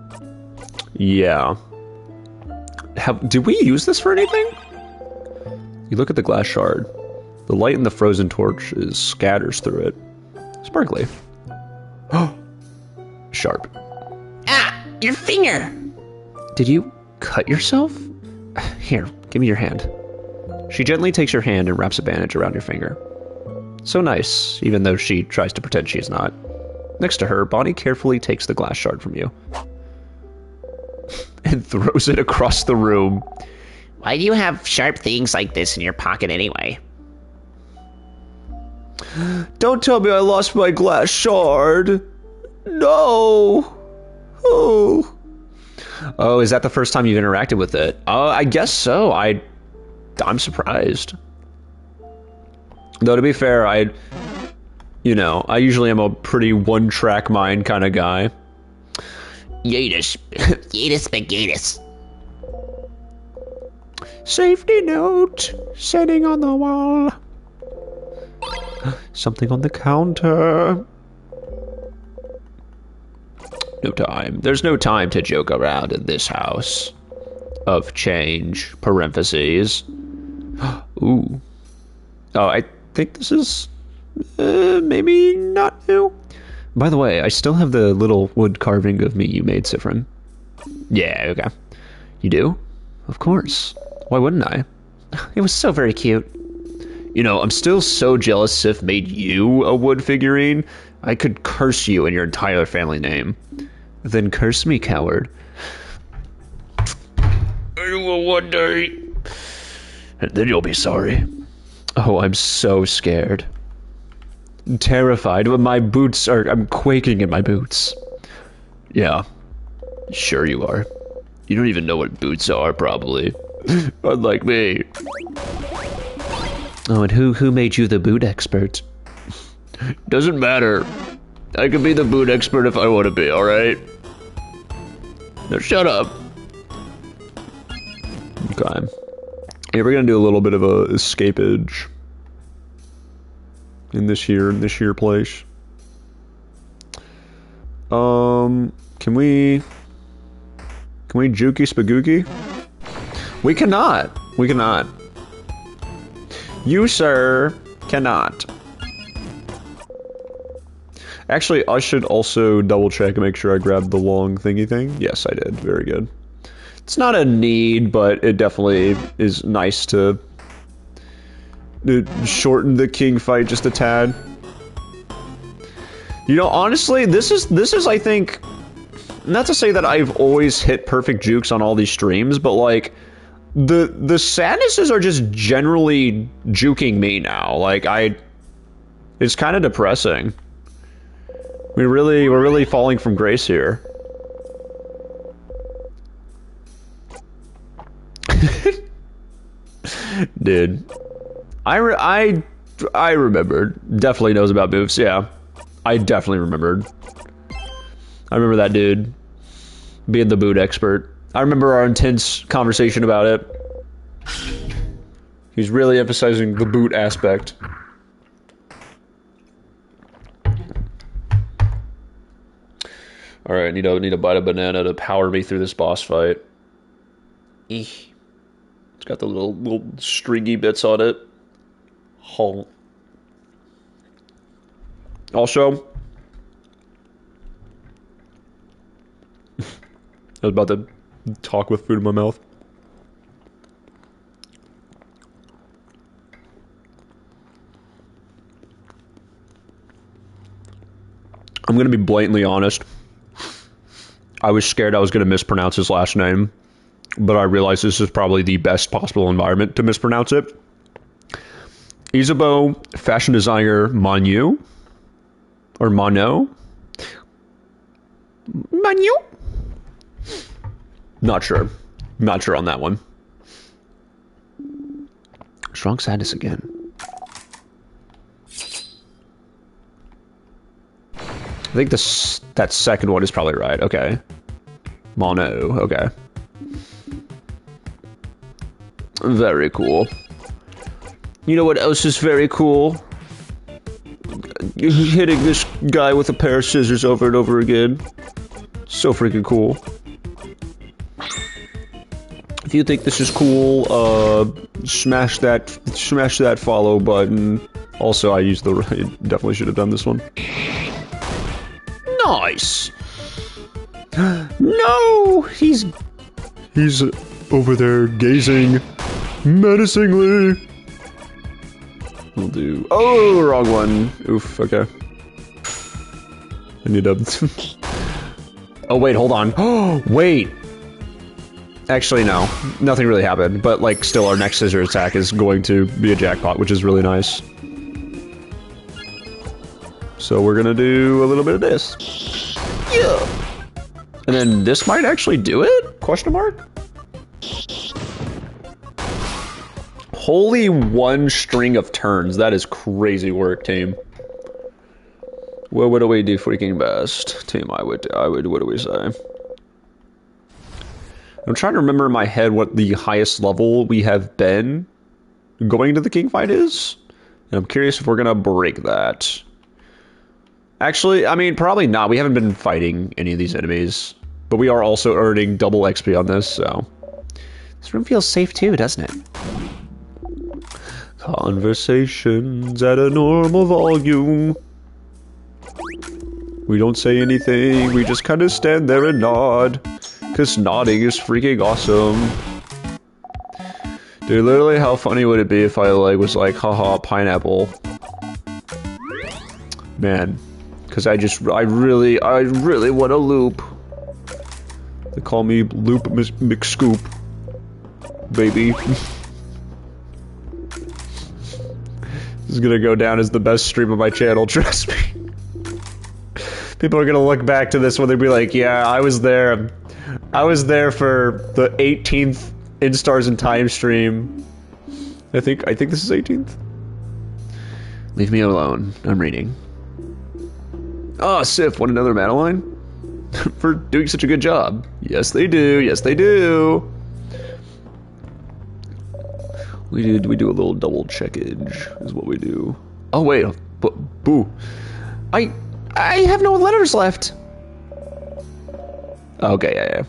Yeah. Did we use this for anything? You look at the glass shard. The light in the frozen torch scatters through it. Sparkly. Oh, sharp. Ah, your finger! Did you cut yourself? Here, give me your hand. She gently takes your hand and wraps a bandage around your finger. So nice, even though she tries to pretend she's not. Next to her, Bonnie carefully takes the glass shard from you. And throws it across the room. Why do you have sharp things like this in your pocket anyway? Don't tell me I lost my glass shard. No. Oh. Oh, is that the first time you've interacted with it? I guess so. I'm surprised. Though to be fair, I usually am a pretty one-track mind kind of guy. Yatus. Yatus Spagatus. Safety note. Sitting on the wall. Something on the counter. No time. There's no time to joke around in this house. Of change. Parentheses. Ooh. Oh, I think this is... maybe not new. By the way, I still have the little wood carving of me you made, Sifrin. Yeah, okay. You do? Of course. Why wouldn't I? It was so very cute. You know, I'm still so jealous Sif made you a wood figurine. I could curse you and your entire family name. Then curse me, coward. You will one day. And then you'll be sorry. Oh, I'm so scared. Terrified. My boots are... I'm quaking in my boots. Yeah. Sure you are. You don't even know what boots are, probably. Unlike me. Oh, and who made you the boot expert? Doesn't matter. I can be the boot expert if I want to be, alright? Now shut up. Okay. Yeah, we're gonna do a little bit of a escapage. In this here place. Can we jukey spagooky? We cannot. We cannot. You, sir, cannot. Actually, I should also double check and make sure I grabbed the long thingy thing. Yes, I did. Very good. It's not a need, but it definitely is nice to shorten the king fight just a tad. You know, honestly, this is I think, not to say that I've always hit perfect jukes on all these streams, but like the sadnesses are just generally juking me now. Like it's kind of depressing. We're really falling from grace here. Dude, I remembered. Definitely knows about moves. Yeah, I definitely remembered. I remember that dude being the boot expert. I remember our intense conversation about it. He's really emphasizing the boot aspect. All right, need a bite of banana to power me through this boss fight. Eesh. It's got the little stringy bits on it. Oh. Also, I was about to talk with food in my mouth. I'm gonna be blatantly honest. I was scared I was gonna mispronounce his last name, but I realized this is probably the best possible environment to mispronounce it. Isabeau, fashion designer Manu? Or Mano? Manu? Not sure. Not sure on that one. Strong sadness again. I think that second one is probably right. Okay. Mono. Okay. Very cool. You know what else is very cool? Hitting this guy with a pair of scissors over and over again. So freaking cool. If you think this is cool, smash that follow button. Also, I definitely should have done this one. Nice. No, he's over there gazing menacingly. We'll do. Oh, wrong one. Oof. Okay. I need to. Oh wait, hold on. Oh wait. Actually, no. Nothing really happened. But like, still, our next scissor attack is going to be a jackpot, which is really nice. So we're gonna do a little bit of this. Yeah. And then this might actually do it? Question mark? Holy one string of turns. That is crazy work, team. Well, what do we do freaking best? Team, I would, what do we say? I'm trying to remember in my head what the highest level we have been going to the king fight is. And I'm curious if we're gonna break that. Actually, I mean, probably not. We haven't been fighting any of these enemies. But we are also earning double XP on this, so. This room feels safe too, doesn't it? Conversations at a normal volume. We don't say anything, we just kind of stand there and nod. Because nodding is freaking awesome. Dude, literally, how funny would it be if I was like, haha, pineapple. Man. Because I really want a loop. They call me Loop McScoop. Baby. This is gonna go down as the best stream of my channel, trust me. People are gonna look back to this when they'll be like, yeah, I was there. I was there for the 18th Instars in Time stream. I think this is 18th. Leave me alone. I'm reading. Oh, Sif, want another Madeline? For doing such a good job. Yes, they do. Yes, they do. We do a little double checkage, is what we do. Oh, wait. Boo. I have no letters left. Okay, yeah.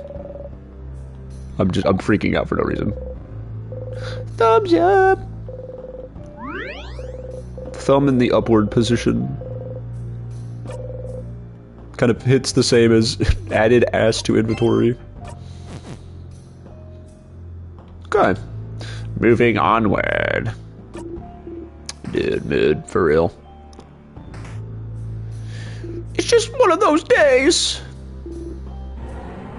I'm freaking out for no reason. Thumbs up. Thumb in the upward position. Kind of hits the same as added ass to inventory. Okay. Moving onward. Dude, mood, for real. It's just one of those days.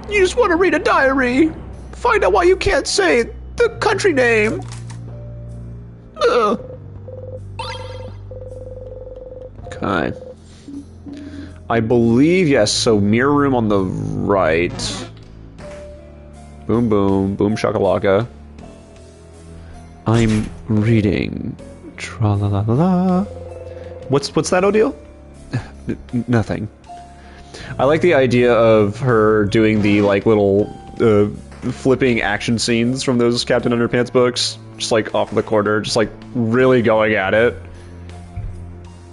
You just want to read a diary. Find out why you can't say the country name. Ugh. Okay. I believe, yes, so mirror room on the right. Boom, boom, boom, shakalaka. I'm reading. Tra-la-la-la-la. What's that, Odile? Nothing. I like the idea of her doing the, like, little, flipping action scenes from those Captain Underpants books. Just, like, off in the corner, just, like, really going at it.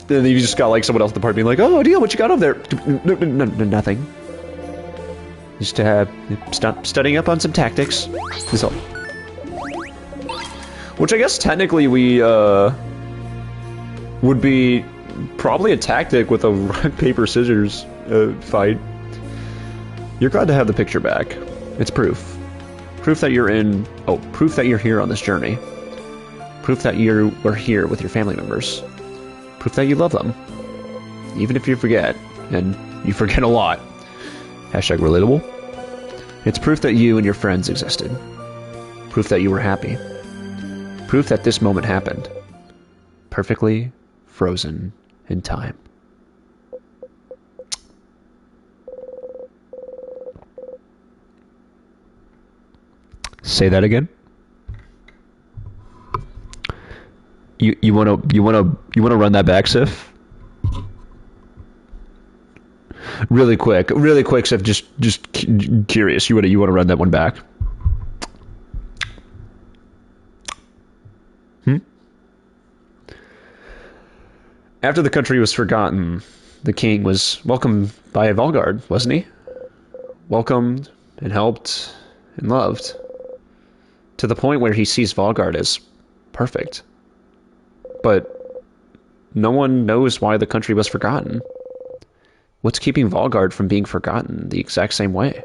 And then you just got, like, someone else in the party being like, oh, Odile, what you got over there? Nothing. Just, studying up on some tactics. That's all. Which I guess technically we, would be probably a tactic with a rock, paper, scissors fight. You're glad to have the picture back. It's proof. Proof that you're in... Oh, proof that you're here on this journey. Proof that you were here with your family members. Proof that you love them. Even if you forget. And you forget a lot. Hashtag relatable. It's proof that you and your friends existed. Proof that you were happy. Proof that this moment happened. Perfectly frozen in time. Say that again. You wanna run that back, Sif? Really quick, Sif. Just curious. You wanna run that one back? After the country was forgotten, the king was welcomed by Valgard, wasn't he? Welcomed and helped and loved. To the point where he sees Valgard as perfect. But no one knows why the country was forgotten. What's keeping Valgard from being forgotten the exact same way?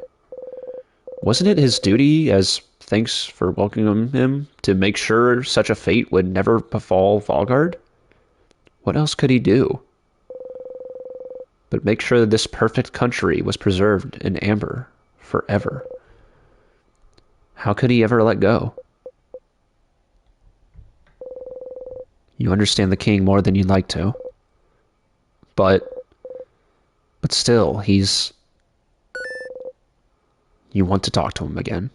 Wasn't it his duty as thanks for welcoming him to make sure such a fate would never befall Valgard? What else could he do but make sure that this perfect country was preserved in amber forever? How could he ever let go? You understand the king more than you'd like to. But still, he's... You want to talk to him again.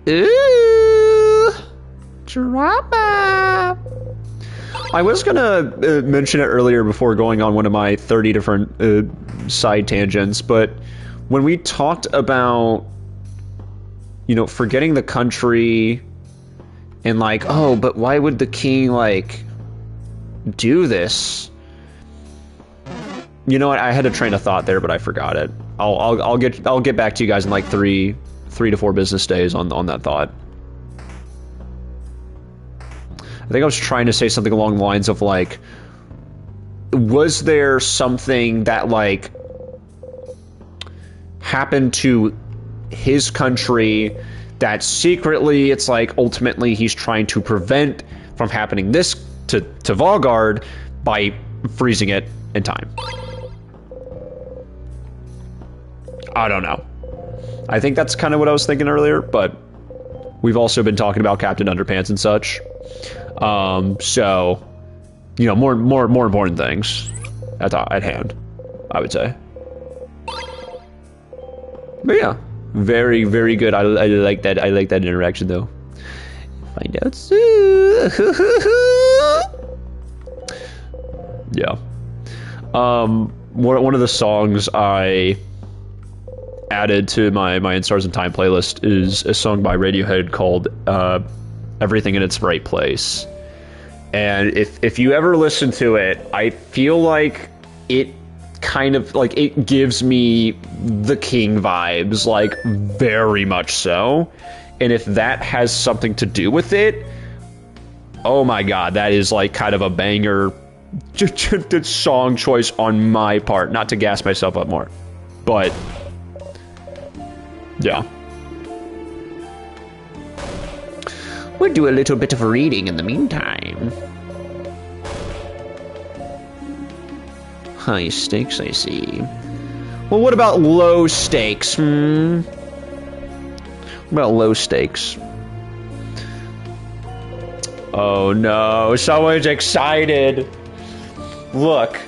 Ooh! Drama! I was gonna mention it earlier before going on one of my 30 different side tangents, but when we talked about, you know, forgetting the country and like, oh, but why would the king like do this? You know what? I had a train of thought there, but I forgot it. I'll get back to you guys in like three to 4 business days on that thought. I think I was trying to say something along the lines of like, was there something that like happened to his country that secretly it's like ultimately he's trying to prevent from happening this to Valgard by freezing it in time? I don't know. I think that's kind of what I was thinking earlier, but we've also been talking about Captain Underpants and such. So, you know, more important things at hand, I would say. But yeah, very, very good. I like that. I like that interaction, though. Find out soon. Yeah. One of the songs I added to my In Stars and Time playlist is a song by Radiohead called Everything in Its Right Place. And if you ever listen to it, I feel like it kind of, like, it gives me the king vibes, like, very much so. And if that has something to do with it, oh my god, that is, like, kind of a banger song choice on my part. Not to gas myself up more, but yeah. We'll do a little bit of reading in the meantime. High stakes, I see. Well, what about low stakes? What about low stakes? Oh no, someone's excited. Look,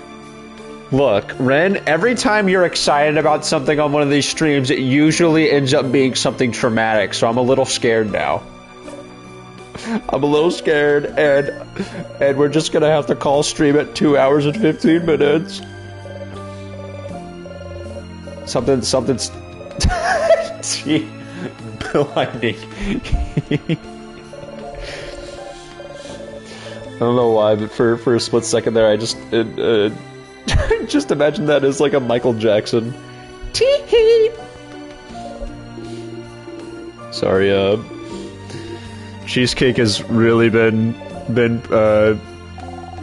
Ren, every time you're excited about something on one of these streams, it usually ends up being something traumatic, so I'm a little scared now. I'm a little scared, and we're just gonna have to call stream at 2 hours and 15 minutes. Something's... Gee, blinding. I don't know why, but for a split second there, I just just imagine that as like a Michael Jackson. Tee-hee. Sorry, Cheesecake has really been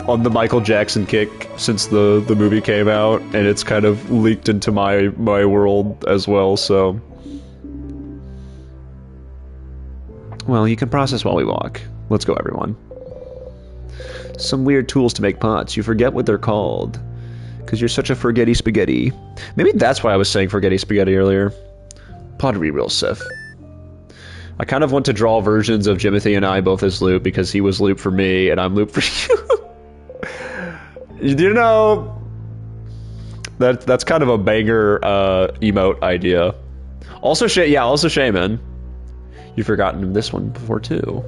on the Michael Jackson kick since the movie came out, and it's kind of leaked into my world as well. So, well, you can process while we walk. Let's go, everyone. Some weird tools to make pots. You forget what they're called because you're such a forgetty spaghetti. Maybe that's why I was saying forgetty spaghetti earlier. Pottery real Sif. I kind of want to draw versions of Jimothy and I both as Loop because he was Loop for me and I'm Loop for you. You know, that's kind of a banger emote idea. Also, also Shaman. You've forgotten this one before too.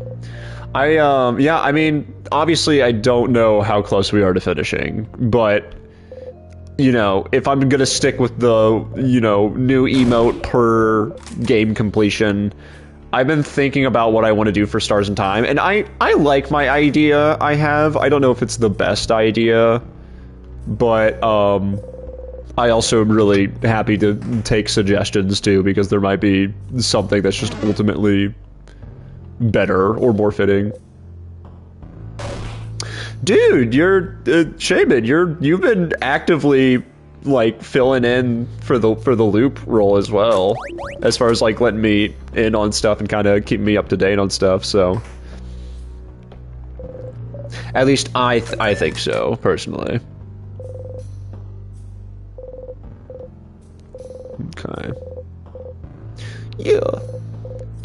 Yeah, I mean, obviously I don't know how close we are to finishing, but, you know, if I'm gonna stick with the, you know, new emote per game completion, I've been thinking about what I want to do for Stars in Time, and I like my idea I have. I don't know if it's the best idea, but, I also am really happy to take suggestions too, because there might be something that's just ultimately better or more fitting. Dude, you're Shaman. You've been actively like filling in for the Loop role as well, as far as like letting me in on stuff and kind of keeping me up to date on stuff. So, at least I think so personally. Okay. Yeah.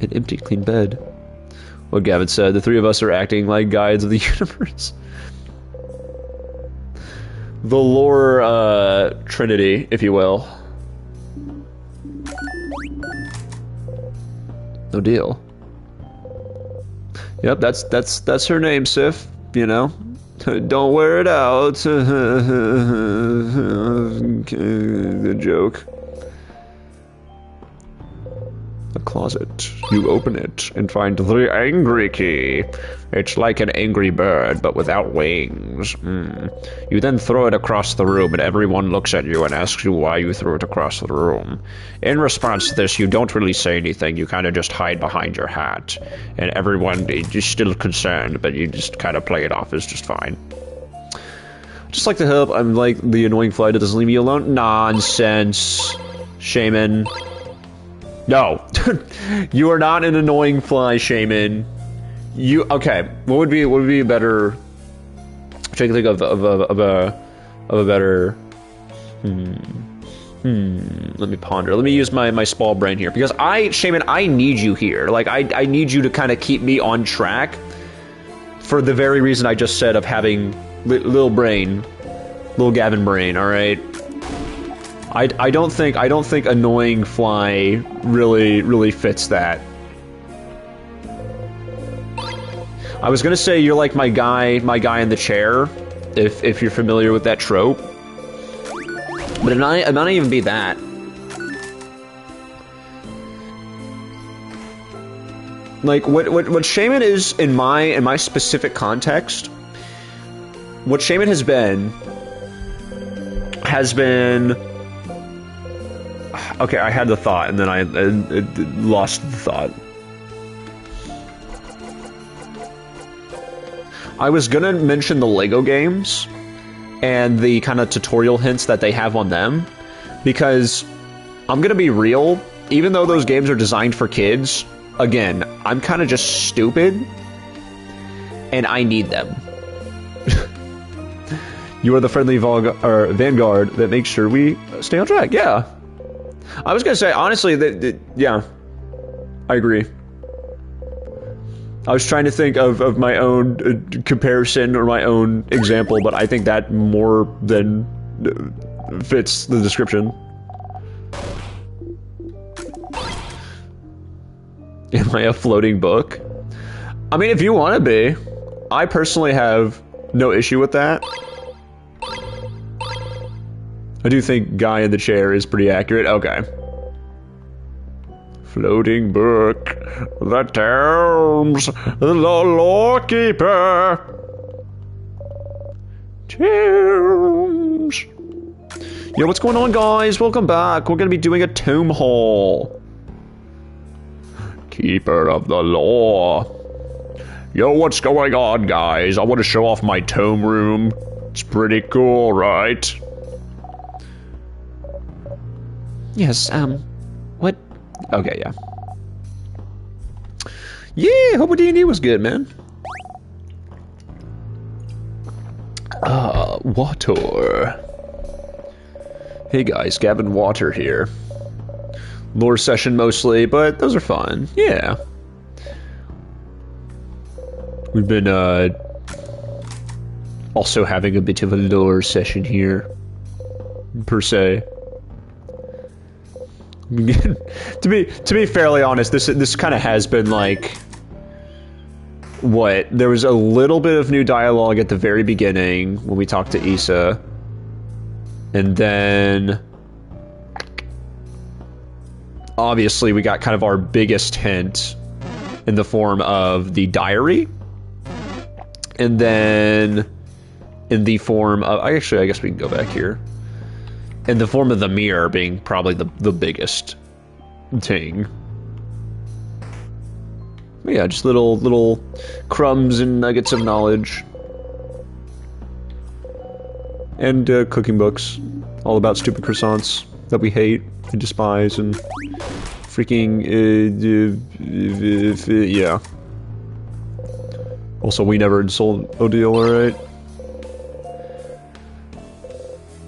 An empty, clean bed. What Gavin said, the three of us are acting like guides of the universe. The lore, trinity, if you will. No deal. Yep, that's her name, Sif, you know? Don't wear it out. Good joke. The closet. You open it and find the angry key. It's like an angry bird, but without wings. You then throw it across the room, and everyone looks at you and asks you why you threw it across the room. In response to this, you don't really say anything. You kind of just hide behind your hat. And everyone is still concerned, but you just kind of play it off as just fine. Just like the help, I'm like the annoying fly that doesn't leave me alone. Nonsense. Shaman. No, you are not an annoying fly, Shaman. You okay? What would be a better? I'm trying to think of a better. Let me ponder. Let me use my small brain here because Shaman, I need you here. Like I need you to kind of keep me on track. For the very reason I just said of having little Gavin brain. All right. I don't think annoying fly really fits that. I was gonna say you're like my guy in the chair, if you're familiar with that trope. But it might not even be that. Like what Shaman is in my specific context, what Shaman has has been... Okay, I had the thought, and then I lost the thought. I was gonna mention the Lego games and the kind of tutorial hints that they have on them, because I'm gonna be real, even though those games are designed for kids, again, I'm kind of just stupid, and I need them. You are the friendly vanguard that makes sure we stay on track. Yeah. I was gonna say, honestly, yeah, I agree. I was trying to think of my own comparison or my own example, but I think that more than fits the description. Am I a floating book? I mean, if you want to be. I personally have no issue with that. I do think guy in the chair is pretty accurate. Okay. Floating book that tells the lawkeeper. Tombs. Yo, what's going on, guys? Welcome back. We're gonna be doing a tomb haul. Keeper of the law. Yo, what's going on, guys? I want to show off my tomb room. It's pretty cool, right? Yes, what? Okay, yeah. Yeah, hope D&D was good, man. Water. Hey guys, Gavin Water here. Lore session mostly, but those are fun. Yeah. We've been, also having a bit of a lore session here, per se. to be fairly honest, this kind of has been like, what? There was a little bit of new dialogue at the very beginning when we talked to Issa, and then obviously we got kind of our biggest hint in the form of the diary, and then in the form of, actually I guess we can go back here. In the form of the mirror being probably the biggest thing. But yeah, just little crumbs and nuggets of knowledge. And cooking books. All about stupid croissants that we hate and despise and freaking... yeah. Also, we never insult Odile, alright?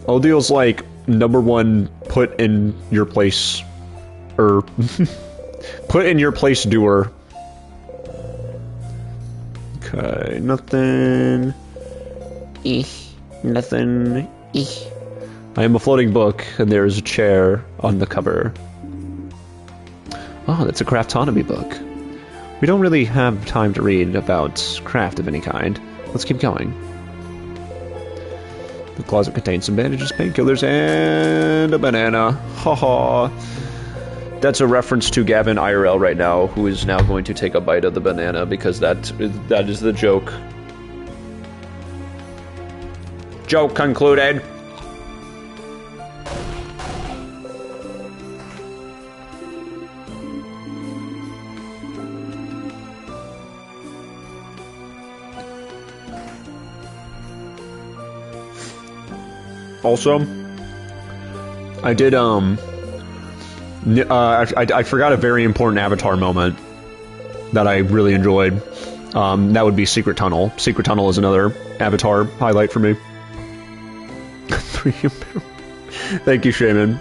Odile's like... #1 put in your place, or put in your place doer. Okay, nothing. Nothing. I am a floating book, and there is a chair on the cover. Oh, that's a craftonomy book. We don't really have time to read about craft of any kind. Let's keep going. The closet contains some bandages, painkillers, and a banana. Haha. That's a reference to Gavin IRL right now, who is now going to take a bite of the banana because that is the joke. Joke concluded. Also, I did, I forgot a very important Avatar moment that I really enjoyed. That would be Secret Tunnel. Secret Tunnel is another Avatar highlight for me. Thank you, Shaman.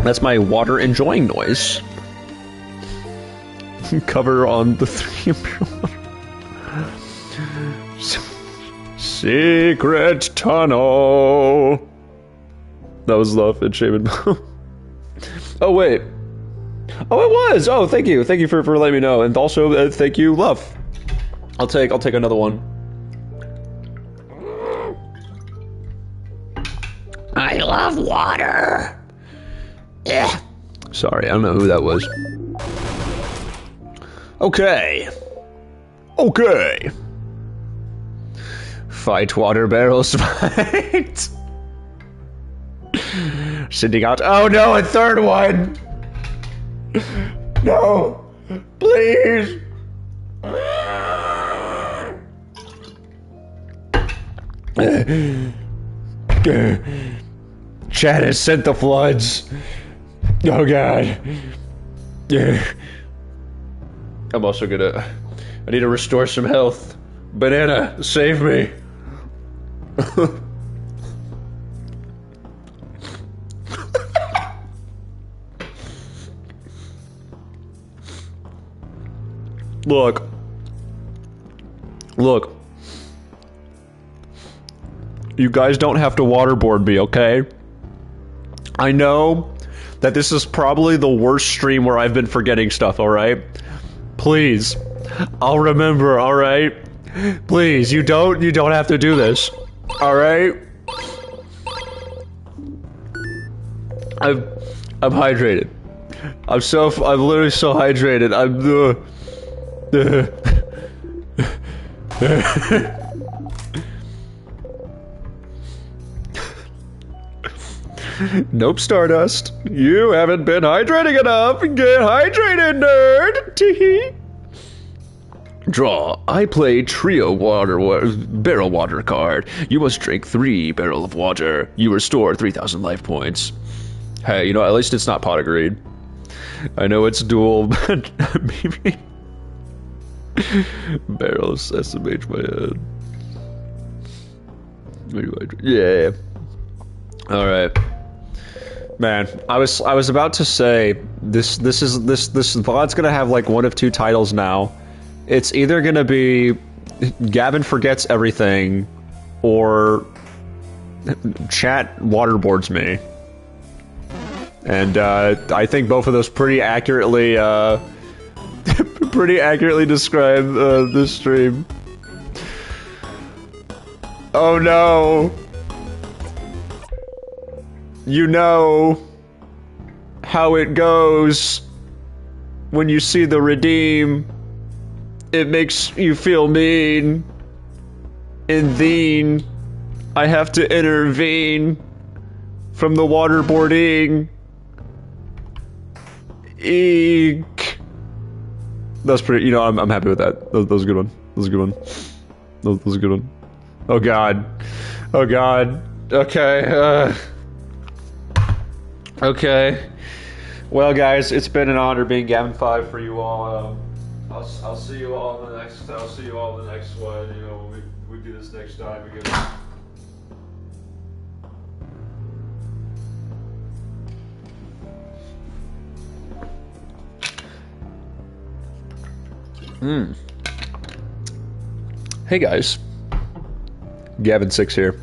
That's my water enjoying noise. Cover on the 3 Imperial Water. Secret Tunnel. That was love and Shaman. Oh wait. Oh, it was. Oh, thank you. Thank you for letting me know, and also thank you, love. I'll take another one. I love water. Yeah. Sorry, I don't know who that was. Okay. Okay. Fight water barrels, fight. Sending out. Oh no, a third one. No, please. Chad has sent the floods. Oh god. I'm also gonna. I need to restore some health. Banana, save me. Look. Look. You guys don't have to waterboard me, okay? I know that this is probably the worst stream where I've been forgetting stuff, alright? Please. I'll remember, alright? Please, you don't have to do this. Alright? I'm hydrated. I'm literally so hydrated. Nope, Stardust. You haven't been hydrating enough. Get hydrated, nerd. Teehee. Draw. I play trio barrel water card. You must drink 3 barrel of water. You restore 3,000 life points. Hey, you know, at least it's not pot of greed. I know it's dual, but maybe... Barrel of SMH my head. Where do I drink? Yeah. Alright. Man, I was about to say this VOD's gonna have like one of 2 titles now. It's either gonna be Gavin Forgets Everything or Chat Waterboards Me. And I think both of those pretty accurately describe this stream. Oh no. You know how it goes when you see the redeem. It makes you feel mean. And then I have to intervene from the waterboarding. Eek. That's pretty, you know, I'm happy with that. That was a good one. That was a good one. That was a good one. Oh god. Oh god. Okay, okay. Well, guys, it's been an honor being Gavin 5 for you all. I'll see you all in the next. I'll see you all in the next one. You know, we do this next time again. Hey guys, Gavin 6 here.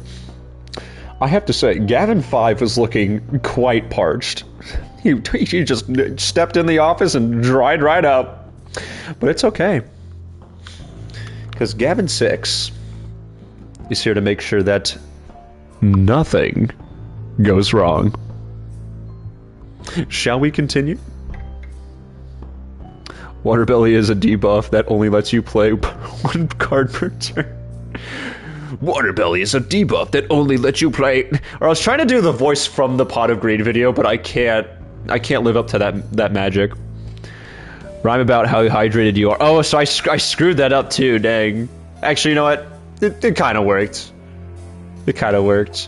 I have to say, Gavin 5 was looking quite parched. He just stepped in the office and dried right up. But it's okay. Because Gavin 6 is here to make sure that nothing goes wrong. Shall we continue? Waterbelly is a debuff that only lets you play 1 card per turn. Waterbelly is a debuff that only lets you play... Or I was trying to do the voice from the Pot of Greed video, but I can't live up to that magic. Rhyme about how hydrated you are. Oh, so I screwed that up too, dang. Actually, you know what? It kind of worked. It kind of worked.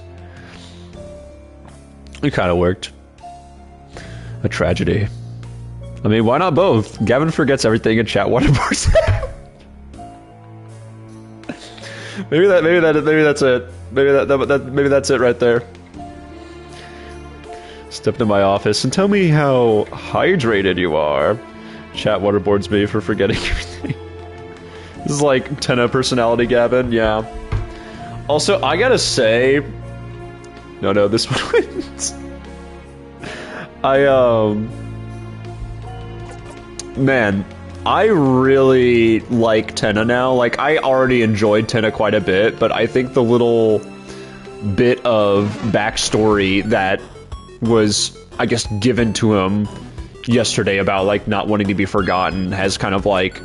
It kind of worked. A tragedy. I mean, why not both? Gavin forgets everything and chat waterboards. maybe that's it. Maybe that's it right there. Step into my office and tell me how hydrated you are. Chat waterboards me for forgetting everything. This is like 10 personality Gavin, yeah. Also, I gotta say... No, this one wins. Man, I really like Tenna now. Like, I already enjoyed Tenna quite a bit, but I think the little bit of backstory that was, I guess, given to him yesterday about, like, not wanting to be forgotten has kind of, like,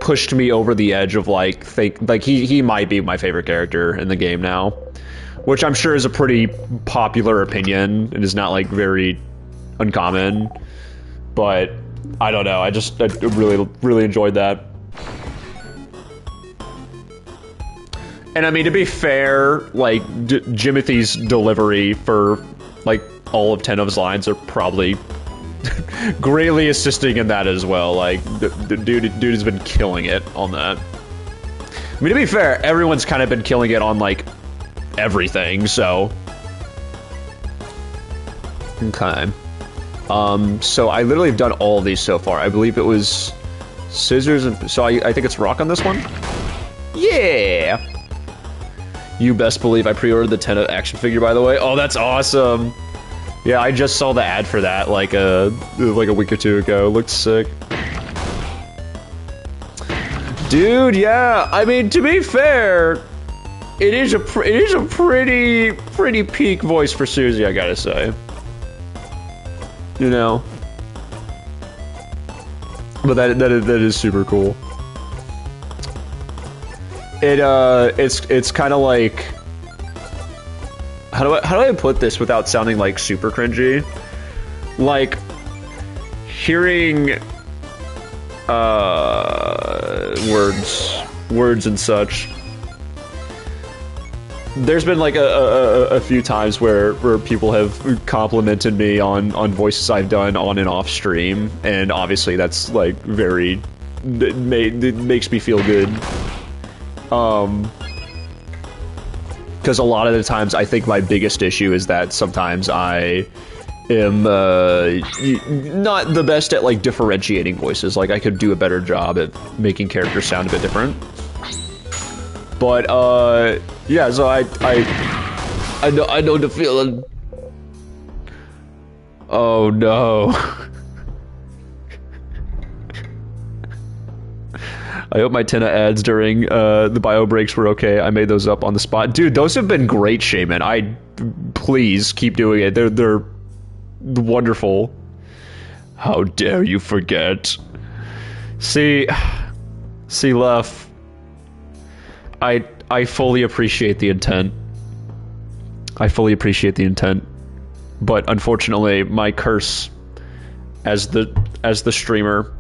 pushed me over the edge of like he might be my favorite character in the game now, which I'm sure is a pretty popular opinion and is not like very uncommon, but I don't know, I really enjoyed that. And I mean, to be fair, like Jimothy's delivery for like all of 10 of his lines are probably greatly assisting in that as well. Like, the dude has been killing it on that. I mean, to be fair, everyone's kind of been killing it on, like, everything, so... Okay. So I literally have done all of these so far. I believe it was scissors and... So I think it's rock on this one? Yeah! You best believe I pre-ordered the 10 action figure, by the way. Oh, that's awesome! Yeah, I just saw the ad for that like a week or two ago. It looked sick. Dude, yeah. I mean, to be fair, it is a pretty peak voice for Susie, I gotta say. You know. But that is super cool. It's kind of like. How do I put this without sounding like super cringy? Like hearing words and such. There's been like a few times where people have complimented me on voices I've done on and off stream, and obviously that's like it makes me feel good. Because a lot of the times, I think my biggest issue is that sometimes I am not the best at like differentiating voices. Like I could do a better job at making characters sound a bit different. But yeah, so I know the feeling. Oh no. I hope my Tina ads during the bio breaks were okay. I made those up on the spot. Dude, those have been great, Shaman. Please keep doing it. They're wonderful. How dare you forget? See, Luff. I fully appreciate the intent. But unfortunately, my curse as the streamer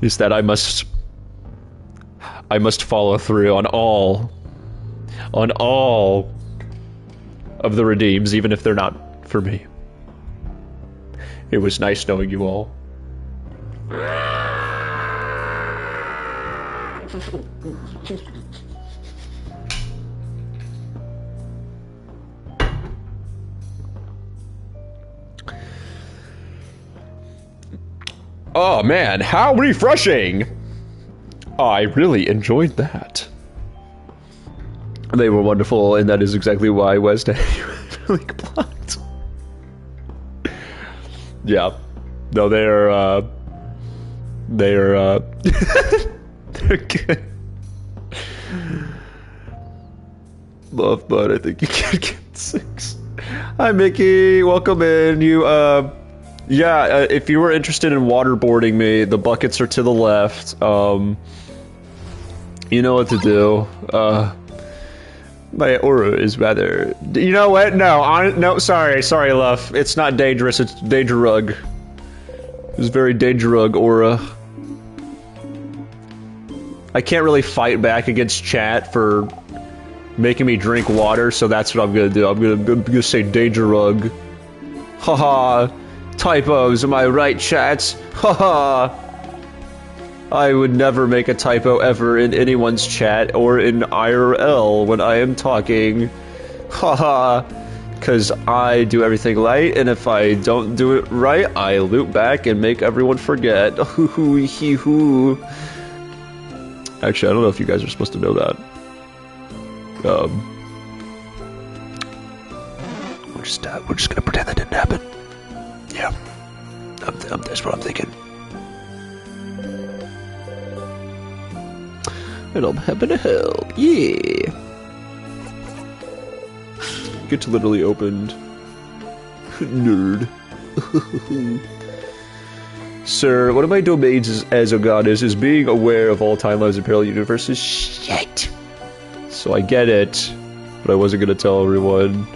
is that I must follow through on all of the redeems, even if they're not for me. It was nice knowing you all. Oh man, how refreshing! Oh, I really enjoyed that. They were wonderful, and that is exactly why West really blocked. Yeah. No, they're they're good. Love, but I think you can get 6. Hi, Mickey. Welcome in. Yeah, if you were interested in waterboarding me, the buckets are to the left. You know what to do. My aura is rather... You know what? No, sorry, Luff. It's not dangerous, it's Dangerug. It's very Dangerug aura. I can't really fight back against chat for making me drink water, so that's what I'm gonna do. I'm gonna say Dangerug. Haha. Typos, am I right, chats? Haha. I would never make a typo ever in anyone's chat or in IRL when I am talking. Haha. Because I do everything right, and if I don't do it right, I loop back and make everyone forget. Hoo hee hoo. Actually, I don't know if you guys are supposed to know that. We're just gonna pretend that didn't happen. Yeah, that's what I'm thinking. And I'm happy to help. Yeah. Get to literally opened. Nerd. Sir, one of my domains as a goddess is being aware of all timelines and parallel universes. Shit. So I get it, but I wasn't gonna tell everyone.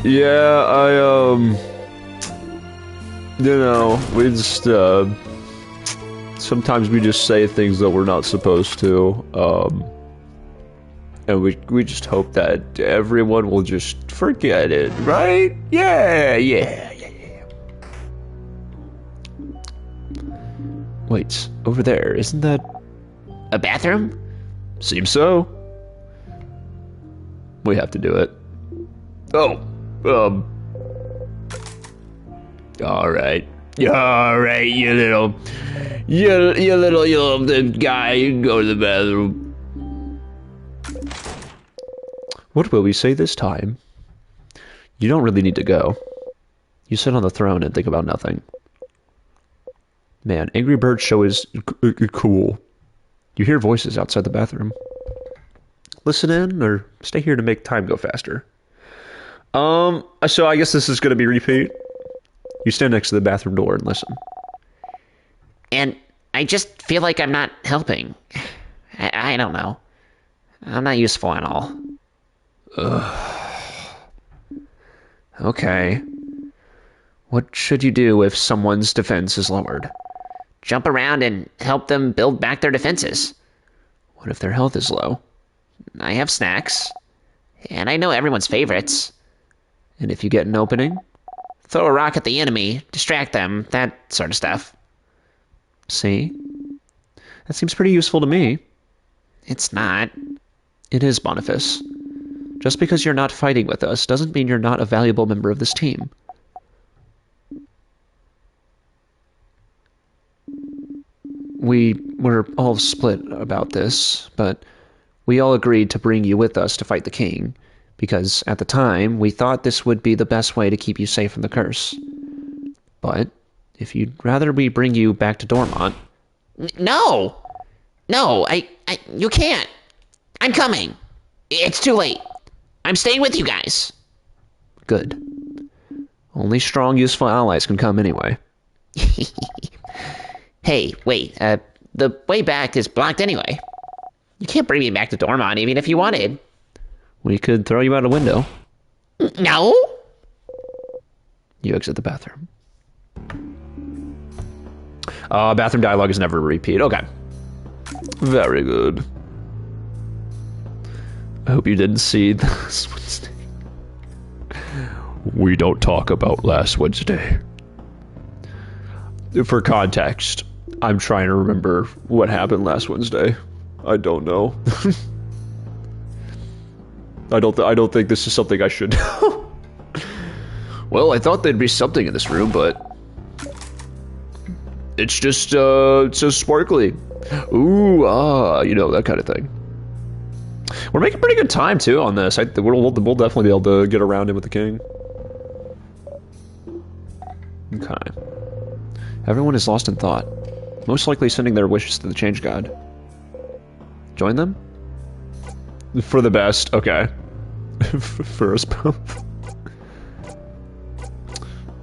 Yeah, you know, we just, sometimes we just say things that we're not supposed to, and we just hope that everyone will just forget it, right? Yeah. Wait, over there, isn't that A bathroom? Seems so. We have to do it. Oh, all right, you little guy, you can go to the bathroom. What will we say this time? You don't really need to go. You sit on the throne and think about nothing. Man, Angry Bird Show is cool. You hear voices outside the bathroom. Listen in or stay here to make time go faster. So I guess this is going to be repeat. You stand next to the bathroom door and listen. And I just feel like I'm not helping. I don't know. I'm not useful at all. Okay. What should you do if someone's defense is lowered? Jump around and help them build back their defenses. What if their health is low? I have snacks. And I know everyone's favorites. And if you get an opening? Throw a rock at the enemy, distract them, that sort of stuff. See? That seems pretty useful to me. It's not. It is, Boniface. Just because you're not fighting with us doesn't mean you're not a valuable member of this team. We were all split about this, but we all agreed to bring you with us to fight the king, because at the time, we thought this would be the best way to keep you safe from the curse. But if you'd rather we bring you back to Dormont... No! No, you can't. I'm coming. It's too late. I'm staying with you guys. Good. Only strong, useful allies can come anyway. Hey, wait, the way back is blocked anyway. You can't bring me back to Dormont even if you wanted. We could throw you out a window. No? You exit the bathroom. Bathroom dialogue is never a repeat. Okay. Very good. I hope you didn't see this Wednesday. We don't talk about last Wednesday. For context, I'm trying to remember what happened last Wednesday. I don't know. I don't think this is something I should know. Well, I thought there'd be something in this room, but it's just so sparkly. Ooh, you know, that kind of thing. We're making pretty good time too on this. We'll definitely be able to get around it with the king. Okay. Everyone is lost in thought, most likely sending their wishes to the change god. Join them? For the best, okay. For us both.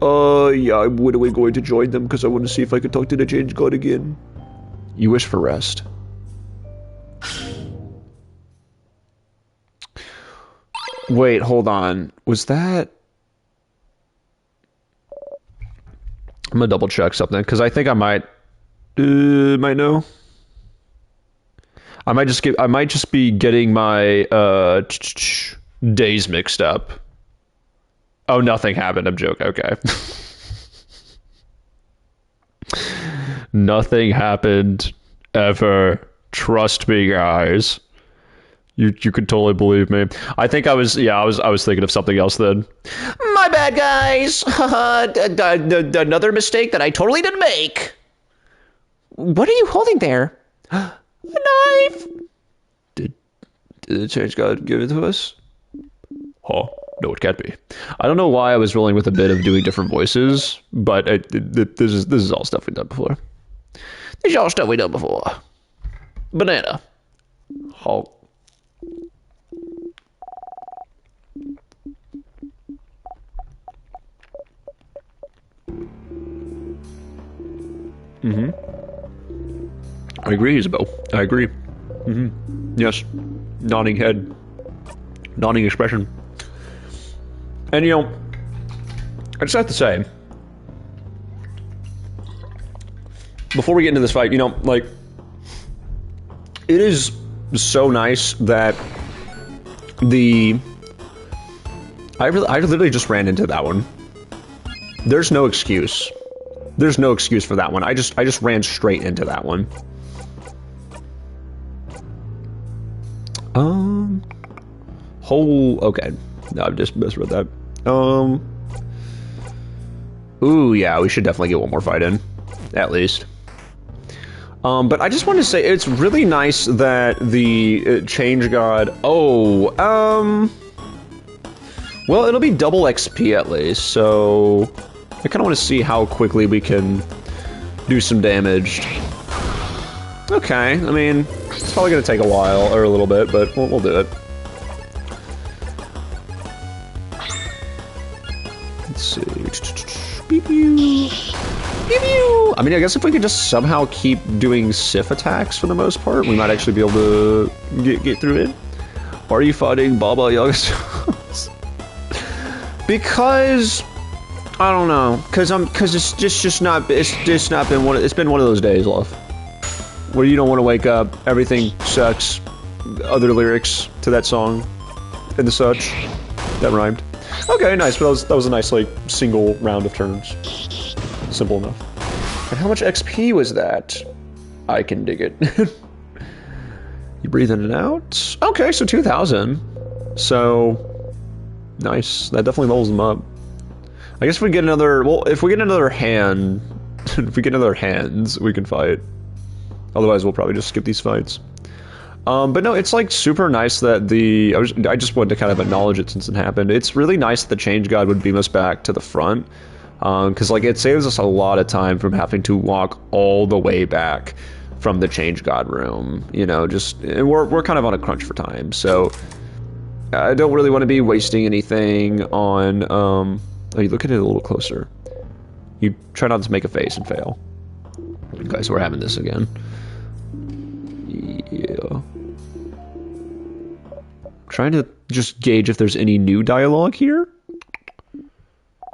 Yeah, I'm literally going to join them because I want to see if I can talk to the change god again. You wish for rest. Wait, hold on. Was that... I'm gonna double check something because I think I might know. I might just be getting my days mixed up. Oh, nothing happened. I'm joking. Okay. Nothing happened ever. Trust me, guys. You could totally believe me. I think I was thinking of something else then. My bad, guys. Another mistake that I totally didn't make. What are you holding there? A knife. Did the change god give it to us? Oh, no, it can't be. I don't know why I was rolling with a bit of doing different voices, but this is all stuff we've done before. This is all stuff we've done before. Banana. Oh. I agree, Isabel. I agree. Yes. Nodding head. Nodding expression. And, you know, I just have to say, before we get into this fight, you know, like, it is so nice that I literally just ran into that one. There's no excuse. There's no excuse for that one. I just ran straight into that one. Okay. No, I've just misread that. Ooh, yeah, we should definitely get one more fight in. At least. But I just wanted to say, it's really nice that the Change God... well, it'll be double XP at least, so... I kind of want to see how quickly we can do some damage. Okay, I mean, it's probably going to take a while, or a little bit, but we'll do it. Let's see... Beep you. Beep you. I mean, I guess if we could just somehow keep doing Sif attacks for the most part, we might actually be able to get through it. Are you fighting Baba Yaga? Because I don't know, because it's just not been one of those days, love, where you don't want to wake up, everything sucks, other lyrics to that song and the such. That rhymed. Okay, nice, but that was a nice, like, single round of turns. Simple enough. And how much XP was that? I can dig it. You breathe in and out? Okay, so 2,000. So, nice. That definitely levels them up. I guess if we get another, well, if we get another hand, if we get another hands, we can fight. Otherwise, we'll probably just skip these fights. But no, it's like super nice that I just wanted to kind of acknowledge it since it happened. It's really nice that the Change God would beam us back to the front. Because like it saves us a lot of time from having to walk all the way back from the Change God room. You know, just, and we're kind of on a crunch for time. So I don't really want to be wasting anything on, oh, you look at it a little closer. You try not to make a face and fail. Okay, so we're having this again. Yeah. Trying to just gauge if there's any new dialogue here.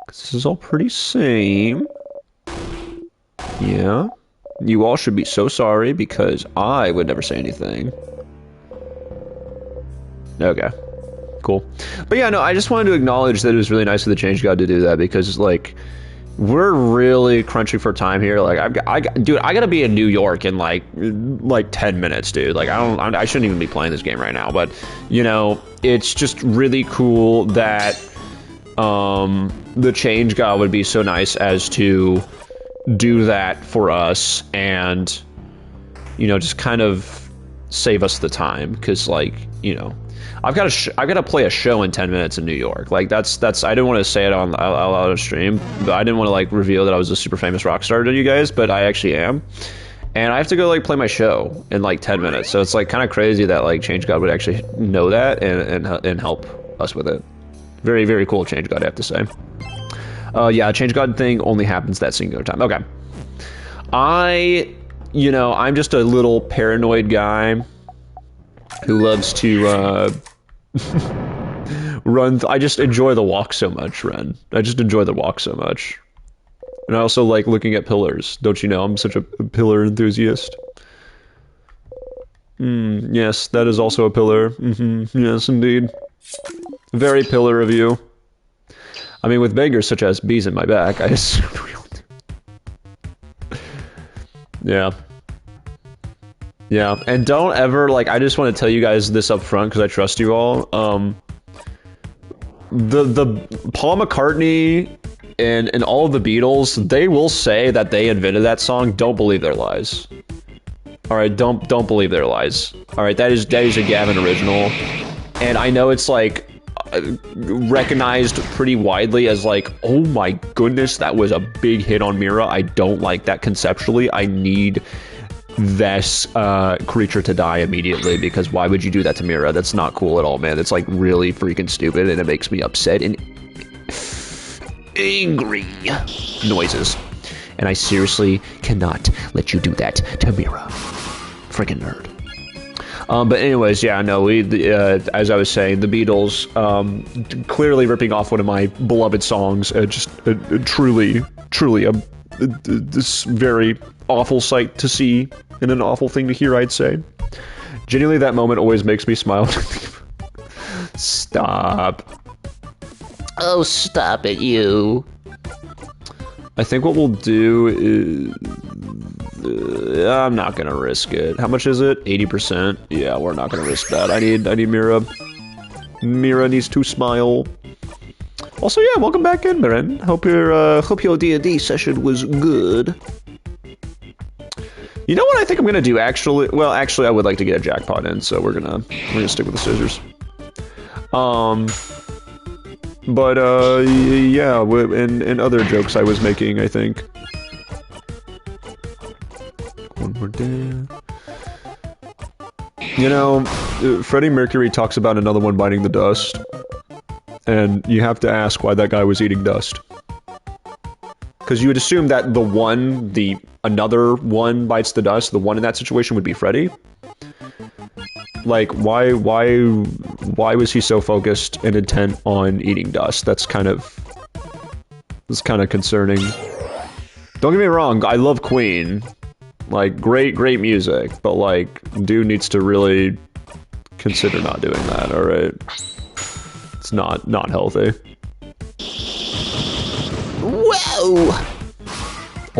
This is all pretty same. Yeah. You all should be so sorry because I would never say anything. Okay. Cool. But yeah, no, I just wanted to acknowledge that it was really nice of the Change God to do that because, like, we're really crunching for time here. Like, dude, I gotta be in New York in like 10 minutes, dude. Like, I shouldn't even be playing this game right now. But, you know, it's just really cool that the Change God would be so nice as to do that for us and, you know, just kind of save us the time. Because, like, you know, I've got to play a show in 10 minutes in New York. Like, that's I didn't want to say it out loud on stream, but I didn't want to, like, reveal that I was a super famous rock star to you guys, but I actually am. And I have to go, like, play my show in, like, 10 minutes. So it's, like, kind of crazy that, like, Change God would actually know that and help us with it. Very, very cool Change God, I have to say. Yeah, Change God thing only happens that singular time. Okay. You know, I'm just a little paranoid guy who loves to run. I just enjoy the walk so much, Ren. I just enjoy the walk so much. And I also like looking at pillars. Don't you know I'm such a pillar enthusiast? Yes, that is also a pillar. Yes, indeed. Very pillar of you. I mean, with beggars such as bees in my back, I assume we all do. Yeah. Yeah, and don't ever, like, I just want to tell you guys this up front because I trust you all. The Paul McCartney and all of the Beatles, they will say that they invented that song. Don't believe their lies. All right, don't believe their lies. All right, that is a Gavin original, and I know it's like recognized pretty widely as like, oh my goodness, that was a big hit on Mira. I don't like that conceptually. I need this creature to die immediately because why would you do that to Mira? That's not cool at all, man. It's like really freaking stupid and it makes me upset and angry noises. and I seriously cannot let you do that to Mira. Freaking nerd. But anyways, yeah, no, as I was saying, the Beatles, clearly ripping off one of my beloved songs, truly this very awful sight to see and an awful thing to hear, I'd say. Genuinely, that moment always makes me smile. Stop. Oh, stop it, you. I think what we'll do is... I'm not gonna risk it. How much is it? 80%? Yeah, we're not gonna risk that. I need Mira. Mira needs to smile. Also, yeah, welcome back in, Maren. Hope your D&D session was good. You know what I think I'm gonna do, actually? Well, actually, I would like to get a jackpot in, so we're gonna stick with the scissors. But, yeah, and other jokes I was making, I think. One more day. You know, Freddie Mercury talks about another one biting the dust. And you have to ask why that guy was eating dust. Because you would assume that another one bites the dust, the one in that situation would be Freddie. Like, why was he so focused and intent on eating dust? That's kind of concerning. Don't get me wrong, I love Queen. Like, great music, but like, dude needs to really consider not doing that, alright? It's not healthy. Whoa!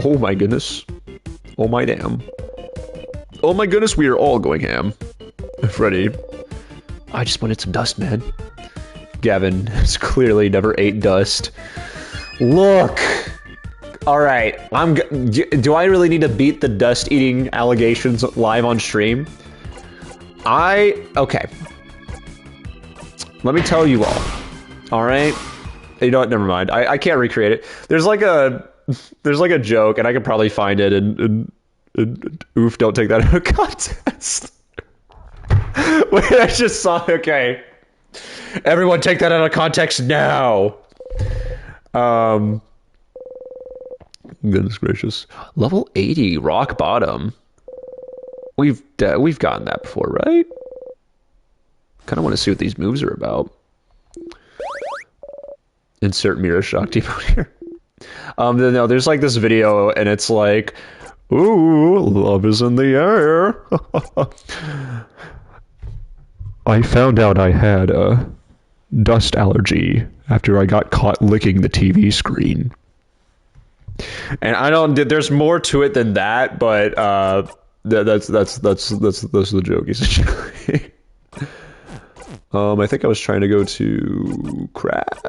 Oh my goodness. Oh my damn. Oh my goodness, we are all going ham. Freddy. I just wanted some dust, man. Gavin has clearly never ate dust. Look! Alright, do I really need to beat the dust eating allegations live on stream? Okay. Let me tell you all. Alright? You know what, never mind. I can't recreate it. There's like a joke, and I could probably find it, and oof, don't take that out of context. Wait, I just saw, okay. Everyone take that out of context now. Goodness gracious. Level 80, rock bottom. We've gotten that before, right? Kind of want to see what these moves are about. Insert mirror shock emote here. No, there's like this video, and it's like, ooh, love is in the air. I found out I had a dust allergy after I got caught licking the TV screen. And there's more to it than that, but that's the joke essentially. I think I was trying to go to craft.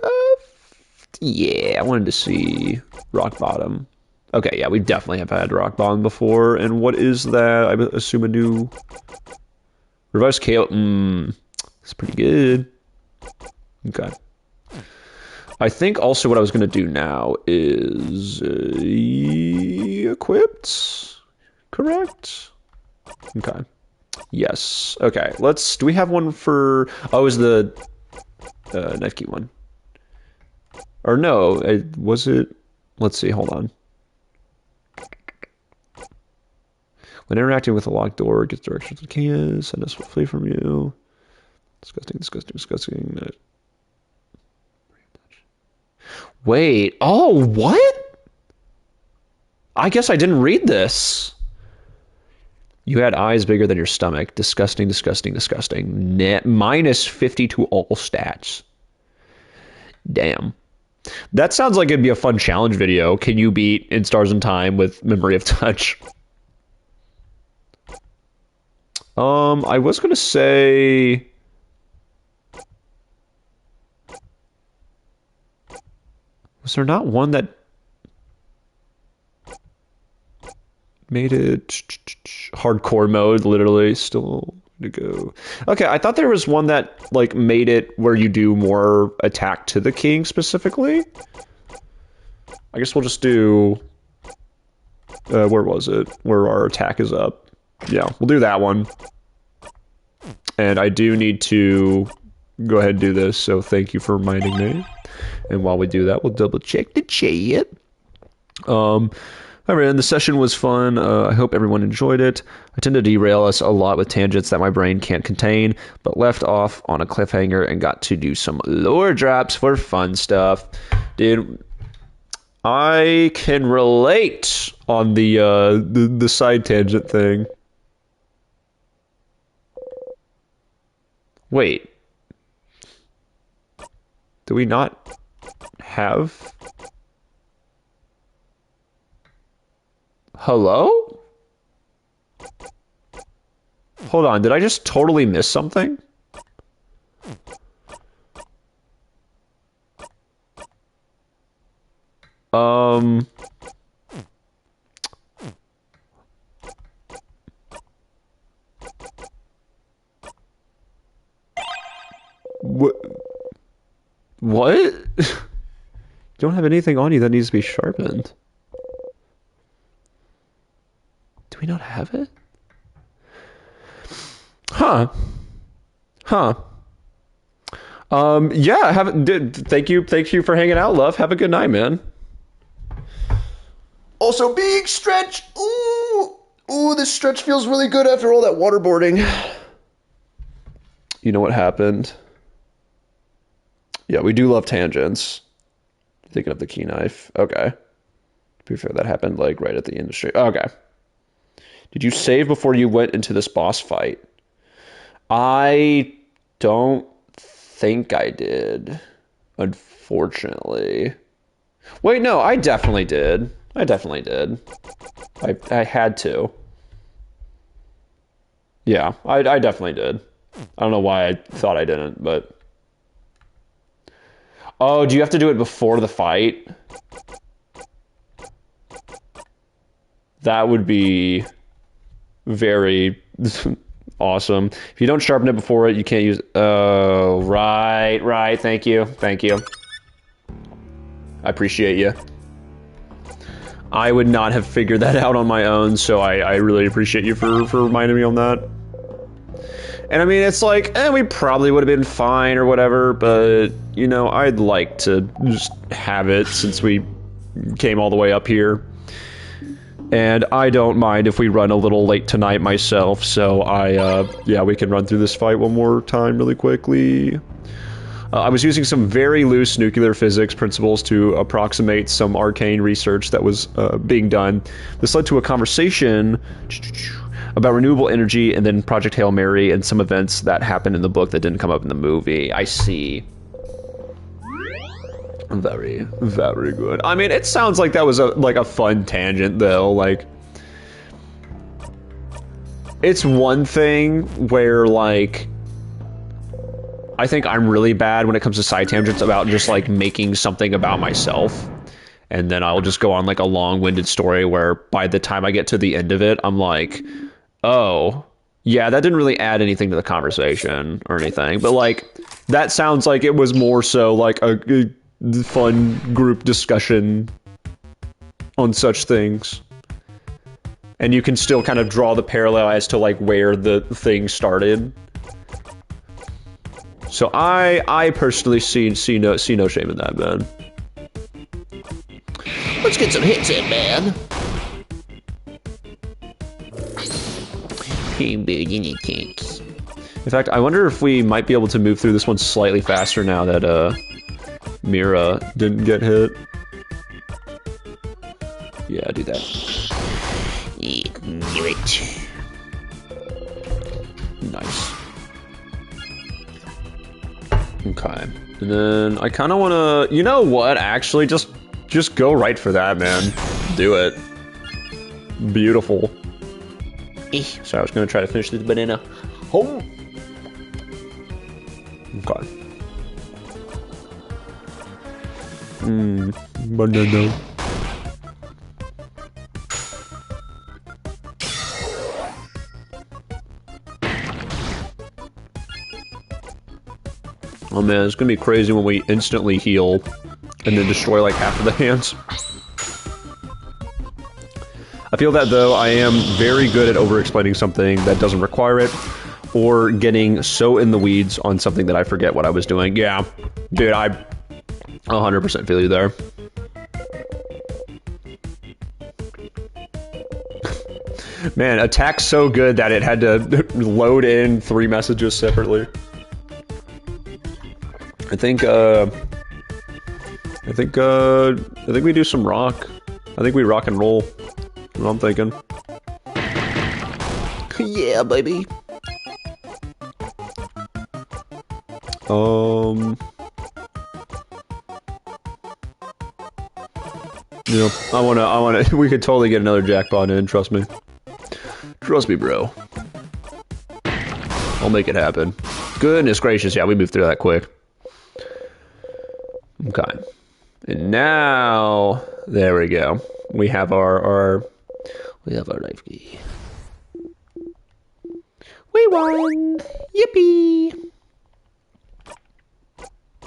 Yeah, I wanted to see rock bottom. Okay, yeah, we definitely have had rock bottom before. And what is that? I assume a new revised KO. It's pretty good. Okay. I think also what I was going to do now is equipped. Correct. Okay. Yes. Okay. Do we have one for? Oh, is the knife key one? Or no? Was it? Let's see. Hold on. When interacting with a locked door, it gets directions to the keys. Send us swiftly from you. Disgusting. Wait. Oh, what? I guess I didn't read this. You had eyes bigger than your stomach. Disgusting. Net minus 50 to all stats. Damn. That sounds like it'd be a fun challenge video. Can you beat In Stars and Time with Memory of Touch? I was gonna say... Was there not one that made it hardcore mode, literally, still to go? Okay, I thought there was one that, like, made it where you do more attack to the king, specifically. I guess we'll just do... where was it? Where our attack is up. Yeah, we'll do that one. And I do need to go ahead and do this, so thank you for reminding me. And while we do that, we'll double check the chat. All right, and the session was fun. I hope everyone enjoyed it. I tend to derail us a lot with tangents that my brain can't contain, but left off on a cliffhanger and got to do some lore drops for fun stuff. Dude, I can relate on the side tangent thing. Wait. Do we not have... Hello? Hold on, did I just totally miss something? What? What? You don't have anything on you that needs to be sharpened. Do we not have it? Huh. Yeah, thank you for hanging out, love. Have a good night, man. Also, big stretch. Ooh, this stretch feels really good after all that waterboarding. You know what happened? Yeah, we do love tangents. Thinking of the key knife. Okay. To be fair, that happened like right at the end of stream. Okay. Did you save before you went into this boss fight? I don't think I did, unfortunately. Wait, no, I definitely did. I had to. Yeah, I definitely did. I don't know why I thought I didn't, but... Oh, do you have to do it before the fight? That would be very awesome. If you don't sharpen it before it, you can't use... Oh, right. Thank you. I appreciate you. I would not have figured that out on my own, so I really appreciate you for reminding me on that. And I mean, it's like, we probably would have been fine or whatever, but, you know, I'd like to just have it since we came all the way up here. And I don't mind if we run a little late tonight myself, so yeah, we can run through this fight one more time really quickly. I was using some very loose nuclear physics principles to approximate some arcane research that was being done. This led to a conversation about renewable energy and then Project Hail Mary and some events that happened in the book that didn't come up in the movie. I see. Very, very good. I mean, it sounds like that was a fun tangent, though. Like, it's one thing where, like, I think I'm really bad when it comes to side tangents about just, like, making something about myself. And then I'll just go on, like, a long-winded story where by the time I get to the end of it, I'm like, oh, yeah, that didn't really add anything to the conversation or anything. But, like, that sounds like it was more so, like, a fun group discussion on such things. And you can still kind of draw the parallel as to, like, where the thing started. So I personally see no shame in that, man. Let's get some hits in, man. In fact, I wonder if we might be able to move through this one slightly faster now that Mira didn't get hit. Yeah, do that. Do it. Nice. Okay. And then I kind of want to... You know what? Actually, just go right for that, man. Do it. Beautiful. So I was going to try to finish this banana. Oh! Okay. Banana. Oh man, it's gonna be crazy when we instantly heal and then destroy like half of the hands. I feel that though I am very good at over-explaining something that doesn't require it, or getting so in the weeds on something that I forget what I was doing. Yeah, dude, I 100% feel you there. Man, attack's so good that it had to load in 3 messages separately. I think we do some rock. I think we rock and roll. That's what I'm thinking. Yeah, baby. Yeah, I wanna, we could totally get another jackpot in, trust me. Trust me, bro. I'll make it happen. Goodness gracious, yeah, we moved through that quick. Okay. And now, there we go. We have our life key. We won! Yippee!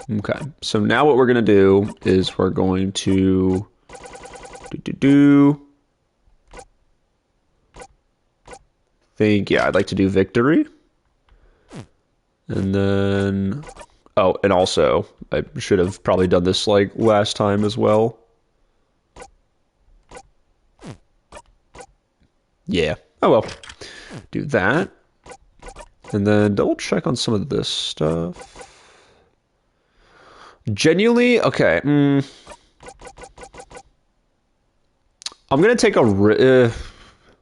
Okay, so now what we're gonna do is we're going to think, yeah, I'd like to do victory. And then, oh, and also, I should have probably done this like last time as well. Yeah, oh well. Do that. And then double check on some of this stuff. Genuinely, okay. I'm gonna take a.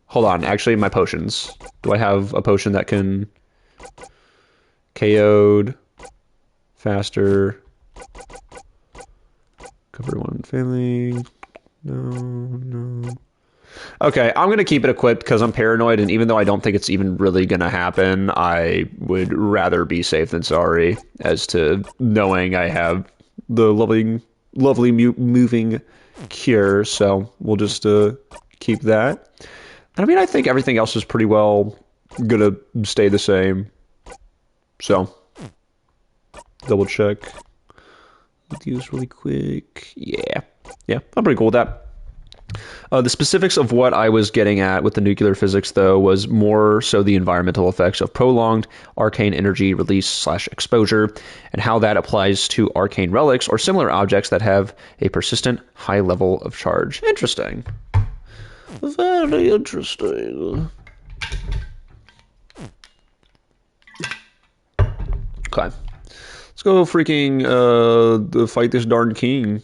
Hold on, actually, my potions. Do I have a potion that can KO'd faster? Cover one family. No. Okay, I'm gonna keep it equipped because I'm paranoid, and even though I don't think it's even really gonna happen, I would rather be safe than sorry as to knowing I have the lovely moving cure. So we'll just keep that. And I mean, I think everything else is pretty well gonna stay the same. So double check. Let's use really quick. Yeah, I'm pretty cool with that. The specifics of what I was getting at with the nuclear physics, though, was more so the environmental effects of prolonged arcane energy release / exposure, and how that applies to arcane relics or similar objects that have a persistent high level of charge. Interesting. Very interesting. Okay. Let's go freaking fight this darn king.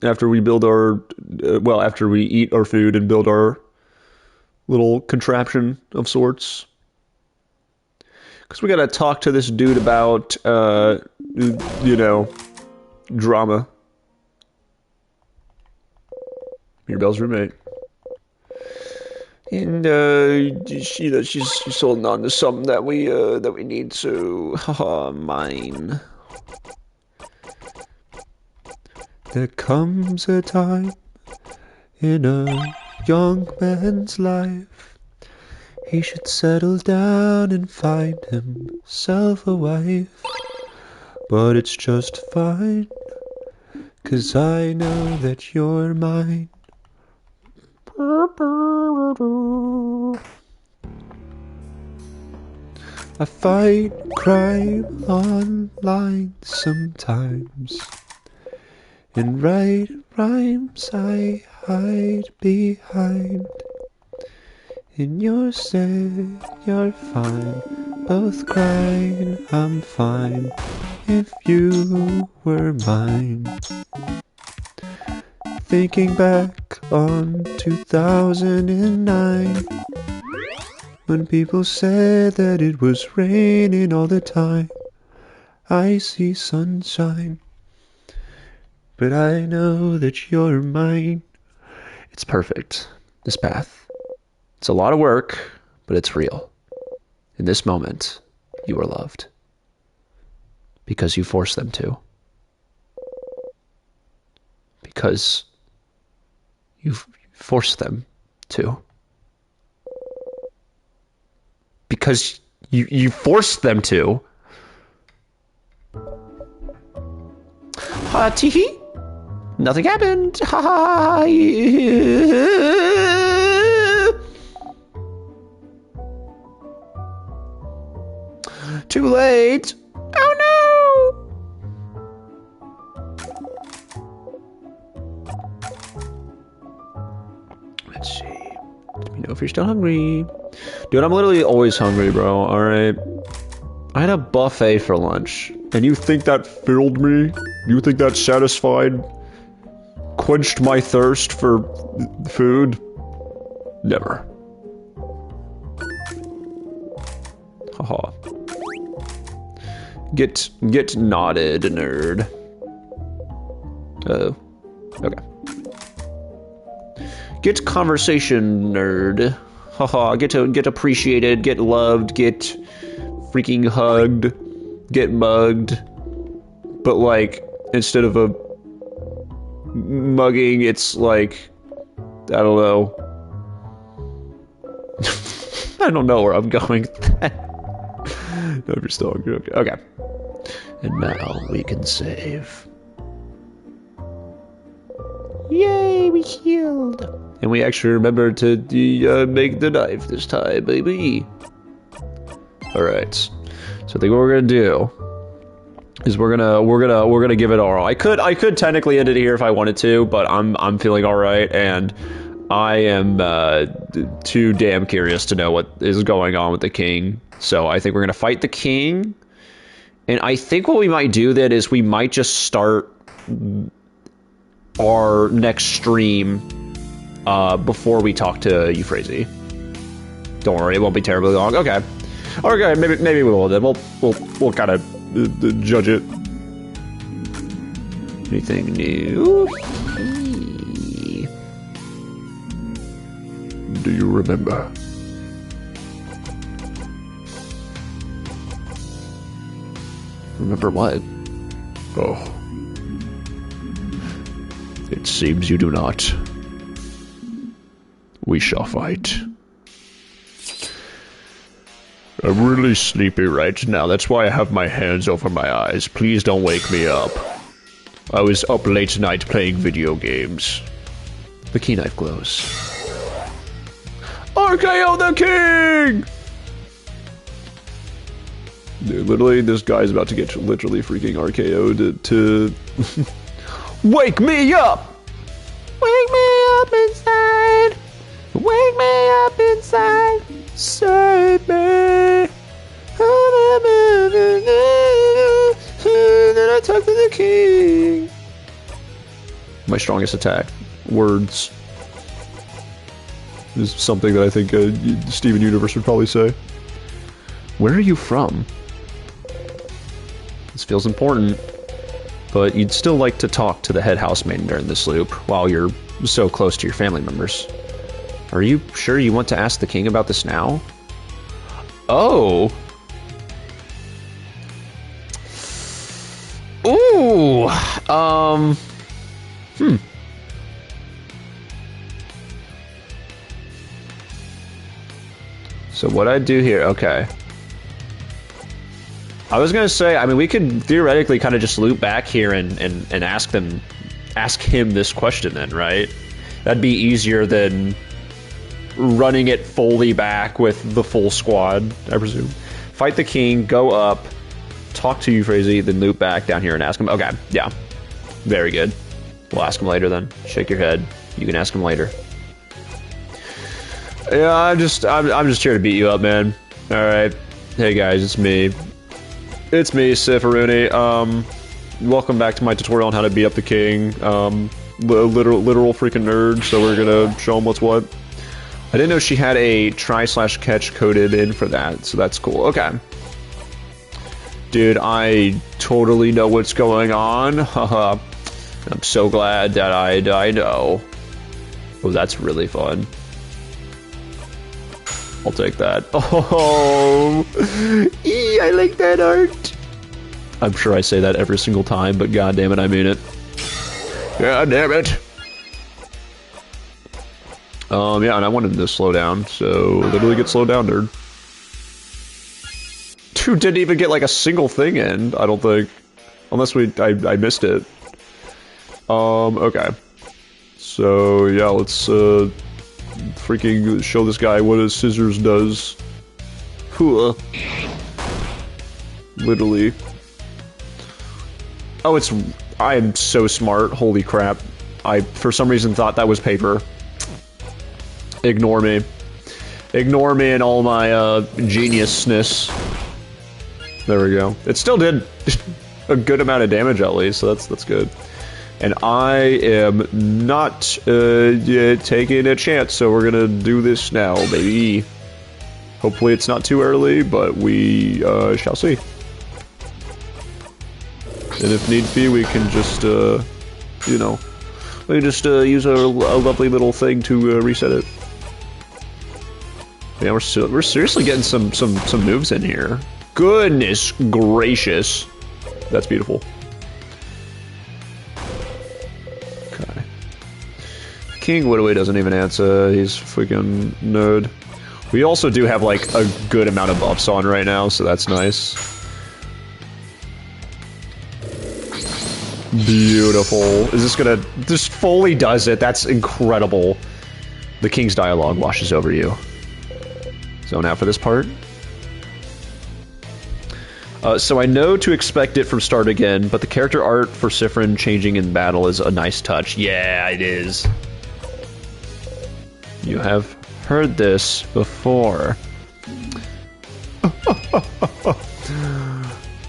After we build our, after we eat our food and build our little contraption of sorts. Because we gotta talk to this dude about, drama. Mirabelle's roommate. And, she's holding on to something that we need to, mine. There comes a time in a young man's life he should settle down and find himself a wife. But it's just fine, 'cause I know that you're mine. I fight crime online sometimes. And write rhymes I hide behind. And you're sad, you're fine. Both crying, I'm fine. If you were mine. Thinking back on 2009. When people said that it was raining all the time. I see sunshine. But I know that you're mine. It's perfect, this path. It's a lot of work, but it's real. In this moment, you are loved. Because you forced them to. Because you forced them to. Because you forced them to. Ha tee. Nothing happened. Ha ha. Too late. Oh no. Let's see. if you're still hungry. Dude, I'm literally always hungry, bro, alright? I had a buffet for lunch. And you think that filled me? You think that satisfied? Quenched my thirst for food? Never. Haha. Get nodded, nerd. Oh. Okay. Get conversation, nerd. Haha, get appreciated, get loved, get freaking hugged, get mugged. But like, instead of a mugging, it's like, I don't know. I don't know where I'm going with that. No, you're still hungry. Okay. And now we can save. Yay, we healed. And we actually remembered to make the knife this time, baby. Alright. So I think what we're gonna do is we're gonna give it our all. I could technically end it here if I wanted to, but I'm feeling alright, and I am too damn curious to know what is going on with the king. So I think we're gonna fight the king. And I think what we might do then is we might just start our next stream before we talk to Euphrasia. Don't worry, it won't be terribly long. Okay, maybe we will then. We'll kind of judge it. Anything new? Do you remember? Remember what? Oh. It seems you do not. We shall fight. I'm really sleepy right now. That's why I have my hands over my eyes. Please don't wake me up. I was up late tonight playing video games. The key knife glows. RKO the king! Dude, literally, this guy's about to get literally freaking RKO'd to wake me up! Wake me up inside! Wake me up inside! Save me! Then I talk to the king! My strongest attack. Words. Is something that I think Steven Universe would probably say. Where are you from? This feels important, but you'd still like to talk to the head housemaiden during this loop while you're so close to your family members. Are you sure you want to ask the king about this now? Oh! Ooh! So what I do here, okay. I was gonna say, I mean, we could theoretically kind of just loop back here and ask him this question then, right? That'd be easier than running it fully back with the full squad, I presume. Fight the king, go up, talk to Euphrasia, then loop back down here and ask him. Okay, yeah. Very good. We'll ask him later then. Shake your head. You can ask him later. Yeah, I'm just here to beat you up, man. Alright. Hey guys, it's me. It's me, Sifaruni. Welcome back to my tutorial on how to beat up the king. Literal freaking nerd, so we're gonna show him what's what. I didn't know she had a try/catch coded in for that, so that's cool. Okay. Dude, I totally know what's going on. Haha. I'm so glad that I know. Oh, that's really fun. I'll take that. Oh, I like that art. I'm sure I say that every single time, but god damn it, I mean it. God damn it. Yeah, and I wanted to slow down, so literally get slowed down, nerd. Dude didn't even get like a single thing in, I don't think. Unless I missed it. Okay. So, yeah, let's, freaking show this guy what his scissors does. Hooah. Literally. Oh, I am so smart, holy crap. I, for some reason, thought that was paper. Ignore me. Ignore me and all my geniusness. There we go. It still did a good amount of damage at least, so that's good. And I am not taking a chance, so we're gonna do this now, baby. Hopefully it's not too early, but we shall see. And if need be, we can just, you know, we can just use a lovely little thing to reset it. Yeah, we're seriously getting some moves in here. Goodness gracious, that's beautiful. Okay. King Widoway doesn't even answer. He's freaking nerd. We also do have like a good amount of buffs on right now, so that's nice. Beautiful. Is this gonna... This fully does it. That's incredible. The King's dialogue washes over you. Zone out for this part. So I know to expect it from start again, but the character art for Sifrin changing in battle is a nice touch. Yeah, it is. You have heard this before.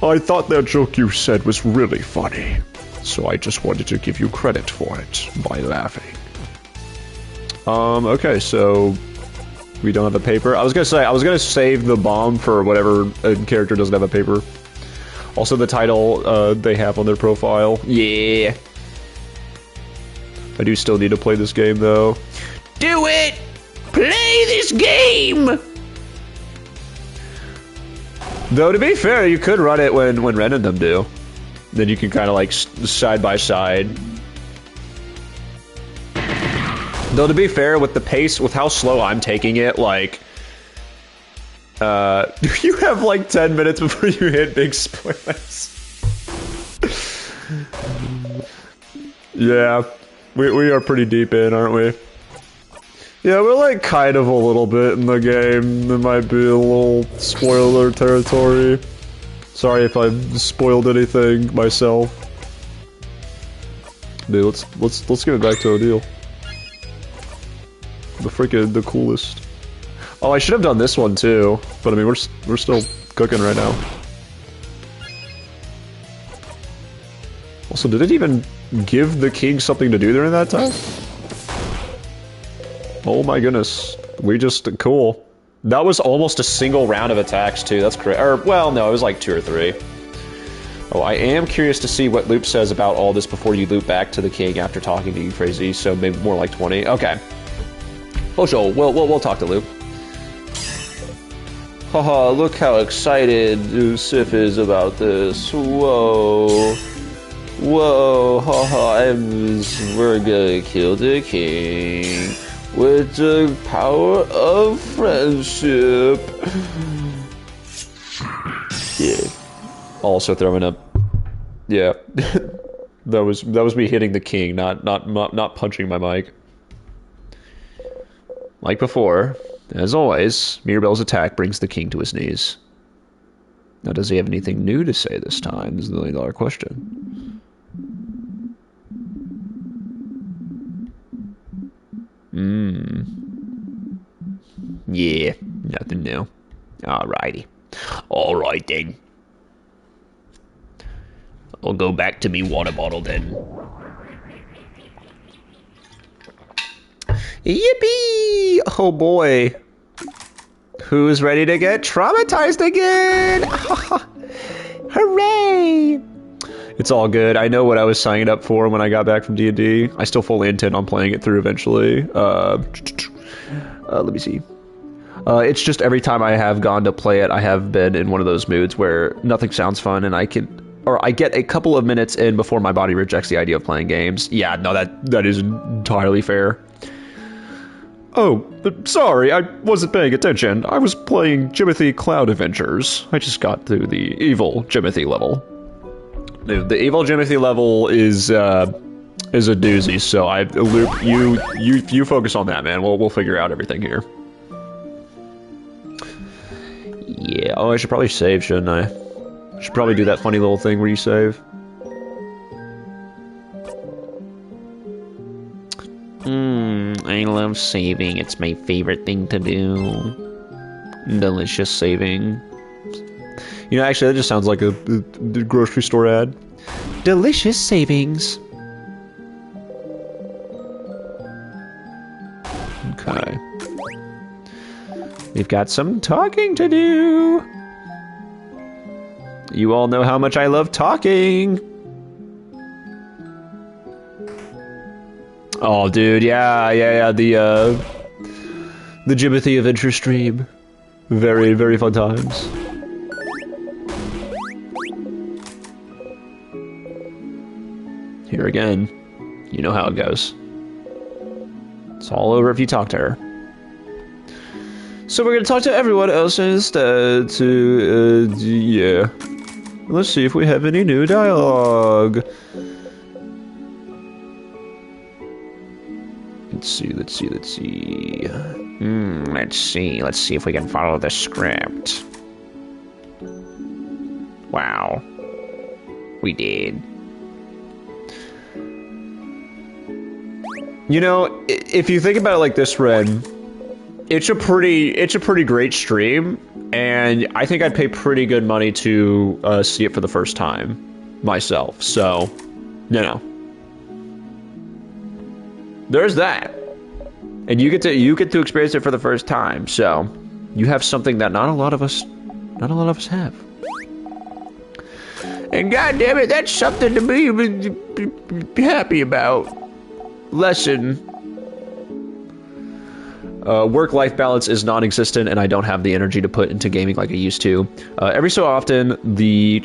I thought that joke you said was really funny, so I just wanted to give you credit for it by laughing. Okay, so we don't have a paper. I was gonna save the bomb for whatever character doesn't have a paper. Also, the title they have on their profile. Yeah. I do still need to play this game though. Do it! Play this game! Though, to be fair, you could run it when Ren and them do. Then you can kind of like side by side. Though, to be fair, with the pace, with how slow I'm taking it, like... you have like 10 minutes before you hit big spoilers. Yeah, we are pretty deep in, aren't we? Yeah, we're like kind of a little bit in the game. There might be a little spoiler territory. Sorry if I spoiled anything myself. Dude, let's get it back to O'Deal. The coolest. Oh, I should have done this one too, but I mean we're still cooking right now. Also, did it even give the king something to do during that time? Oh my goodness. We just... Cool. That was almost a single round of attacks, too. That's correct. Or, well, no, it was like 2 or 3. Oh, I am curious to see what Loop says about all this before you loop back to the king after talking to Euphrates, so maybe more like 20. Okay. Oh, sure. We'll talk to Loop. Haha, look how excited Sif is about this. Whoa. Whoa, haha, we're gonna kill the king. With the power of friendship. Yeah. Also throwing up. Yeah. that was me hitting the king, not punching my mic. Like before, as always, Mirabelle's attack brings the king to his knees. Now, does he have anything new to say this time? This is the $1 million question. Yeah, nothing new. Alrighty. Alright then. I'll go back to me water bottle then. Yippee! Oh boy. Who's ready to get traumatized again? Hooray! It's all good. I know what I was signing up for when I got back from D&D. I still fully intend on playing it through eventually. Let me see. It's just every time I have gone to play it, I have been in one of those moods where nothing sounds fun and I get a couple of minutes in before my body rejects the idea of playing games. Yeah, no, that is entirely fair. Oh, sorry, I wasn't paying attention. I was playing Jimothy Cloud Adventures. I just got to the evil Jimothy level. The evil Jimothy level is a doozy, so Luke, you focus on that, man. We'll figure out everything here. Yeah, oh, I should probably save, shouldn't I? I should probably do that funny little thing where you save. love saving. It's my favorite thing to do. Delicious saving. You know, actually, that just sounds like a grocery store ad. Delicious savings. Okay. We've got some talking to do. You all know how much I love talking. Oh, dude, yeah. The Jimothy Adventure stream. Very, very fun times. Here again. You know how it goes. It's all over if you talk to her. So we're gonna talk to everyone else instead yeah. Let's see if we have any new dialogue. Let's see. Let's see if we can follow the script. Wow. We did. You know, if you think about it like this, Ren, it's a pretty great stream, and I think I'd pay pretty good money to see it for the first time myself. So, you know, there's that, and you get to experience it for the first time. So, you have something that not a lot of us have. And God damn it, that's something to be happy about. Lesson. Work-life balance is non-existent, and I don't have the energy to put into gaming like I used to. Every so often, the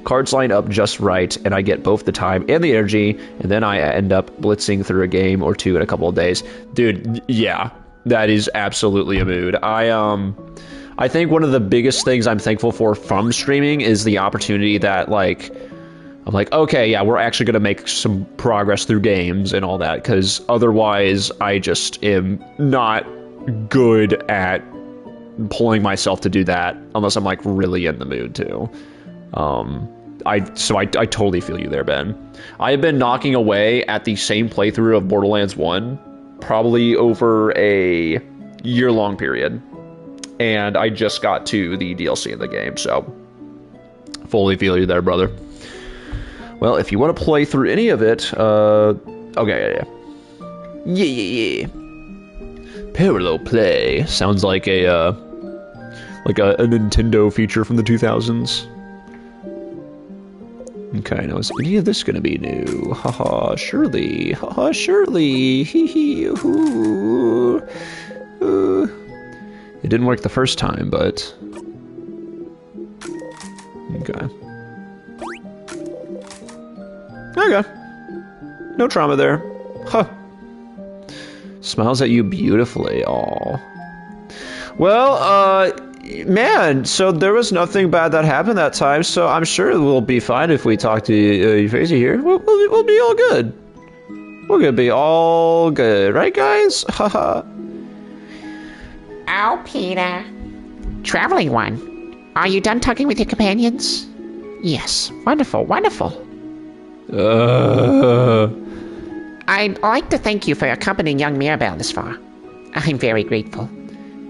cards line up just right, and I get both the time and the energy, and then I end up blitzing through a game or two in a couple of days. Dude, yeah, that is absolutely a mood. I think one of the biggest things I'm thankful for from streaming is the opportunity that, like, I'm like, okay, yeah, we're actually going to make some progress through games and all that, because otherwise I just am not good at pulling myself to do that unless I'm, like, really in the mood to. I totally feel you there, Ben. I have been knocking away at the same playthrough of Borderlands 1 probably over a year-long period, and I just got to the DLC in the game, so fully feel you there, brother. Well, if you want to play through any of it, okay, yeah. Parallel play sounds like a Nintendo feature from the 2000s. Okay, now is any of this gonna be new? Haha, surely. Haha, surely. Hee hee. It didn't work the first time, but okay. Okay. No trauma there. Huh. Smiles at you beautifully. Aw. Well, man, so there was nothing bad that happened that time, so I'm sure we'll be fine if we talk to Euphrasia here. We'll be all good. We're gonna be all good, right, guys? Haha. Oh, Peter. Traveling one. Are you done talking with your companions? Yes. Wonderful, wonderful. I'd like to thank you for accompanying young Mirabelle this far. I'm very grateful.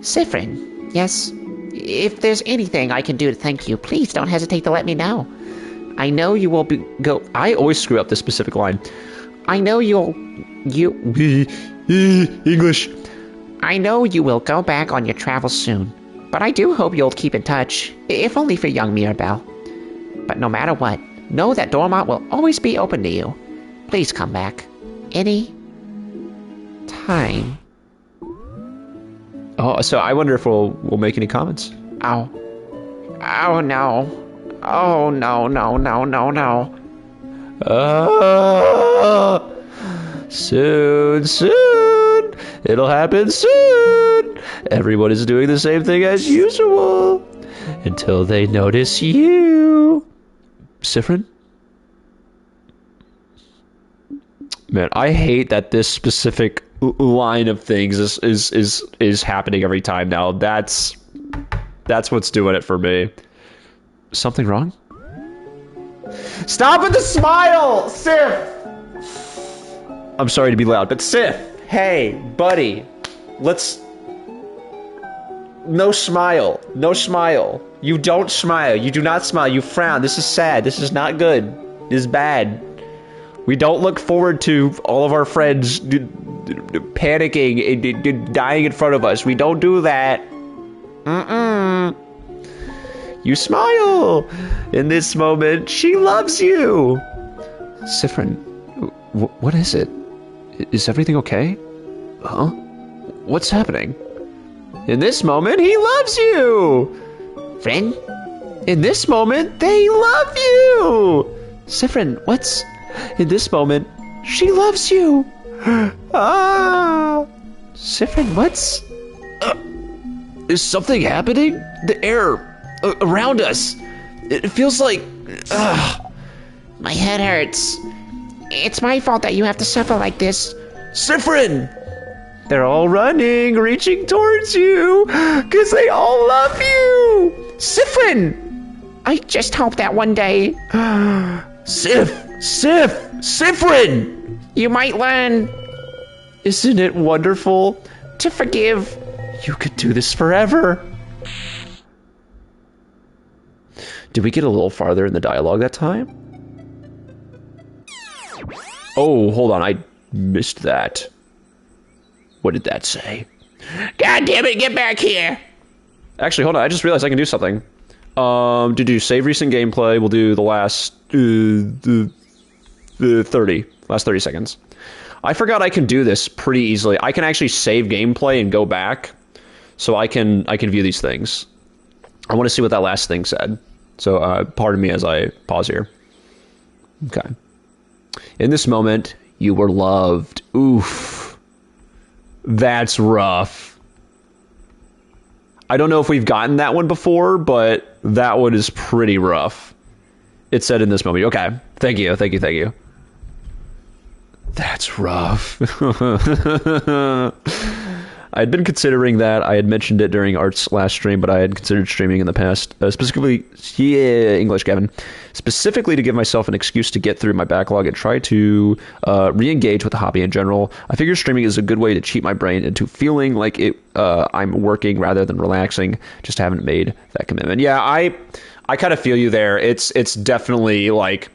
Sifrin, yes? If there's anything I can do to thank you, please don't hesitate to let me know. I know you will I always screw up this specific line. I know English. I know you will go back on your travels soon, but I do hope you'll keep in touch, if only for young Mirabelle. But no matter what, know that Dormont will always be open to you. Please come back. Any time. Oh, so I wonder if we'll make any comments. Oh no. Oh no. Soon. It'll happen soon. Everyone is doing the same thing as usual until they notice you. Sifrin? Man, I hate that this specific line of things is happening every time now. That's what's doing it for me. Something wrong? Stop with the smile, Sif! I'm sorry to be loud, but Sif, Hey, buddy. Let's... No smile. No smile. You don't smile. You do not smile. You frown. This is sad. This is not good. This is bad. We don't look forward to all of our friends panicking and dying in front of us. We don't do that. You smile. In this moment, she loves you. Sifrin, what is it? Is everything okay? Huh? What's happening? In this moment, he loves you. Friend? In this moment, they love you. Sifrin, what's... In this moment, she loves you. Sifrin, what's... is something happening? The air around us. It feels like... My head hurts. It's my fault that you have to suffer like this. Sifrin! They're all running, reaching towards you, because they all love you. Sifrin! I just hope that one day Sifrin! you might learn Isn't it wonderful? to forgive. You could do this forever. Did we get a little farther in the dialogue that time? Oh, hold on, I missed that. What did that say? God damn it, get back here! Actually, hold on, I just realized I can do something. To do save recent gameplay, we'll do the last the 30 seconds. I forgot I can do this pretty easily. I can actually save gameplay and go back, so I can view these things. I want to see what that last thing said. So pardon me as I pause here. Okay. In this moment, you were loved. Oof. That's rough. I don't know if we've gotten that one before, but that one is pretty rough. It said in this moment. Okay. Thank you. That's rough. I'd been considering that. I had mentioned it during Art's last stream, but I had considered streaming in the past. Specifically, English, Gavin. Specifically to give myself an excuse to get through my backlog and try to re-engage with the hobby in general. I figure streaming is a good way to cheat my brain into feeling like I'm working rather than relaxing. Just haven't made that commitment. Yeah, I kind of feel you there. It's definitely like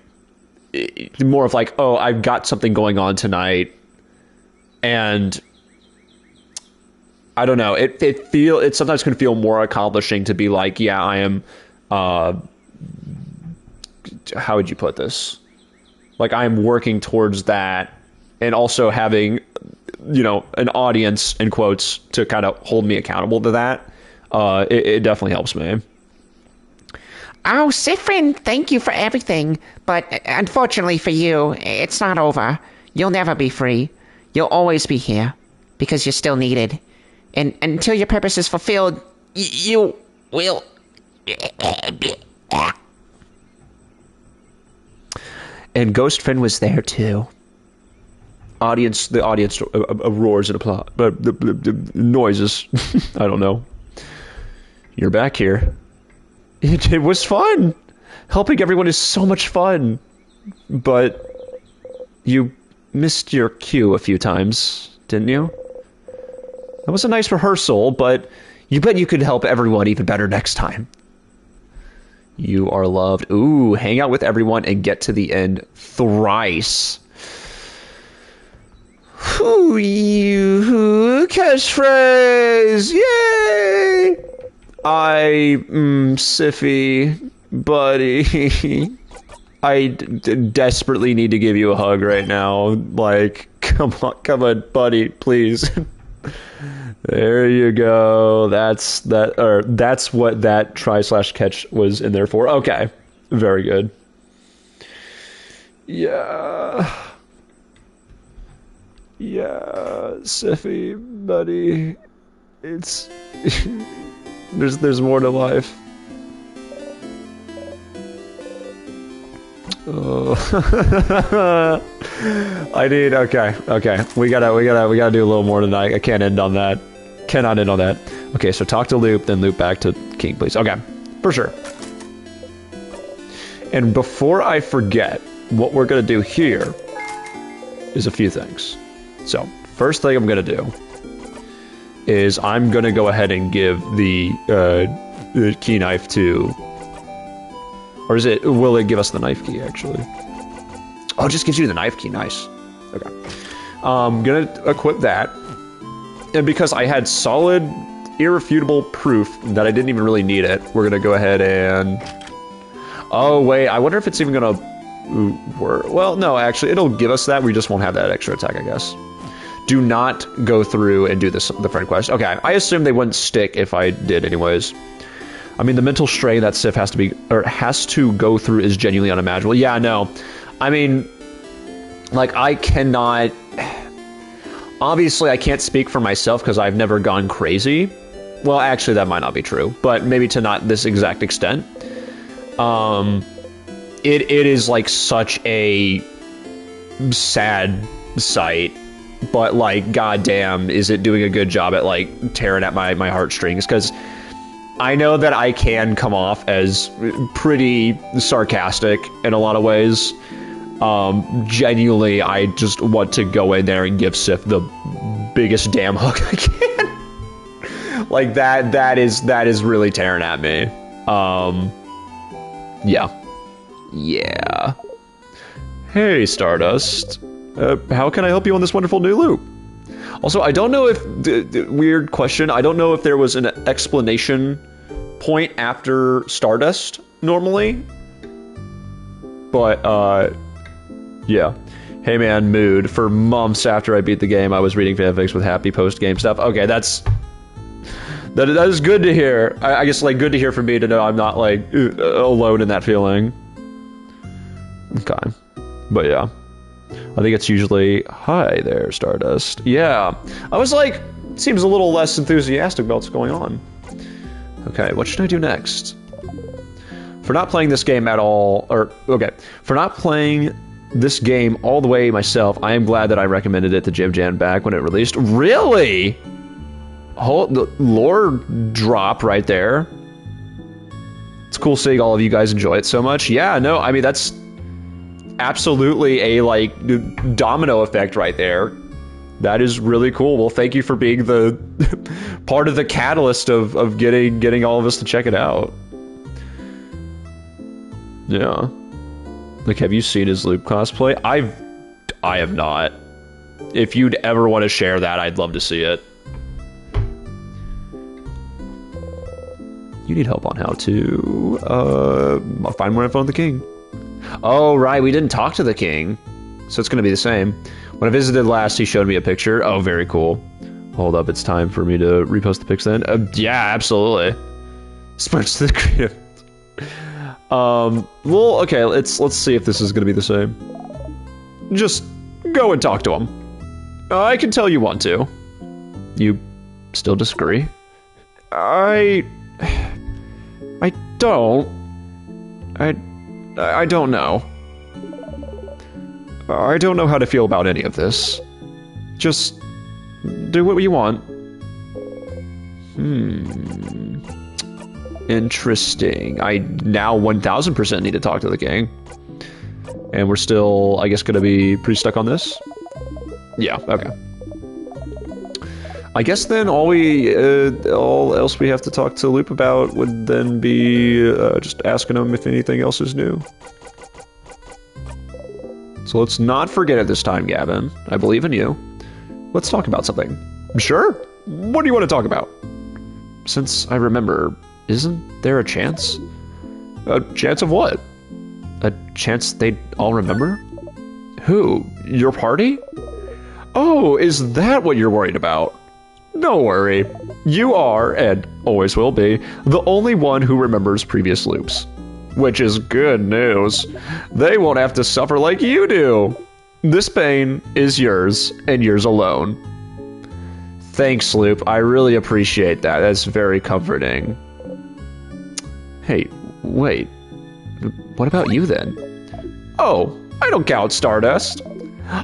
more of like, oh, I've got something going on tonight, and I don't know. It sometimes can feel more accomplishing to be like, yeah, I am. How would you put this? Like, I am working towards that, and also having, an audience in quotes to kind of hold me accountable to that. It definitely helps me. Oh, Sifrin, thank you for everything. But unfortunately for you, it's not over. You'll never be free. You'll always be here, because you're still needed. And until your purpose is fulfilled, you will... And Ghost Friend was there too. The audience roars and applause, but the noises. I don't know. You're back here. It was fun. Helping everyone is so much fun, but you missed your cue a few times, didn't you? That was a nice rehearsal, but you bet you could help everyone even better next time. You are loved. Ooh, hang out with everyone and get to the end thrice. Ooh, you catchphrase! Yay! Siffy, buddy. I desperately need to give you a hug right now. Like, come on, buddy, please. There you go. That's what that try/catch was in there for. Okay. Very good. Yeah. Yeah, Siffy, buddy. It's there's more to life. Oh. Okay. We gotta do a little more tonight. I can't end on that. Cannot end on that. Okay, so talk to Loop, then loop back to King, please. Okay, for sure. And before I forget, what we're gonna do here is a few things. So, First thing I'm gonna do is I'm gonna go ahead and give the key knife to, or will it give us the knife key actually? Oh, it just gives you the knife key, nice. Okay. I'm gonna equip that, and because I had solid, irrefutable proof that I didn't even really need it, we're gonna go ahead and, oh wait, I wonder if it's even gonna work. Well, no, actually, it'll give us that, we just won't have that extra attack, I guess. Do not go through and do the friend quest. Okay, I assume they wouldn't stick if I did anyways. I mean, the mental strain that Sif has to go through is genuinely unimaginable. Yeah, no. I mean, like, I cannot... Obviously, I can't speak for myself because I've never gone crazy. Well, actually, that might not be true, but maybe to not this exact extent. It is, like, such a sad sight. But, like, goddamn, is it doing a good job at, like, tearing at my heartstrings? Because I know that I can come off as pretty sarcastic in a lot of ways. Genuinely, I just want to go in there and give Sif the biggest damn hook I can. Like, that is really tearing at me. Yeah. Hey, Stardust. How can I help you on this wonderful new loop? Also, I don't know if... weird question. I don't know if there was an explanation point after Stardust, normally. But, yeah. Hey man, mood. For months after I beat the game, I was reading fanfics with happy post-game stuff. Okay, that is good to hear. I guess, like, good to hear for me to know I'm not, like, alone in that feeling. Okay. But, yeah. I think it's usually, hi there, Stardust. Yeah. I was like, seems a little less enthusiastic about what's going on. Okay, what should I do next? For not playing this game at all, for not playing this game all the way myself, I am glad that I recommended it to Jim Jan back when it released. Really? The lore drop right there. It's cool seeing all of you guys enjoy it so much. Yeah, no, I mean, that's absolutely a, like, domino effect right there. That is really cool. Well, thank you for being the part of the catalyst of getting all of us to check it out. Yeah. Like, have you seen his Loop cosplay? I have not. If you'd ever want to share that, I'd love to see it. You need help on how to find more info on the king. Oh, right, we didn't talk to the king. So it's going to be the same. When I visited last, he showed me a picture. Oh, very cool. Hold up, it's time for me to repost the pics then. Yeah, absolutely. Spreads the crypt. Well, okay, let's see if this is going to be the same. Just go and talk to him. I can tell you want to. You still disagree? I don't. I don't know. I don't know how to feel about any of this. Just do what you want. Interesting. I now 1000% need to talk to the king. And we're still, I guess, going to be pretty stuck on this? Yeah, okay. I guess then all else we have to talk to Loop about would then be just asking him if anything else is new. So let's not forget it this time, Gavin. I believe in you. Let's talk about something. Sure. What do you want to talk about? Since I remember, isn't there a chance? A chance of what? A chance they'd all remember? Who? Your party? Oh, is that what you're worried about? Don't worry. You are, and always will be, the only one who remembers previous loops. Which is good news. They won't have to suffer like you do. This pain is yours, and yours alone. Thanks, Loop. I really appreciate that. That's very comforting. Hey, wait. What about you then? Oh, I don't count, Stardust.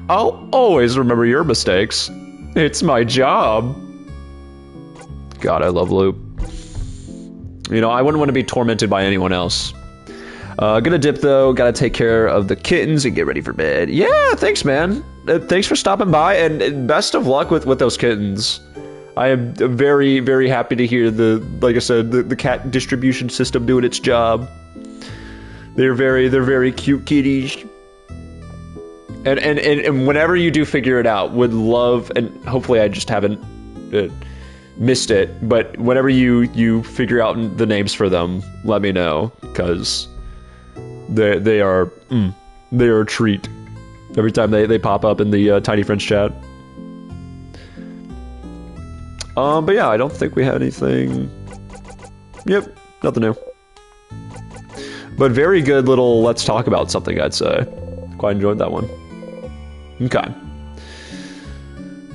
I'll always remember your mistakes. It's my job. God, I love Loop. You know, I wouldn't want to be tormented by anyone else. Gonna dip though, gotta take care of the kittens and get ready for bed. Yeah, thanks man. thanks for stopping by, and best of luck with those kittens. I am very, very happy to hear like I said, the cat distribution system doing its job. They're very cute kitties. And whenever you do figure it out, would love, and hopefully I just haven't missed it, but whenever you figure out the names for them, let me know, because they are a treat every time they pop up in the Tiny Friends chat. But yeah, I don't think we had anything. Yep, nothing new. But very good little let's talk about something, I'd say. Quite enjoyed that one. Okay.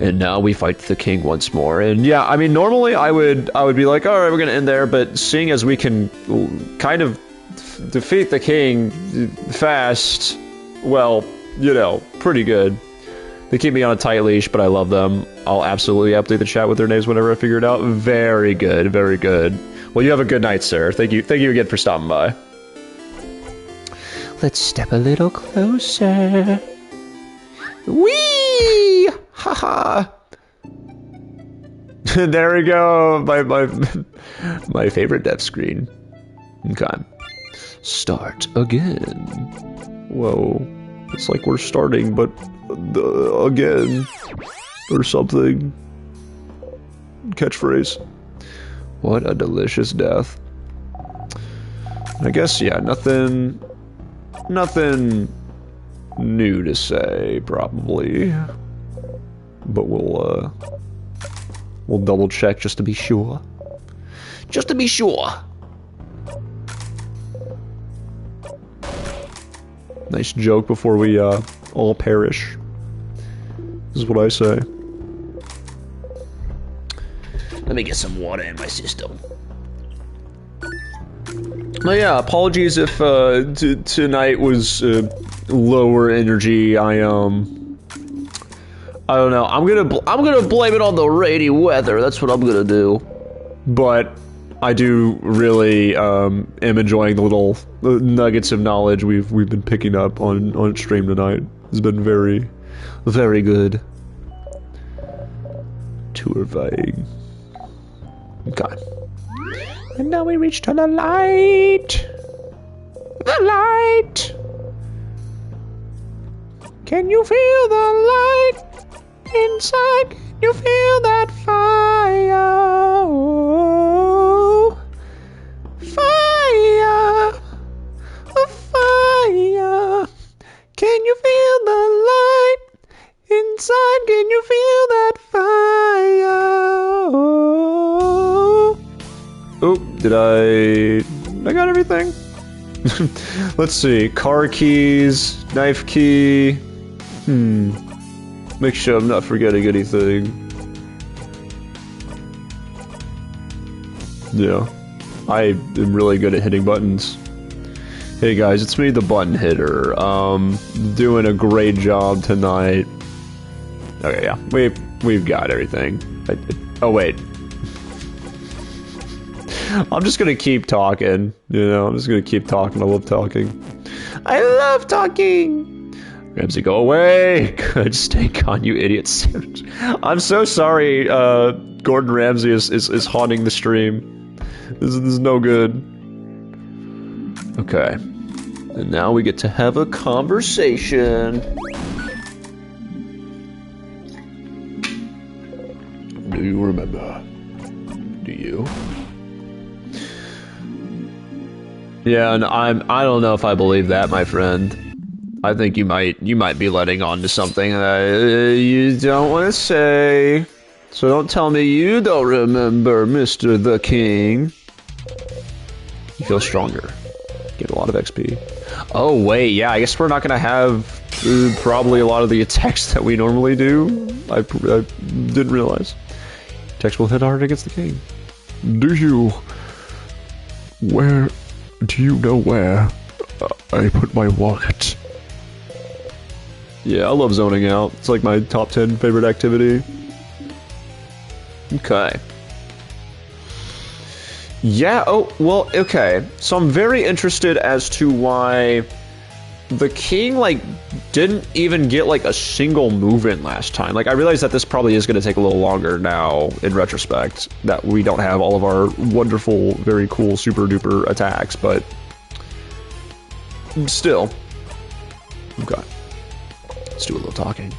And now we fight the king once more. And yeah, I mean, normally I would be like, all right, we're gonna end there. But seeing as we can kind of defeat the king fast, well, you know, pretty good. They keep me on a tight leash, but I love them. I'll absolutely update the chat with their names whenever I figure it out. Very good, very good. Well, you have a good night, sir. Thank you again for stopping by. Let's step a little closer. Whee! Haha! There we go. My favorite death screen. Okay. Start again. Whoa. It's like we're starting, but again. Or something. Catchphrase. What a delicious death. I guess, yeah, nothing new to say, probably. But we'll double check just to be sure. Just to be sure. Nice joke before we all perish. This is what I say. Let me get some water in my system. But yeah, apologies if tonight was lower energy. I don't know. I'm gonna blame it on the rainy weather. That's what I'm gonna do. But I do really am enjoying the little nuggets of knowledge we've been picking up on stream tonight. It's been very, very good. Terrifying. Okay. And now we reach to the light. The light. Can you feel the light inside? Can you feel that fire? Oh, fire. A fire. Can you feel the light inside? Can you feel that fire? Oh, did I got everything? Let's see. Car keys, knife key. Make sure I'm not forgetting anything. Yeah. I am really good at hitting buttons. Hey guys, it's me, the button hitter. Doing a great job tonight. Okay, yeah. We've got everything. Oh wait. I'm just gonna keep talking, you know, I'm just gonna keep talking. I love talking. I love talking! Ramsey, go away! Good stink on you idiots. I'm so sorry, Gordon Ramsay is haunting the stream. This is no good. Okay. And now we get to have a conversation. Do you remember? Do you? Yeah, and I don't know if I believe that, my friend. I think you might be letting on to something that you don't want to say. So don't tell me you don't remember, Mr. the King. You feel stronger. Get a lot of XP. Oh wait, yeah, I guess we're not gonna have probably a lot of the attacks that we normally do. I didn't realize. Attacks will hit hard against the king. Do you know where I put my wallet? Yeah, I love zoning out. It's like my top 10 favorite activity. Okay. Yeah, oh, well, okay. So I'm very interested as to why the king, like, didn't even get, like, a single move in last time. Like, I realize that this probably is going to take a little longer now, in retrospect, that we don't have all of our wonderful, very cool, super-duper attacks, but still. Okay. Let's do a little talking.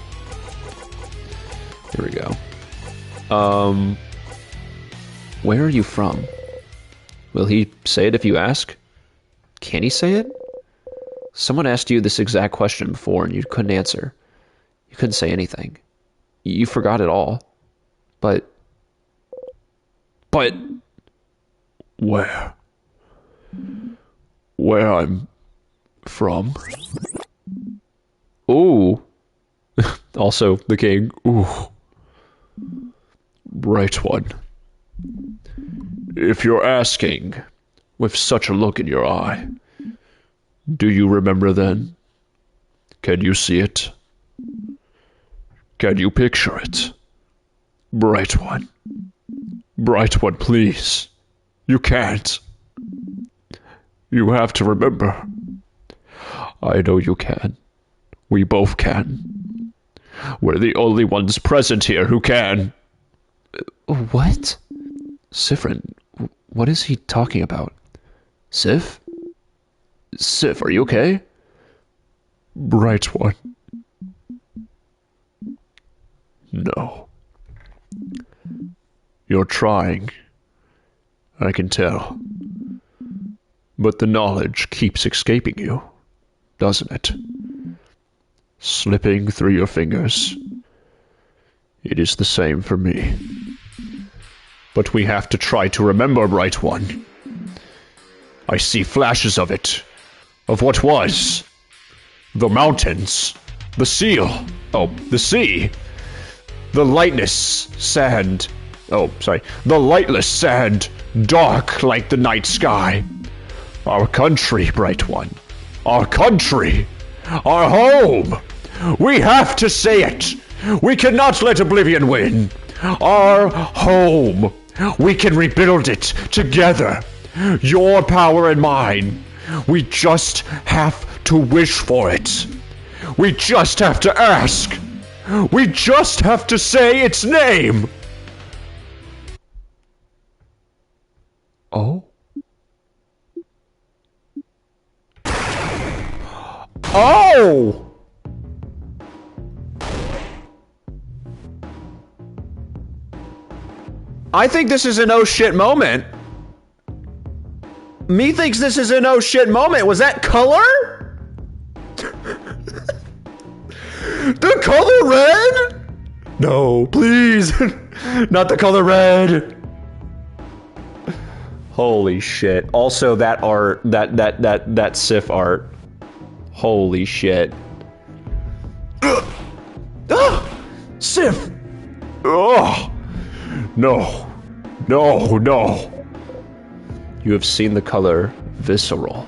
Here we go. Where are you from? Will he say it if you ask? Can he say it? Someone asked you this exact question before and you couldn't answer. You couldn't say anything. You forgot it all. But... Where? Where I'm from? Ooh. Also, the king. Ooh. Right one. If you're asking, with such a look in your eye, do you remember then? Can you see it? Can you picture it? Bright one. Bright one, please. You can't. You have to remember. I know you can. We both can. We're the only ones present here who can. What? Sifrin, what is he talking about? Sif? Sif, are you okay? Bright one. No. You're trying. I can tell. But the knowledge keeps escaping you, doesn't it? Slipping through your fingers. It is the same for me. But we have to try to remember, Bright One. I see flashes of it. Of what was. The mountains. The seal. Oh, the sea. The lightness sand. Oh, sorry. The lightless sand. Dark like the night sky. Our country, Bright One. Our country. Our home. We have to say it. We cannot let oblivion win. Our home. We can rebuild it together. Your power and mine. We just have to wish for it. We just have to ask. We just have to say its name. Oh? Oh! I think this is an oh shit moment. Me thinks this is an oh shit moment. Was that color? The color red? No, please. Not the color red. Holy shit. Also that art, that Sif art. Holy shit. Sif! Oh! No. No, no. You have seen the color visceral.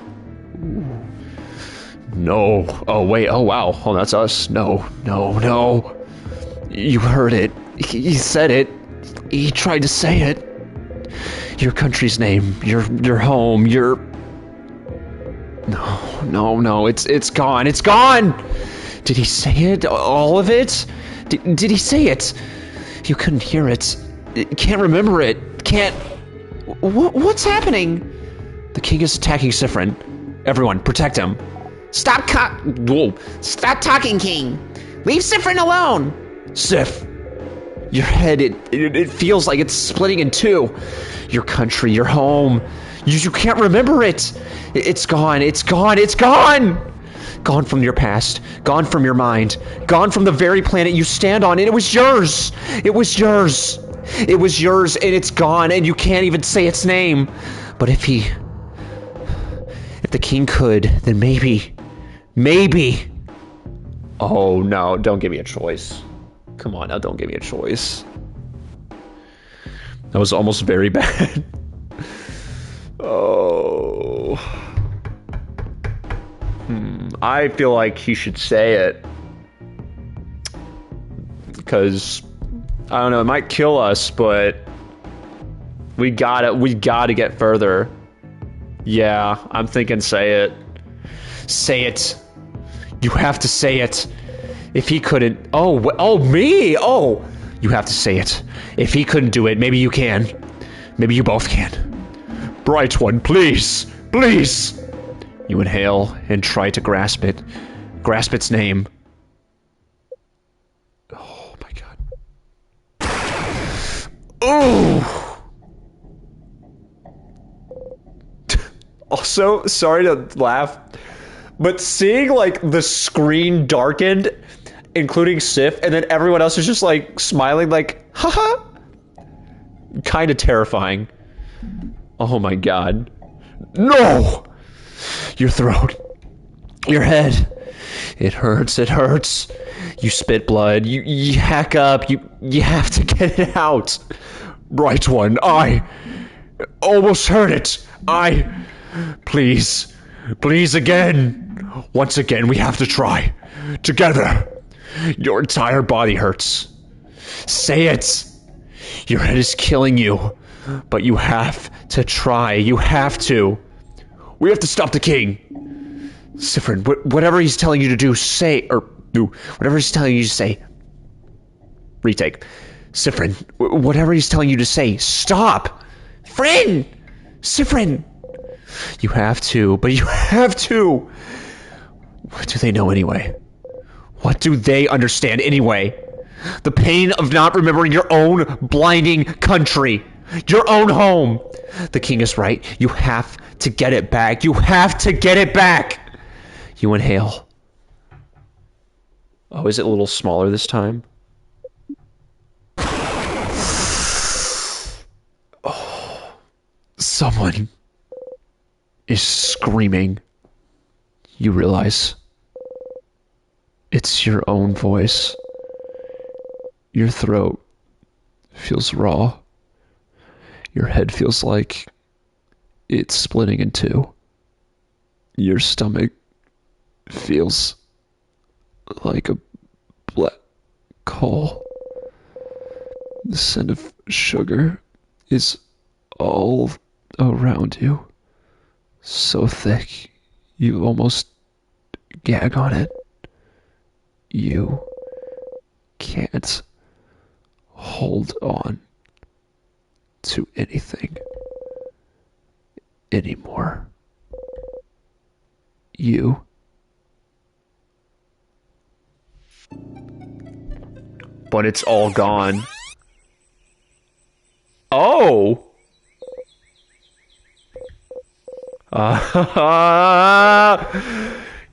No. Oh, wait. Oh, wow. Oh, that's us. No, no, no. You heard it. He said it. He tried to say it. Your country's name. Your home. Your... No, no, no. It's gone. It's gone! Did he say it? All of it? Did he say it? You couldn't hear it. Can't remember it. Can't... What's happening? The king is attacking Sifrin. Everyone, protect him. Stop talking, King. Leave Sifrin alone. Sif, your head, it feels like it's splitting in two. Your country, your home. You can't remember it. It's gone. It's gone. It's gone. Gone from your past. Gone from your mind. Gone from the very planet you stand on. And it was yours. It was yours. It was yours, and it's gone, and you can't even say its name. But if the king could, then maybe. Oh, no, don't give me a choice. Come on, now, don't give me a choice. That was almost very bad. Oh. I feel like he should say it. Because... I don't know, it might kill us, but we gotta get further. Yeah, I'm thinking say it. Say it. You have to say it. If he couldn't... Oh, me! Oh! You have to say it. If he couldn't do it, maybe you can. Maybe you both can. Bright one, please! Please! You inhale and try to grasp it. Grasp its name. Oh my god. Ooh! Also, sorry to laugh, but seeing like the screen darkened, including Sif, and then everyone else is just like smiling like, haha, kind of terrifying. Oh my god. No! Your throat. Your head. It hurts, it hurts. You spit blood, you hack up, you have to get it out. Bright one, I almost heard it. Please again. Once again, we have to try. Together. Your entire body hurts. Say it. Your head is killing you. But you have to try. You have to. We have to stop the king. Sifrin, whatever he's telling you to do, say, or do, whatever he's telling you to say. Retake. Sifrin, whatever he's telling you to say, stop. Friend! Sifrin! You have to, but you have to. What do they know anyway? What do they understand anyway? The pain of not remembering your own blinding country. Your own home. The king is right. You have to get it back. You have to get it back. You inhale. Oh, is it a little smaller this time? Oh, someone is screaming. You realize it's your own voice. Your throat feels raw. Your head feels like it's splitting in two. Your stomach feels like a black hole. The scent of sugar is all around you. So thick, you almost gag on it. You can't hold on to anything anymore. You. But it's all gone. Oh!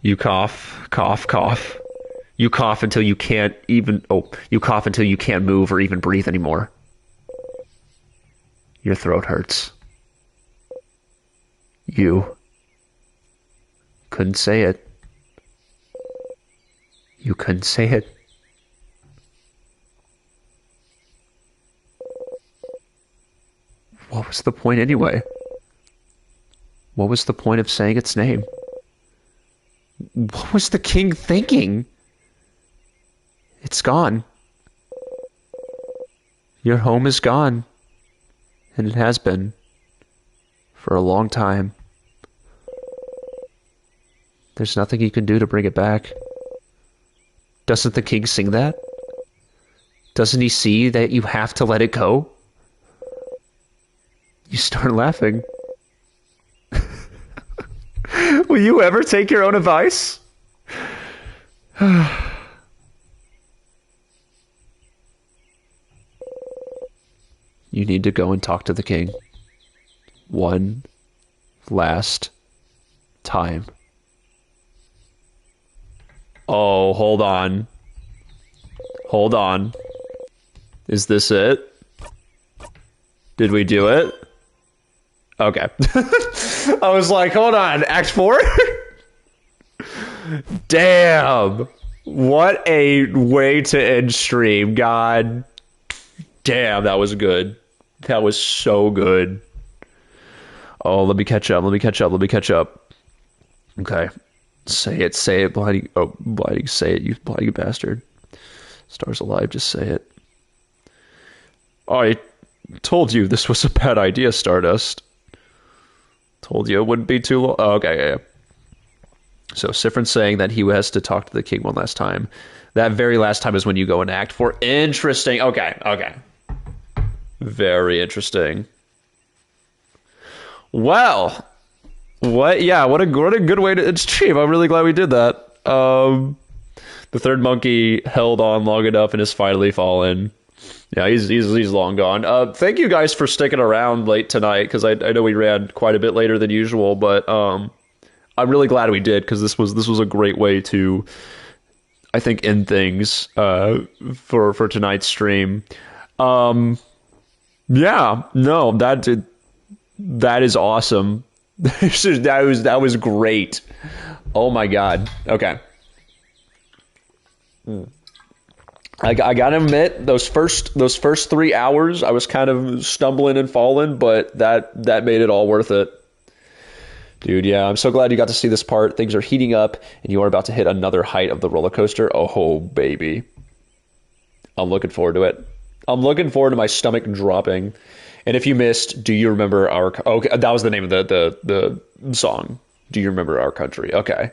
You cough, cough, cough. You cough until you can't even... Oh, you cough until you can't move or even breathe anymore. Your throat hurts. You couldn't say it. You couldn't say it. What was the point anyway? What was the point of saying its name? What was the king thinking? It's gone. Your home is gone. And it has been. For a long time. There's nothing you can do to bring it back. Doesn't the king sing that? Doesn't he see that you have to let it go? You start laughing. Will you ever take your own advice? You need to go and talk to the king. One last time. Oh, hold on. Hold on. Is this it? Did we do it? Okay. I was like, hold on, Act 4? Damn. What a way to end stream. God damn, that was good. That was so good. Oh, let me catch up. Okay. Say it, blighting. Oh, blighting, say it, you blighting bastard. Stars alive, just say it. I told you this was a bad idea, Stardust. Told you it wouldn't be too long. Oh, okay, yeah. So Sifrin's saying that he has to talk to the king one last time. That very last time is when you go into Act 4. Interesting. Okay. Very interesting. Well, what a good way to stream. I'm really glad we did that. The third monkey held on long enough and has finally fallen. Yeah, he's long gone. Thank you guys for sticking around late tonight, because I know we ran quite a bit later than usual, but I'm really glad we did, because this was a great way to, I think, end things for tonight's stream. Yeah, no, that is awesome. that was great. Oh my god. Okay. I gotta admit, those first 3 hours, I was kind of stumbling and falling, but that made it all worth it. Dude, yeah, I'm so glad you got to see this part. Things are heating up, and you are about to hit another height of the roller coaster. Oh, baby. I'm looking forward to it. I'm looking forward to my stomach dropping. And if you missed, do you remember our... Okay, that was the name of the song. Do you remember our country? Okay.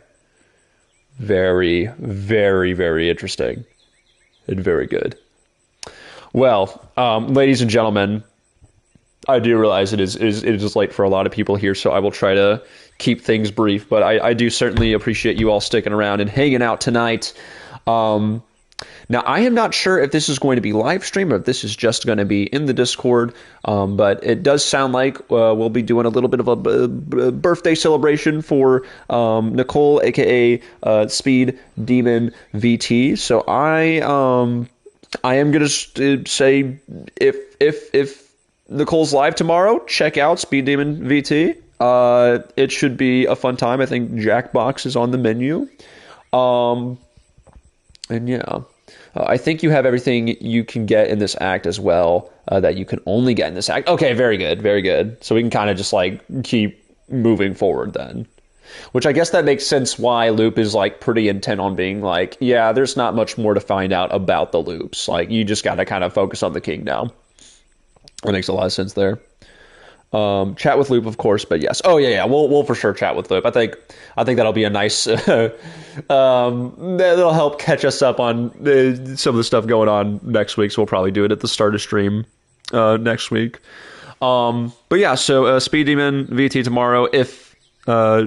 Very, very, very interesting. And very good. Well, ladies and gentlemen, I do realize it is late for a lot of people here, so I will try to keep things brief. But I do certainly appreciate you all sticking around and hanging out tonight. Now, I am not sure if this is going to be live stream or if this is just going to be in the Discord, but it does sound like we'll be doing a little bit of a birthday celebration for Nicole, aka Speed Demon VT. So I am going to say if Nicole's live tomorrow, check out Speed Demon VT. It should be a fun time. I think Jackbox is on the menu. And yeah. I think you have everything you can get in this act as well, that you can only get in this act. Okay, very good, very good. So we can kind of just like keep moving forward then. Which I guess that makes sense why Loop is like pretty intent on being like, yeah, there's not much more to find out about the loops. Like you just got to kind of focus on the king now. That makes a lot of sense there. Chat with Loop, of course, but yes. Oh yeah. We'll for sure chat with Loop. I think that'll be a nice. That'll help catch us up on some of the stuff going on next week. So we'll probably do it at the start of stream next week. But yeah, so Speed Demon VT tomorrow if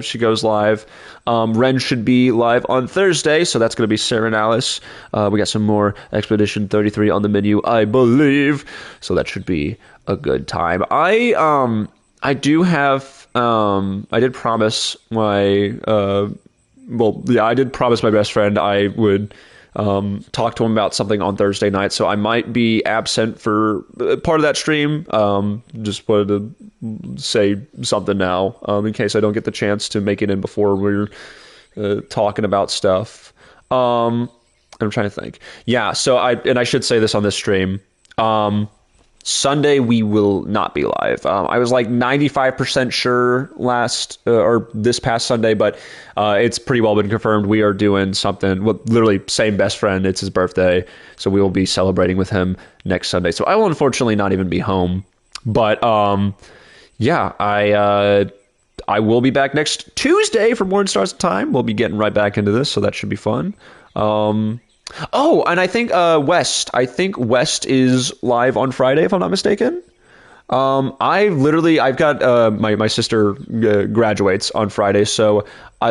she goes live. Ren should be live on Thursday, so that's going to be Sarah and Alice. We got some more Expedition 33 on the menu, I believe. So that should be a good time. I do have I did promise my I did promise my best friend I would talk to him about something on Thursday night, so I might be absent for part of that stream. Just wanted to say something now in case I don't get the chance to make it in before we're talking about stuff. I'm trying to think. Yeah, so I should say this on this stream. Sunday we will not be live. I was like 95% sure this past Sunday, but it's pretty well been confirmed. We are doing something with literally same best friend. It's his birthday, so we will be celebrating with him next Sunday. So I will unfortunately not even be home, but yeah, I will be back next Tuesday for More Than Stars of Time. We'll be getting right back into this, so that should be fun. Oh, and I think West is live on Friday, if I'm not mistaken. I've got my sister graduates on Friday, so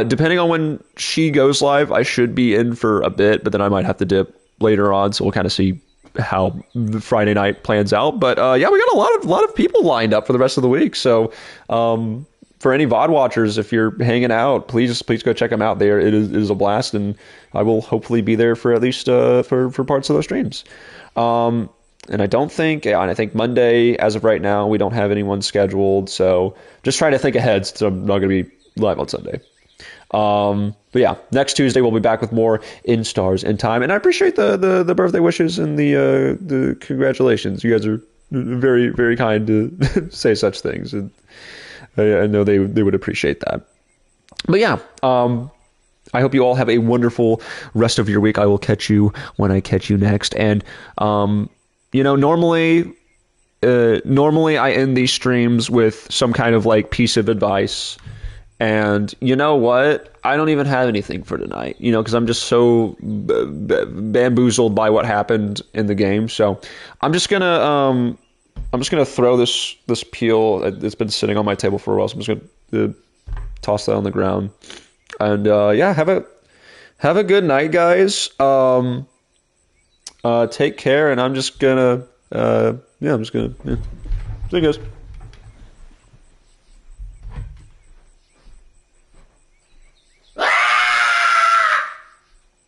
depending on when she goes live, I should be in for a bit, but then I might have to dip later on, so we'll kind of see how the Friday night plans out. But yeah, we got a lot of people lined up for the rest of the week, so for any VOD watchers, if you're hanging out, please go check them out. It is a blast, and I will hopefully be there for at least for parts of those streams. And I think Monday, as of right now, we don't have anyone scheduled. So just trying to think ahead, so I'm not going to be live on Sunday. But yeah, next Tuesday we'll be back with more In Stars in Time. And I appreciate the birthday wishes and the congratulations. You guys are very, very kind to say such things, and I know they would appreciate that. But yeah, I hope you all have a wonderful rest of your week. I will catch you when I catch you next. And normally I end these streams with some kind of like piece of advice. And you know what? I don't even have anything for tonight, you know, because I'm just so bamboozled by what happened in the game. So I'm just gonna throw this peel. It's been sitting on my table for a while, so I'm just gonna toss that on the ground. And yeah, have a good night, guys. Take care, and I'm just gonna see you guys.